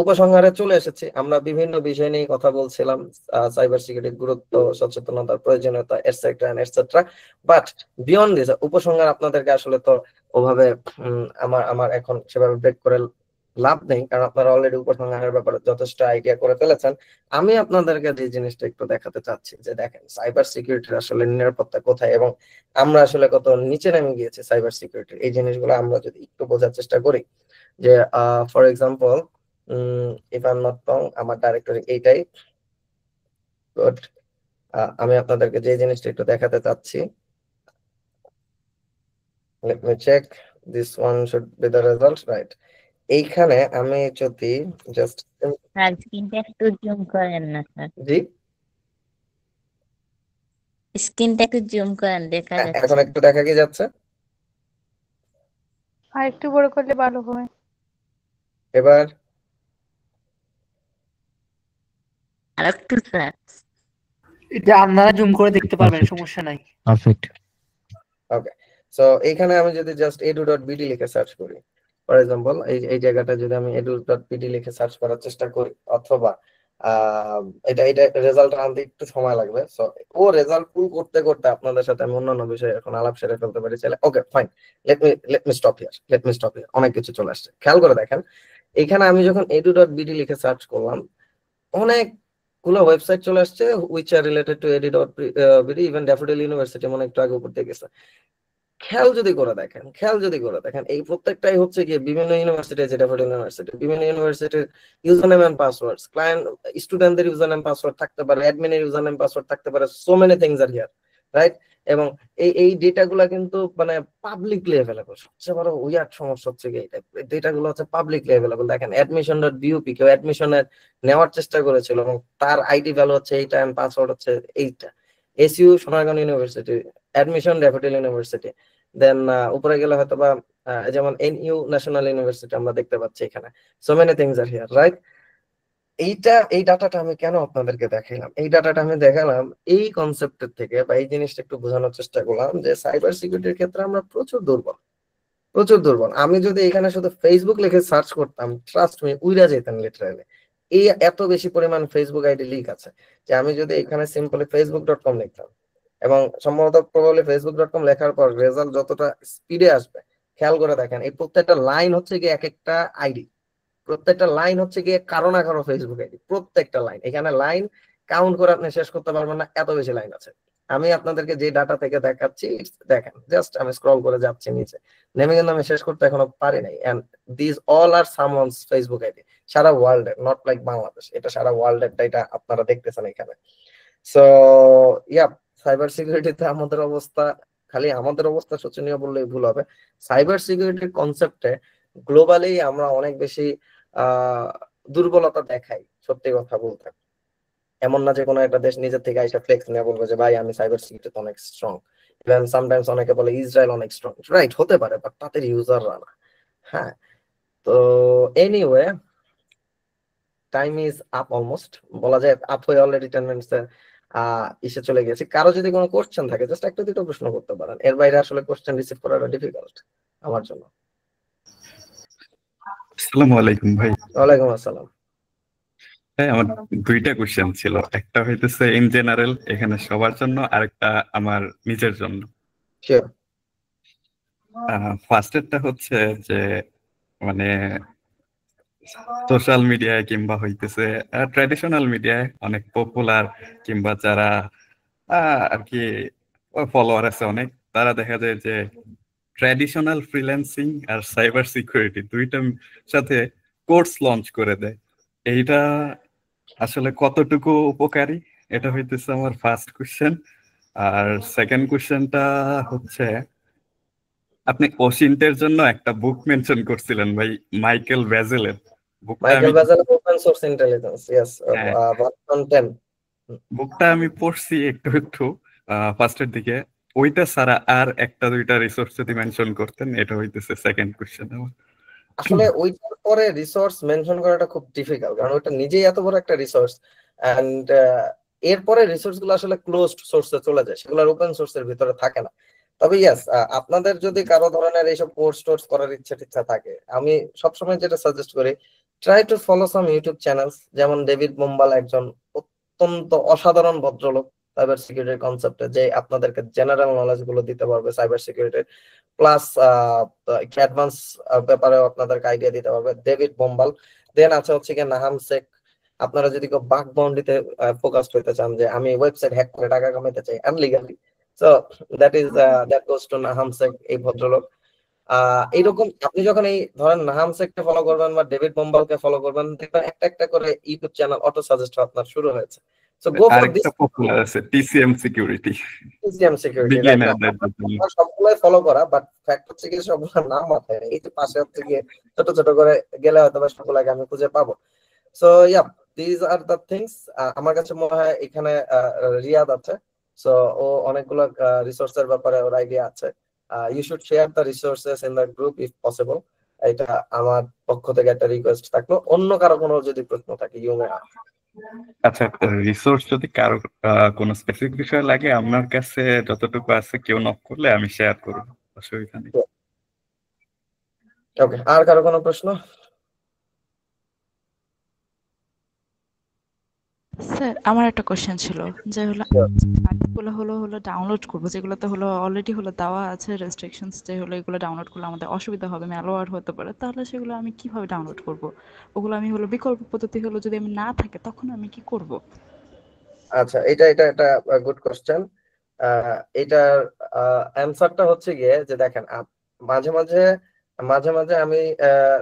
উপসংহারে চলে এসেছি, আমরা বিভিন্ন বিষয় নিয়ে কথা বলছিলাম, সাইবার সিকিউরিটির গুরুত্ব, সচেতনতার প্রয়োজনীয়তা etcetera and etcetera. But beyond this উপসংহার আপনাদেরকে আসলে তো ওভাবে আমার এখন সেভাবে ব্রেক করে লাভ নেই, কারণ আপনারা অলরেডি উপসংহারের ব্যাপারে যথেষ্ট আইডিয়া করে ফেলেছেন। আমি আপনাদেরকে যে জিনিসটা একটু দেখাতে চাচ্ছি যে দেখেন সাইবার সিকিউরিটির আসলে নিরাপত্তা কোথায় এবং আমরা আসলে কত নিচে নেমে গিয়েছি সাইবার সিকিউরিটির, এই জিনিসগুলো আমরা যদি একটু বোঝার চেষ্টা করি। যে for example if I am not wrong, আমার ডাইরেক্টরি এইটাই। গুড, আমি আপনাদেরকে যে জিনিসটা একটু দেখাতে চাচ্ছি, let me check, this one should be the result, right. এইখানে আমি যদি জাস্ট স্যার স্ক্রিনটা একটু জুম করেন না স্যার, জি স্ক্রিনটা একটু জুম করেন, দেখা এখন যাচ্ছে একটু দেখা কি যাচ্ছে? আর একটু বড় করলে ভালো হয়। এবার আর একটু স্যার। এটা আপনারা জুম করে দেখতে পারবেন, সমস্যা নাই। পারফেক্ট। ওকে, সো এইখানে আমি যদি জাস্ট edu.bd লিখে সার্চ করি, ফর এক্সাম্পল এই জায়গাটা যদি আমি edu.bd লিখে সার্চ করার চেষ্টা করি, অথবা এটা রেজাল্ট আনতে একটু সময় লাগবে। সো ও রেজাল্ট পুল করতে করতে আপনাদের সাথে আমি অন্যান্য বিষয়ে এখন আলাপ সেরে ফেলতে পারি চাইলে। Okay fine, let me stop here. অনেক কিছু চলে আসছে, খেয়াল করে দেখেন। এখানে আমি যখন edu.bd লিখে সার্চ করলাম, অনেকগুলো ওয়েবসাইট চলে আসছে which are related to edu.bd, even daffodil university মনে একটু আগে উপর দিয়ে গেছে। খেয়াল যদি করে দেখেন এই প্রত্যেকটাই হচ্ছে কি বিভিন্ন ইউনিভার্সিটি, যেটা ইউনিভার্সিটি, বিভিন্ন ইউনিভার্সিটির user name and passwords, client স্টুডেন্টদের ইউজার নেম পাসওয়ার্ড থাকতে পারে, অ্যাডমিনের ইউজার নেম পাসওয়ার্ড থাকতে পারে, so many things are here, right? এবং এই ডেটাগুলা কিন্তু মানে পাবলিকলি অ্যাভেলেবল। সবচেয়ে বড় উইয়ার্ড সমস্যা হচ্ছে কি এই ডেটাগুলো হচ্ছে পাবলিকলি অ্যাভেলেবল। দেখেন admission.bup, কেউ অ্যাডমিশনের নেওয়ার চেষ্টা করেছিল এবং তার আইডি ভ্যালু হচ্ছে এইটা এন্ড পাসওয়ার্ড হচ্ছে এইটা। SU Sonargaon university, admission Daffodil university, then উপরে গেলে হয়তো বা যেমন এনইউ ন্যাশনাল ইউনিভার্সিটি আমরা দেখতে পাচ্ছি এখানে। So many things are here, right? এই ডাটাটা আমি কেন আপনাদেরকে দেখাইলাম? এই ডাটাটা আমি দেখালাম এই কনসেপ্টের থেকে, বা এই জিনিসটা একটু বোঝানোর চেষ্টা করলাম যে সাইবার সিকিউরিটির ক্ষেত্রে আমরা প্রচুর দুর্বল। আমি যদি এখানে শুধু ফেসবুক লিখে সার্চ করতাম, ট্রাস্ট মি, উইরা যেতেন লিটারালি। এই এত বেশি পরিমাণ ফেসবুক আইডি লিক আছে যে আমি যদি এখানে সিম্পলি facebook.com লিখতাম, এবং সম্ভবত প্রবাবলি facebook.com লেখার পর রেজাল্ট যতটা স্পিডে আসবে, খেয়াল করে দেখেন এই প্রত্যেকটা লাইন হচ্ছে গিয়ে এক একটা আইডি, প্রত্যেকটা লাইন হচ্ছে গিয়ে কারো না কারো ফেসবুক আইডি, প্রত্যেকটা লাইন। এখানে লাইন কাউন্ট করে আপনি শেষ করতে পারবেন না, এত বেশি লাইন আছে। আমি আপনাদেরকে যে ডাটা থেকে দেখাচ্ছি দেখেন, জাস্ট আমি স্ক্রল করে যাচ্ছি নিচে, নেমে কিন্তু আমি শেষ করতে এখনো পারি নাই। And this all are someone's Facebook ID, সারা ওয়ার্ল্ড এর, নট লাইক বাংলাদেশ, এটা সারা ওয়ার্ল্ড এর ডাটা আপনারা দেখতেছেন এখানে। সো ইয়া, সাইবার সিকিউরিটিতে আমাদের অবস্থা, খালি আমাদের অবস্থা শোচনীয় বললেই ভুল হবে। সাইবার সিকিউরিটির কনসেপ্টে গ্লোবালি আমরা অনেক বেশি দুর্বলতা দেখাই, সত্যি কথা বলতে। এমন না যে কোনো একটা দেশ নিজের থেকে আইসা ফ্লেক্স নিয়ে বলবে যে ভাই আমি সাইবার সিকিউরিটিতে অনেক স্ট্রং। ইভেন সামটাইমস অনেকে বলে ইসরায়েল অনেক স্ট্রং, রাইট? হতে পারে, বাট তাদের ইউজাররা না। হ্যাঁ, তো anyway, time is up almost, বলা যায় আপ হয়ে অলরেডি 10 মিনিটস এসে চলে গেছি। কারো যদি কোনো কোশ্চেন থাকে জাস্ট একটা দুটো প্রশ্ন করতে পারেন, এর বাইরে আসলে কোশ্চেন রিসিভ করাটা ডিফিকাল্ট আমার জন্য। আসসালামু আলাইকুম ভাই। ওয়ালাইকুম আসসালাম। হ্যাঁ, আমার দুইটা কোশ্চেন ছিল, একটা হইতেছে ইন জেনারেল এখানে সবার জন্য, আরেকটা আমার নিজের জন্য। শিওর। ফার্স্টেরটা হচ্ছে যে মানে সোশ্যাল মিডিয়ায় কিংবা হইতেছে ট্র্যাডিশনাল মিডিয়ায় অনেক পপুলার কিংবা যারা আর কি ফলোয়ার আছে অনেক, তারা দেখা যায় যে ট্র্যাডিশনাল ফ্রিল্যান্সিং আর সাইবার সিকিউরিটি দুইটার সাথে কোর্স লঞ্চ করে দেয়। এইটা আসলে কতটুকু উপকারী, এটা হইতেছে আমার ফার্স্ট কোশ্চেন। আর সেকেন্ড কোশ্চেনটা হচ্ছে আপনি ওশিন্টের জন্য একটা বুক মেনশন করছিলেন ভাই, মাইকেল ভ্যাজেলের Michael Bazzell open source intelligence, yes, version 10। বুকটা আমি পড়ছি একটু ফার্স্টের দিকে, ওইটা ছাড়া আর একটা দুইটা রিসোর্স যদি মেনশন করতেন, এটা হইতেছে সেকেন্ড কোশ্চেন আমার। আসলে ওইটার পরে রিসোর্স মেনশন করাটা খুব ডিফিকাল্ট, কারণ ওটা নিজেই এত বড় একটা রিসোর্স, এন্ড এরপরে রিসোর্স গুলো আসলে ক্লোজড সোর্সে চলে যায়, সেগুলো ওপেন সোর্সের ভিতরে থাকে না। তবে ইয়েস, আপনাদের যদি কারো ধরনের এইসব কোর্স টোর্স করার ইচ্ছা থাকে, আমি সবসময় যেটা সাজেস্ট করি, try to follow some YouTube channels, যেমন ডেভিড বোম্বাল একজন অত্যন্ত অসাধারণ ভদ্রলোক সাইবার সিকিউরিটির কনসেপ্টে, যে আপনাদেরকে জেনারেল নলেজ গুলো দিতে পারবে সাইবার সিকিউরিটির, প্লাস অ্যাডভান্স ব্যাপারে আপনাদেরকে আইডিয়া দিতে পারবে, ডেভিড বোম্বাল। দেন আছে হচ্ছে গিয়ে নাহাম শেখ, আপনারা যদি কেউ বাগ বাউন্ডিতে ফোকাস করতে চান, যে আমি ওয়েবসাইট হ্যাক করে টাকা কামাইতে চাই unlegally, so that goes to Naham Sheikh, এই ভদ্রলোক। এইরকম আপনি যখন এই ধরেন নাহাম শেখকে ফলো করবেন বা ডেভিড বোম্বালকে ফলো করবেন, দেখবেন একটা একটা করে ইউটিউব চ্যানেল অটো সাজেস্ট আপনার শুরু হয়েছে। So go for this. Popular আছে টিসিএম সিকিউরিটি, সবগুলাই ফলো করা, বাট ফ্যাক্ট হচ্ছে কি সবগুলোর নাম মাথায় নেই, এই যে পাশে হচ্ছে গিয়ে ছোট ছোট করে গেলে হয়তো বা সবগুলাকে আমি খুঁজে পাবো। So yeah, this are the things. আমার কাছে মনে হয় এখানে রিয়াদ আছে, সো ও অনেকগুলো রিসোর্সের ব্যাপারে ওর আইডিয়া আছে। You should share the resources in the group if possible. এটা আমার পক্ষ থেকে একটা রিকোয়েস্ট থাকলো। অন্য কারো কোনো যদি প্রশ্ন থাকে ইউ মে আস্ক। আচ্ছা, রিসোর্স যদি কারো কোনো স্পেসিফিক বিষয় লাগে, আপনার কাছে যতটুকু আছে কেউ নক করলে আমি শেয়ার করব, অসুবিধা নেই। ওকে, আর কারো কোনো প্রশ্ন? স্যার আমার একটা কোশ্চেন ছিল, যে হলো হলো ডাউনলোড করবো, যেগুলোতে হলো অলরেডি হলো দেওয়া আছে রেস্ট্রিকশনস, যে হলো এগুলো ডাউনলোড করলে আমাদের অসুবিধা হবে, ম্যালওয়্যার হতে পারে, তাহলে সেগুলো আমি কিভাবে ডাউনলোড করব? ওগুলো আমি হলো বিকল্প পদ্ধতি হলো যদি আমি না থাকে তখন আমি কি করব? আচ্ছা, এটা একটা গুড কোশ্চেন। এটার অ্যান্সারটা হচ্ছে গিয়ে যে দেখেন মাঝে মাঝে মাঝে মাঝে আমি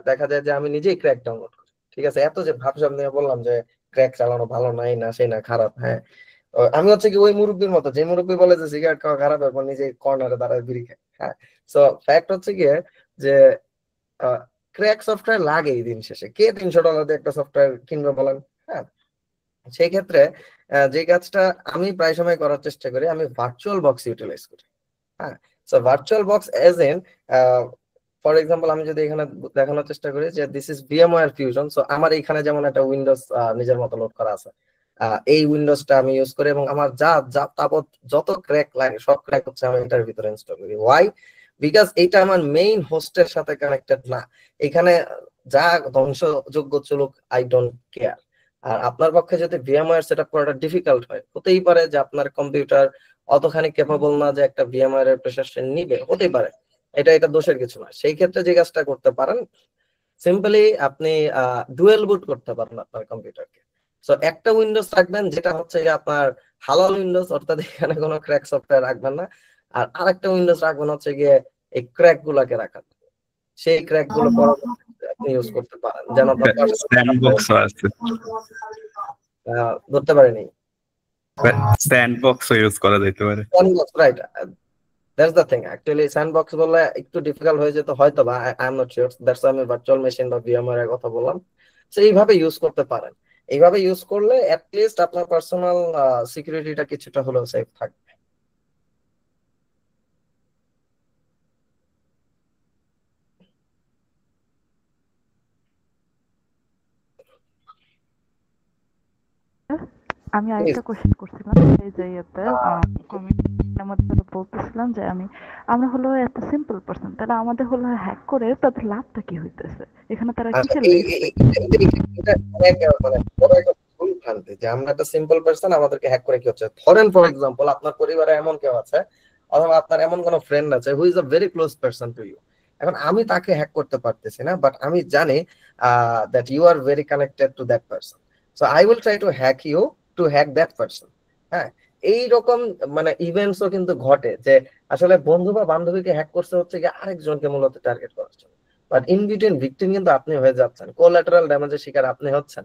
দেখা যায় যে আমি নিজেই ক্র্যাক ডাউনলোড করি, ঠিক আছে? এত যে ভাবসাব নিয়ে বললাম যে ক্র্যাক চালানো ভালো নাই না সেই না খারাপ, হ্যাঁ আমি হচ্ছে কি ওই মুরব্বীর মতো, যে মুরব্বী বলে যে সিগারেট খাওয়া খারাপ, এখন নিজে কর্নারে দাঁড়ায় বিড়ি খায়। হ্যাঁ, সো ফ্যাক্ট হচ্ছে গিয়ে যে ক্র্যাক সফটওয়্যার লাগেই দিন শেষে। কে $300 দিয়ে একটা সফটওয়্যার কিনবে বলেন? হ্যাঁ, সেই ক্ষেত্রে যে কাজটা আমি প্রায় সময় করার চেষ্টা করি, আমি ভার্চুয়াল বক্স ইউটিলাইজ করি। হ্যাঁ, so virtual box as in for example আমি যদি এখানে দেখানোর চেষ্টা করি যে this is VMware Fusion. So আমার এখানে যেমন একটা উইন্ডোজ নিজের মতো লোড করা আছে, এই উইন্ডোজটা আমি ইউজ করি এবং আমার যা যা তাপত যত ক্র্যাক লাগে সব ক্র্যাক হচ্ছে আমি এটার ভিতরে ইনস্টল করি। ওয়াই? বিকজ এটা আমার মেইন হোস্টের সাথে কানেক্টেড না। এখানে যা ধ্বংসযোগ্য চলুক, আই ডোন্ট কেয়ার। আর আপনার পক্ষে যদি VMware সেটআপ করাটা ডিফিকাল্ট হয়, হতেই পারে যে আপনার কম্পিউটার অতখানি ক্যাপাবল না যে একটা VMware এর প্রেসার নিবে, হতেই পারে, এটা দোষের কিছু না। সেই ক্ষেত্রে যে কাজটা করতে পারেন, সিম্পলি আপনি ডুয়েল বুট করতে পারেন আপনার কম্পিউটারকে। সো একটা উইন্ডোজ রাখবেন যেটা হচ্ছে আপনার হালাল উইন্ডোজ, অর্থাৎ এখানে কোনো ক্র্যাক সফটওয়্যার রাখবেন না, আর আরেকটা উইন্ডোজ রাখবেন হচ্ছে গিয়ে এই ক্র্যাক গুলাকে রাখার, সেই ক্র্যাক গুলো পরবর্তীতে আপনি ইউজ করতে পারেন যেন স্যান্ডবক্স আছে, ধরতে পারেনি। স্যান্ডবক্স ইউজ করা যেতে পারে। Sandbox, right, that's the thing. Actually sandbox বললে একটু ডিফিকাল্ট হয়ে যেত হয়তো, বা I am not sure, that's আমি ভার্চুয়াল মেশিন বা VMware এর কথা বললাম। সো এইভাবে ইউজ করতে পারেন। এইভাবে ইউজ করলে অ্যাট লিস্ট আপনার পার্সোনাল সিকিউরিটিটা কিছুটা হলেও সেফ থাকবে। আমি আরেকটা কোশ্চেন করছিলাম, এই যে কমেন্টের মধ্যে বলতেছিলাম যে আমরা হলো একটা সিম্পল পারসন, তাহলে আমাদের হলো হ্যাক করে তাদের লাভটা কি হইতেছে এখানে, তারা কিসের যে আমরা একটা সিম্পল পারসন, আমাদেরকে হ্যাক করে কি হচ্ছে? ধরেন ফর এক্সাম্পল আপনার পরিবারে এমন কেউ আছে অথবা আপনার এমন কোন ফ্রেন্ড আছে who is a very close person to you. এখন আমি তাকে হ্যাক করতে পারতেছি না, বাট আমি জানি that you are very connected to that person, so I will try to hack you to hack that person. হ্যাঁ, এইরকম মানে ইভেন্টসও কিন্তু ঘটে যে আসলে বন্ধু বা বান্ধবীকে হ্যাক করতে হচ্ছে কি আরেকজনকে মূলত টার্গেট করার জন্য, বাট ইন বিটুইন ভিকটিম কিন্তু আপনি হয়ে যাচ্ছেন, কোলাটারাল ড্যামেজের শিকার আপনি হচ্ছেন।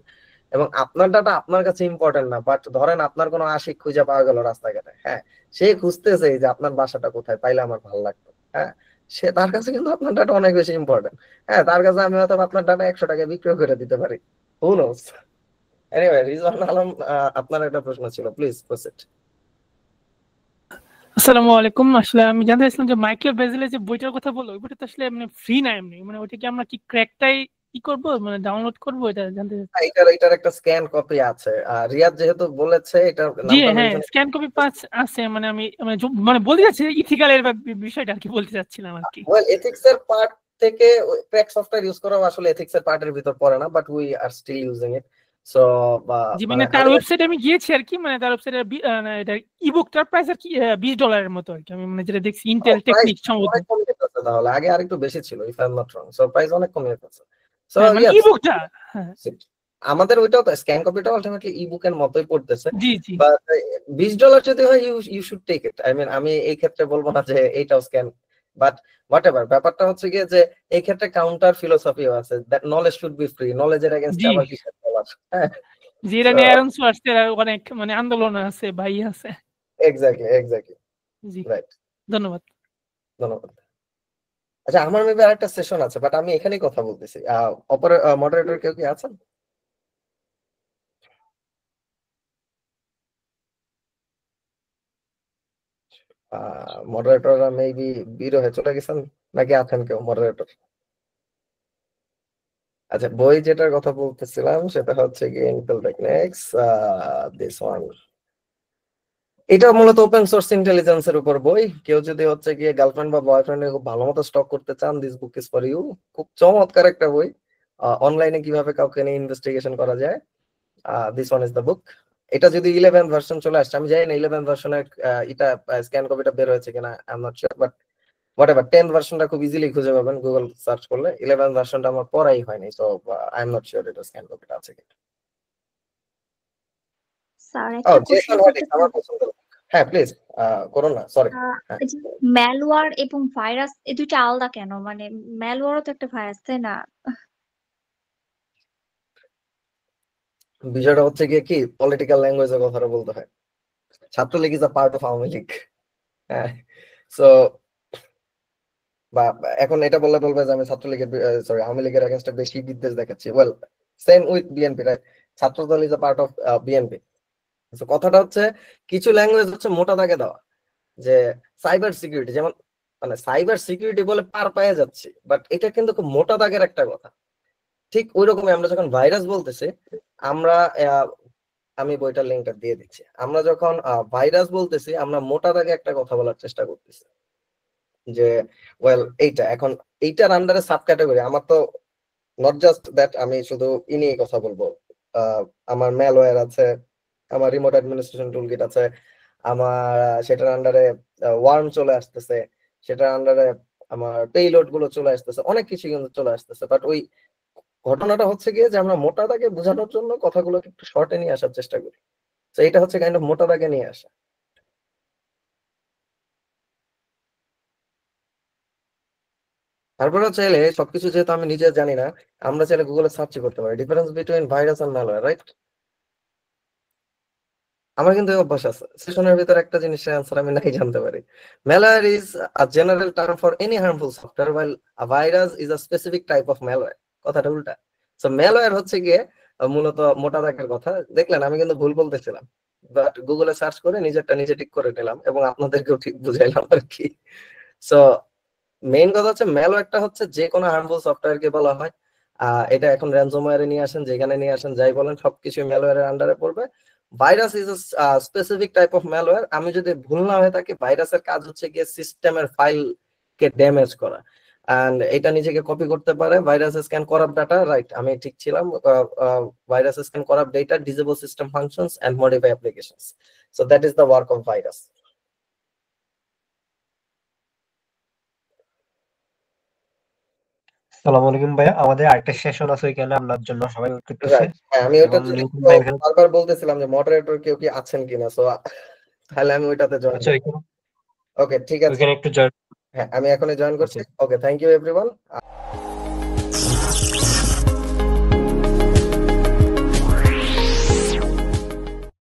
এবং আপনার ডাটা আপনার কাছে ইম্পর্টেন্ট না, বাট ধরেন আপনার কোনো আশিক খুঁজে পাওয়া গেল রাস্তাঘাটে, হ্যাঁ, সে খুঁজতেছে যে আপনার বাসাটা কোথায়, পাইলে আমার ভালো লাগতো, হ্যাঁ, সে তার কাছে কিন্তু আপনার ডাটা অনেক বেশি ইম্পর্টেন্ট। হ্যাঁ, তার কাছে আমি হয়তো আপনার ডাটা 100 টাকায় বিক্রি করে দিতে পারি, হু নোস। এনিওয়ে, রিজওয়ান আলম, আপনার একটা প্রশ্ন ছিল, প্লিজ প্রসিড। আসসালামু আলাইকুম। আসলে আমি জানতে চাইছিলাম যে মাইকেল বেজেলের যে বইটার কথা বললো, ওই বইটা তো আসলে মানে ফ্রি না এমনি, মানে ওইটা কি আমরা কি ক্র্যাকটাই কি করব, মানে ডাউনলোড করব, এটা জানতে চাচ্ছি। এটার একটা স্ক্যান কপি আছে, রিয়াদ যেহেতু বলেছে এটা জি নামটা হ্যাঁ, মেনশন স্ক্যান কপি পাস আছে, মানে আমি মানে বলতে চাচ্ছি ইথিক্যালের বিষয়টা আর কি বলতে চাচ্ছিলাম আর কি। ওয়েল, এথিক্স এর পার্ট থেকে ক্র্যাক সফটওয়্যার ইউজ করা আসলে এথিক্স এর পার্টের ভিতর পড়ে না, but we are still using it. So জি, মানে তার ওয়েবসাইটে আমি গিয়েছি আর কি, মানে তার ওয়েবসাইটে এটা ইবুকটার প্রাইস আর কি $20 মতো আর কি, আমি মানে যেটা দেখছি ইন্টেল টেকনিক সম্ভবত। অনেক কমে গেছে, তাহলে আগে আরেকটু বেশি ছিল if I am not wrong. So price অনেক কমে গেছে। সো মানে ইবুকটা আমাদের ওইটাও তো স্ক্যান কপিটা আলটিমেটলি ইবুকের মতোই পড়তেছে, জি জি, বাট $20 যদি হয় you should take it. I mean আমি এই ক্ষেত্রে বলবো না যে এইটাও স্ক্যান, বাট হোয়াটএভার। ব্যাপারটা হচ্ছে গিয়ে যে এই ক্ষেত্রে কাউন্টার ফিলোসফিও আছে, that knowledge should be free, নলেজের এগেইনস্টে আবার কিসের বলার। হ্যাঁ, যেটা নিয়ে অ্যারন সোয়ার্সের অনেক মানে আন্দোলন আছে, ভাই আছে। এক্স্যাক্টলি জি, রাইট। ধন্যবাদ। আচ্ছা, আমার মেবি আরেকটা সেশন আছে, বাট আমি এখানেই কথা বলতেছি। মডারেটর কেউ কি আছেন? মডারেটররা মেবি বের হয়ে চলে গেছেন, নাকি আছেন কেউ মডারেটর? আচ্ছা, বই যেটার কথা বলতেছিলাম সেটা হচ্ছে কি ইন্টেল টেকনিক্স, দিস ওয়ান। এটা মূলত ওপেন সোর্স ইন্টেলিজেন্সের উপর বই। কেউ যদি হচ্ছে গিয়ে গার্লফ্রেন্ড বা বয়ফ্রেন্ডের খুব ভালো মতো স্টক করতে চান, this book is for you. খুব চমৎকার একটা বই, অনলাইনে কিভাবে কাউকে নিয়ে ইনভেস্টিগেশন করা যায়, this one is the book. এটা যদি 11th ভার্সন চলে আসছে, আমি জানি না 11th ভার্সনের এটা স্ক্যান কপিটা বের হয়েছে কিনা, I am not sure, but whatever, 10th ভার্সনটা খুব ইজিলি খুঁজে পাবেন গুগল সার্চ করলে। 11th ভার্সনটা আমার পড়াই হয়নি, so I am not sure এটা স্ক্যান কপিটা আছে কিনা। স্যার একটা কোশ্চেন করতে আমার পছন্দের, হ্যাঁ প্লিজ করুন না, সরি। এই যে ম্যালওয়্যার এবং ভাইরাস এই দুইটা আলাদা কেন? মানে ম্যালওয়্যারও তো একটা ভাইরাস, তাই না? বিষয়টা হচ্ছে গিয়ে কি, পলিটিক্যাল ল্যাঙ্গুয়েজে কথাটা বলতে হয়। Chhatra League is a part of Awami League. হ্যাঁ, সো বা এখন এটা বললে বলবে যে আমি ছাত্রলীগের সরি আওয়ামী লীগের এগেইনস্টে বেশি বিদ্বেষ দেখাচ্ছি। Well, same with BNP, right? Chhatradal is a part of BNP. তো কথাটা হচ্ছে কিছু ল্যাঙ্গুয়েজ হচ্ছে মোটা দাগে দেওয়া, যে সাইবার সিকিউরিটি, যেমন মানে সাইবার সিকিউরিটি বলে পার পেয়ে যাচ্ছি, বাট এটা কিন্তু খুব মোটা দাগের একটা কথা। ঠিক ওই রকমই আমরা যখন ভাইরাস বলতেছি, আমরা আমি বইটার লিঙ্কটা দিয়ে দিচ্ছি, আমরা যখন ভাইরাস বলতেছি আমরা মোটা দাগে একটা কথা বলার চেষ্টা করতেছি যে ওয়েল এইটা এখন এইটার আন্ডারে সাব ক্যাটাগরি। আমার তো নট জাস্ট দ্যাট আমি শুধু নিয়ে কথা বলবো, আমার ম্যালওয়্যার আছে, আমার রিমোট অ্যাডমিনিস্ট্রেশন টুলকিট আছে, আমার সেটার আন্ডারে ওয়ার্ম চলে আসতেছে, সেটার আন্ডারে আমার পেইলোড গুলো চলে আসতেছে, অনেক কিছু কিন্তু চলে আসতেছে। বাট ওই ঘটনাটা হচ্ছে গিয়ে যে আমরা মোটা দাগে বোঝানোর জন্য কথাগুলোকে একটু শর্টে নিয়ে আসার চেষ্টা করি। তো এটা হচ্ছে কাইন্ড অফ মোটা দাগে নিয়ে আসা। তারপরে চাইলে সবকিছু যেহেতু আমি নিজে জানি না, আমরা চাইলে গুগলে সার্চ করতে পারি difference between virus and malware, right? আমার কিন্তু এই অভ্যাস আছে, সেশনের ভিতরে একটা জিনিসের অ্যান্সার আমি নাই জানতে পারি। Malware is a general term for any harmful software, while a virus is a specific type of malware। কথাটা উল্টা। সো ম্যালওয়্যার হচ্ছে গিয়ে মূলত মোটা দাগের কথা। দেখলেন আমি কিন্তু ভুল বলতেছিলাম, বাট গুগলে সার্চ করে নিজেরটা নিজে ঠিক করে নিলাম এবং আপনাদেরকেও ঠিক বুঝাইলাম আর কি। সো মেইন কথা হচ্ছে ম্যালওয়্যারটা হচ্ছে যে কোনো হার্মফুল সফটওয়্যারকে বলা হয়। এটা এখন র্যানসমওয়্যারে নিয়ে আসেন, যেখানে নিয়ে আসেন, যাই বলেন সবকিছু ম্যালওয়্যারের আন্ডারে পড়বে। Virus is a specific type of malware. আমি যদি ভুল না হয়ে থাকি, ভাইরাসের কাজ হচ্ছে গিয়ে সিস্টেমের ফাইলকে ড্যামেজ করা, এন্ড এটা নিজেকে কপি করতে পারে। Viruses can corrupt data, right? আমি ঠিক ছিলাম। Viruses can corrupt data, disable system functions and modify applications. So that is the work of virus. আসসালামু আলাইকুম ভাইয়া, আমাদের আরেকটা সেশন আছে ওইখানে আপনার জন্য সবাই ওয়েট করতেছে। রাইট, হ্যাঁ আমি ওটার এবং জন্য নিউটন ভাই এখানে বারবার বলতেছিলাম যে মডারেটর কেউ কি আছেন কিনা, সো তাহলে আমি ওইটাতে জয়েন আচ্ছা করব। ওইখানে ওকে ঠিক আছে, ওইখানে একটু জয়েন। হ্যাঁ আমি এখনই জয়েন করছি। ওকে, থ্যাংক ইউ এভরিওয়ান।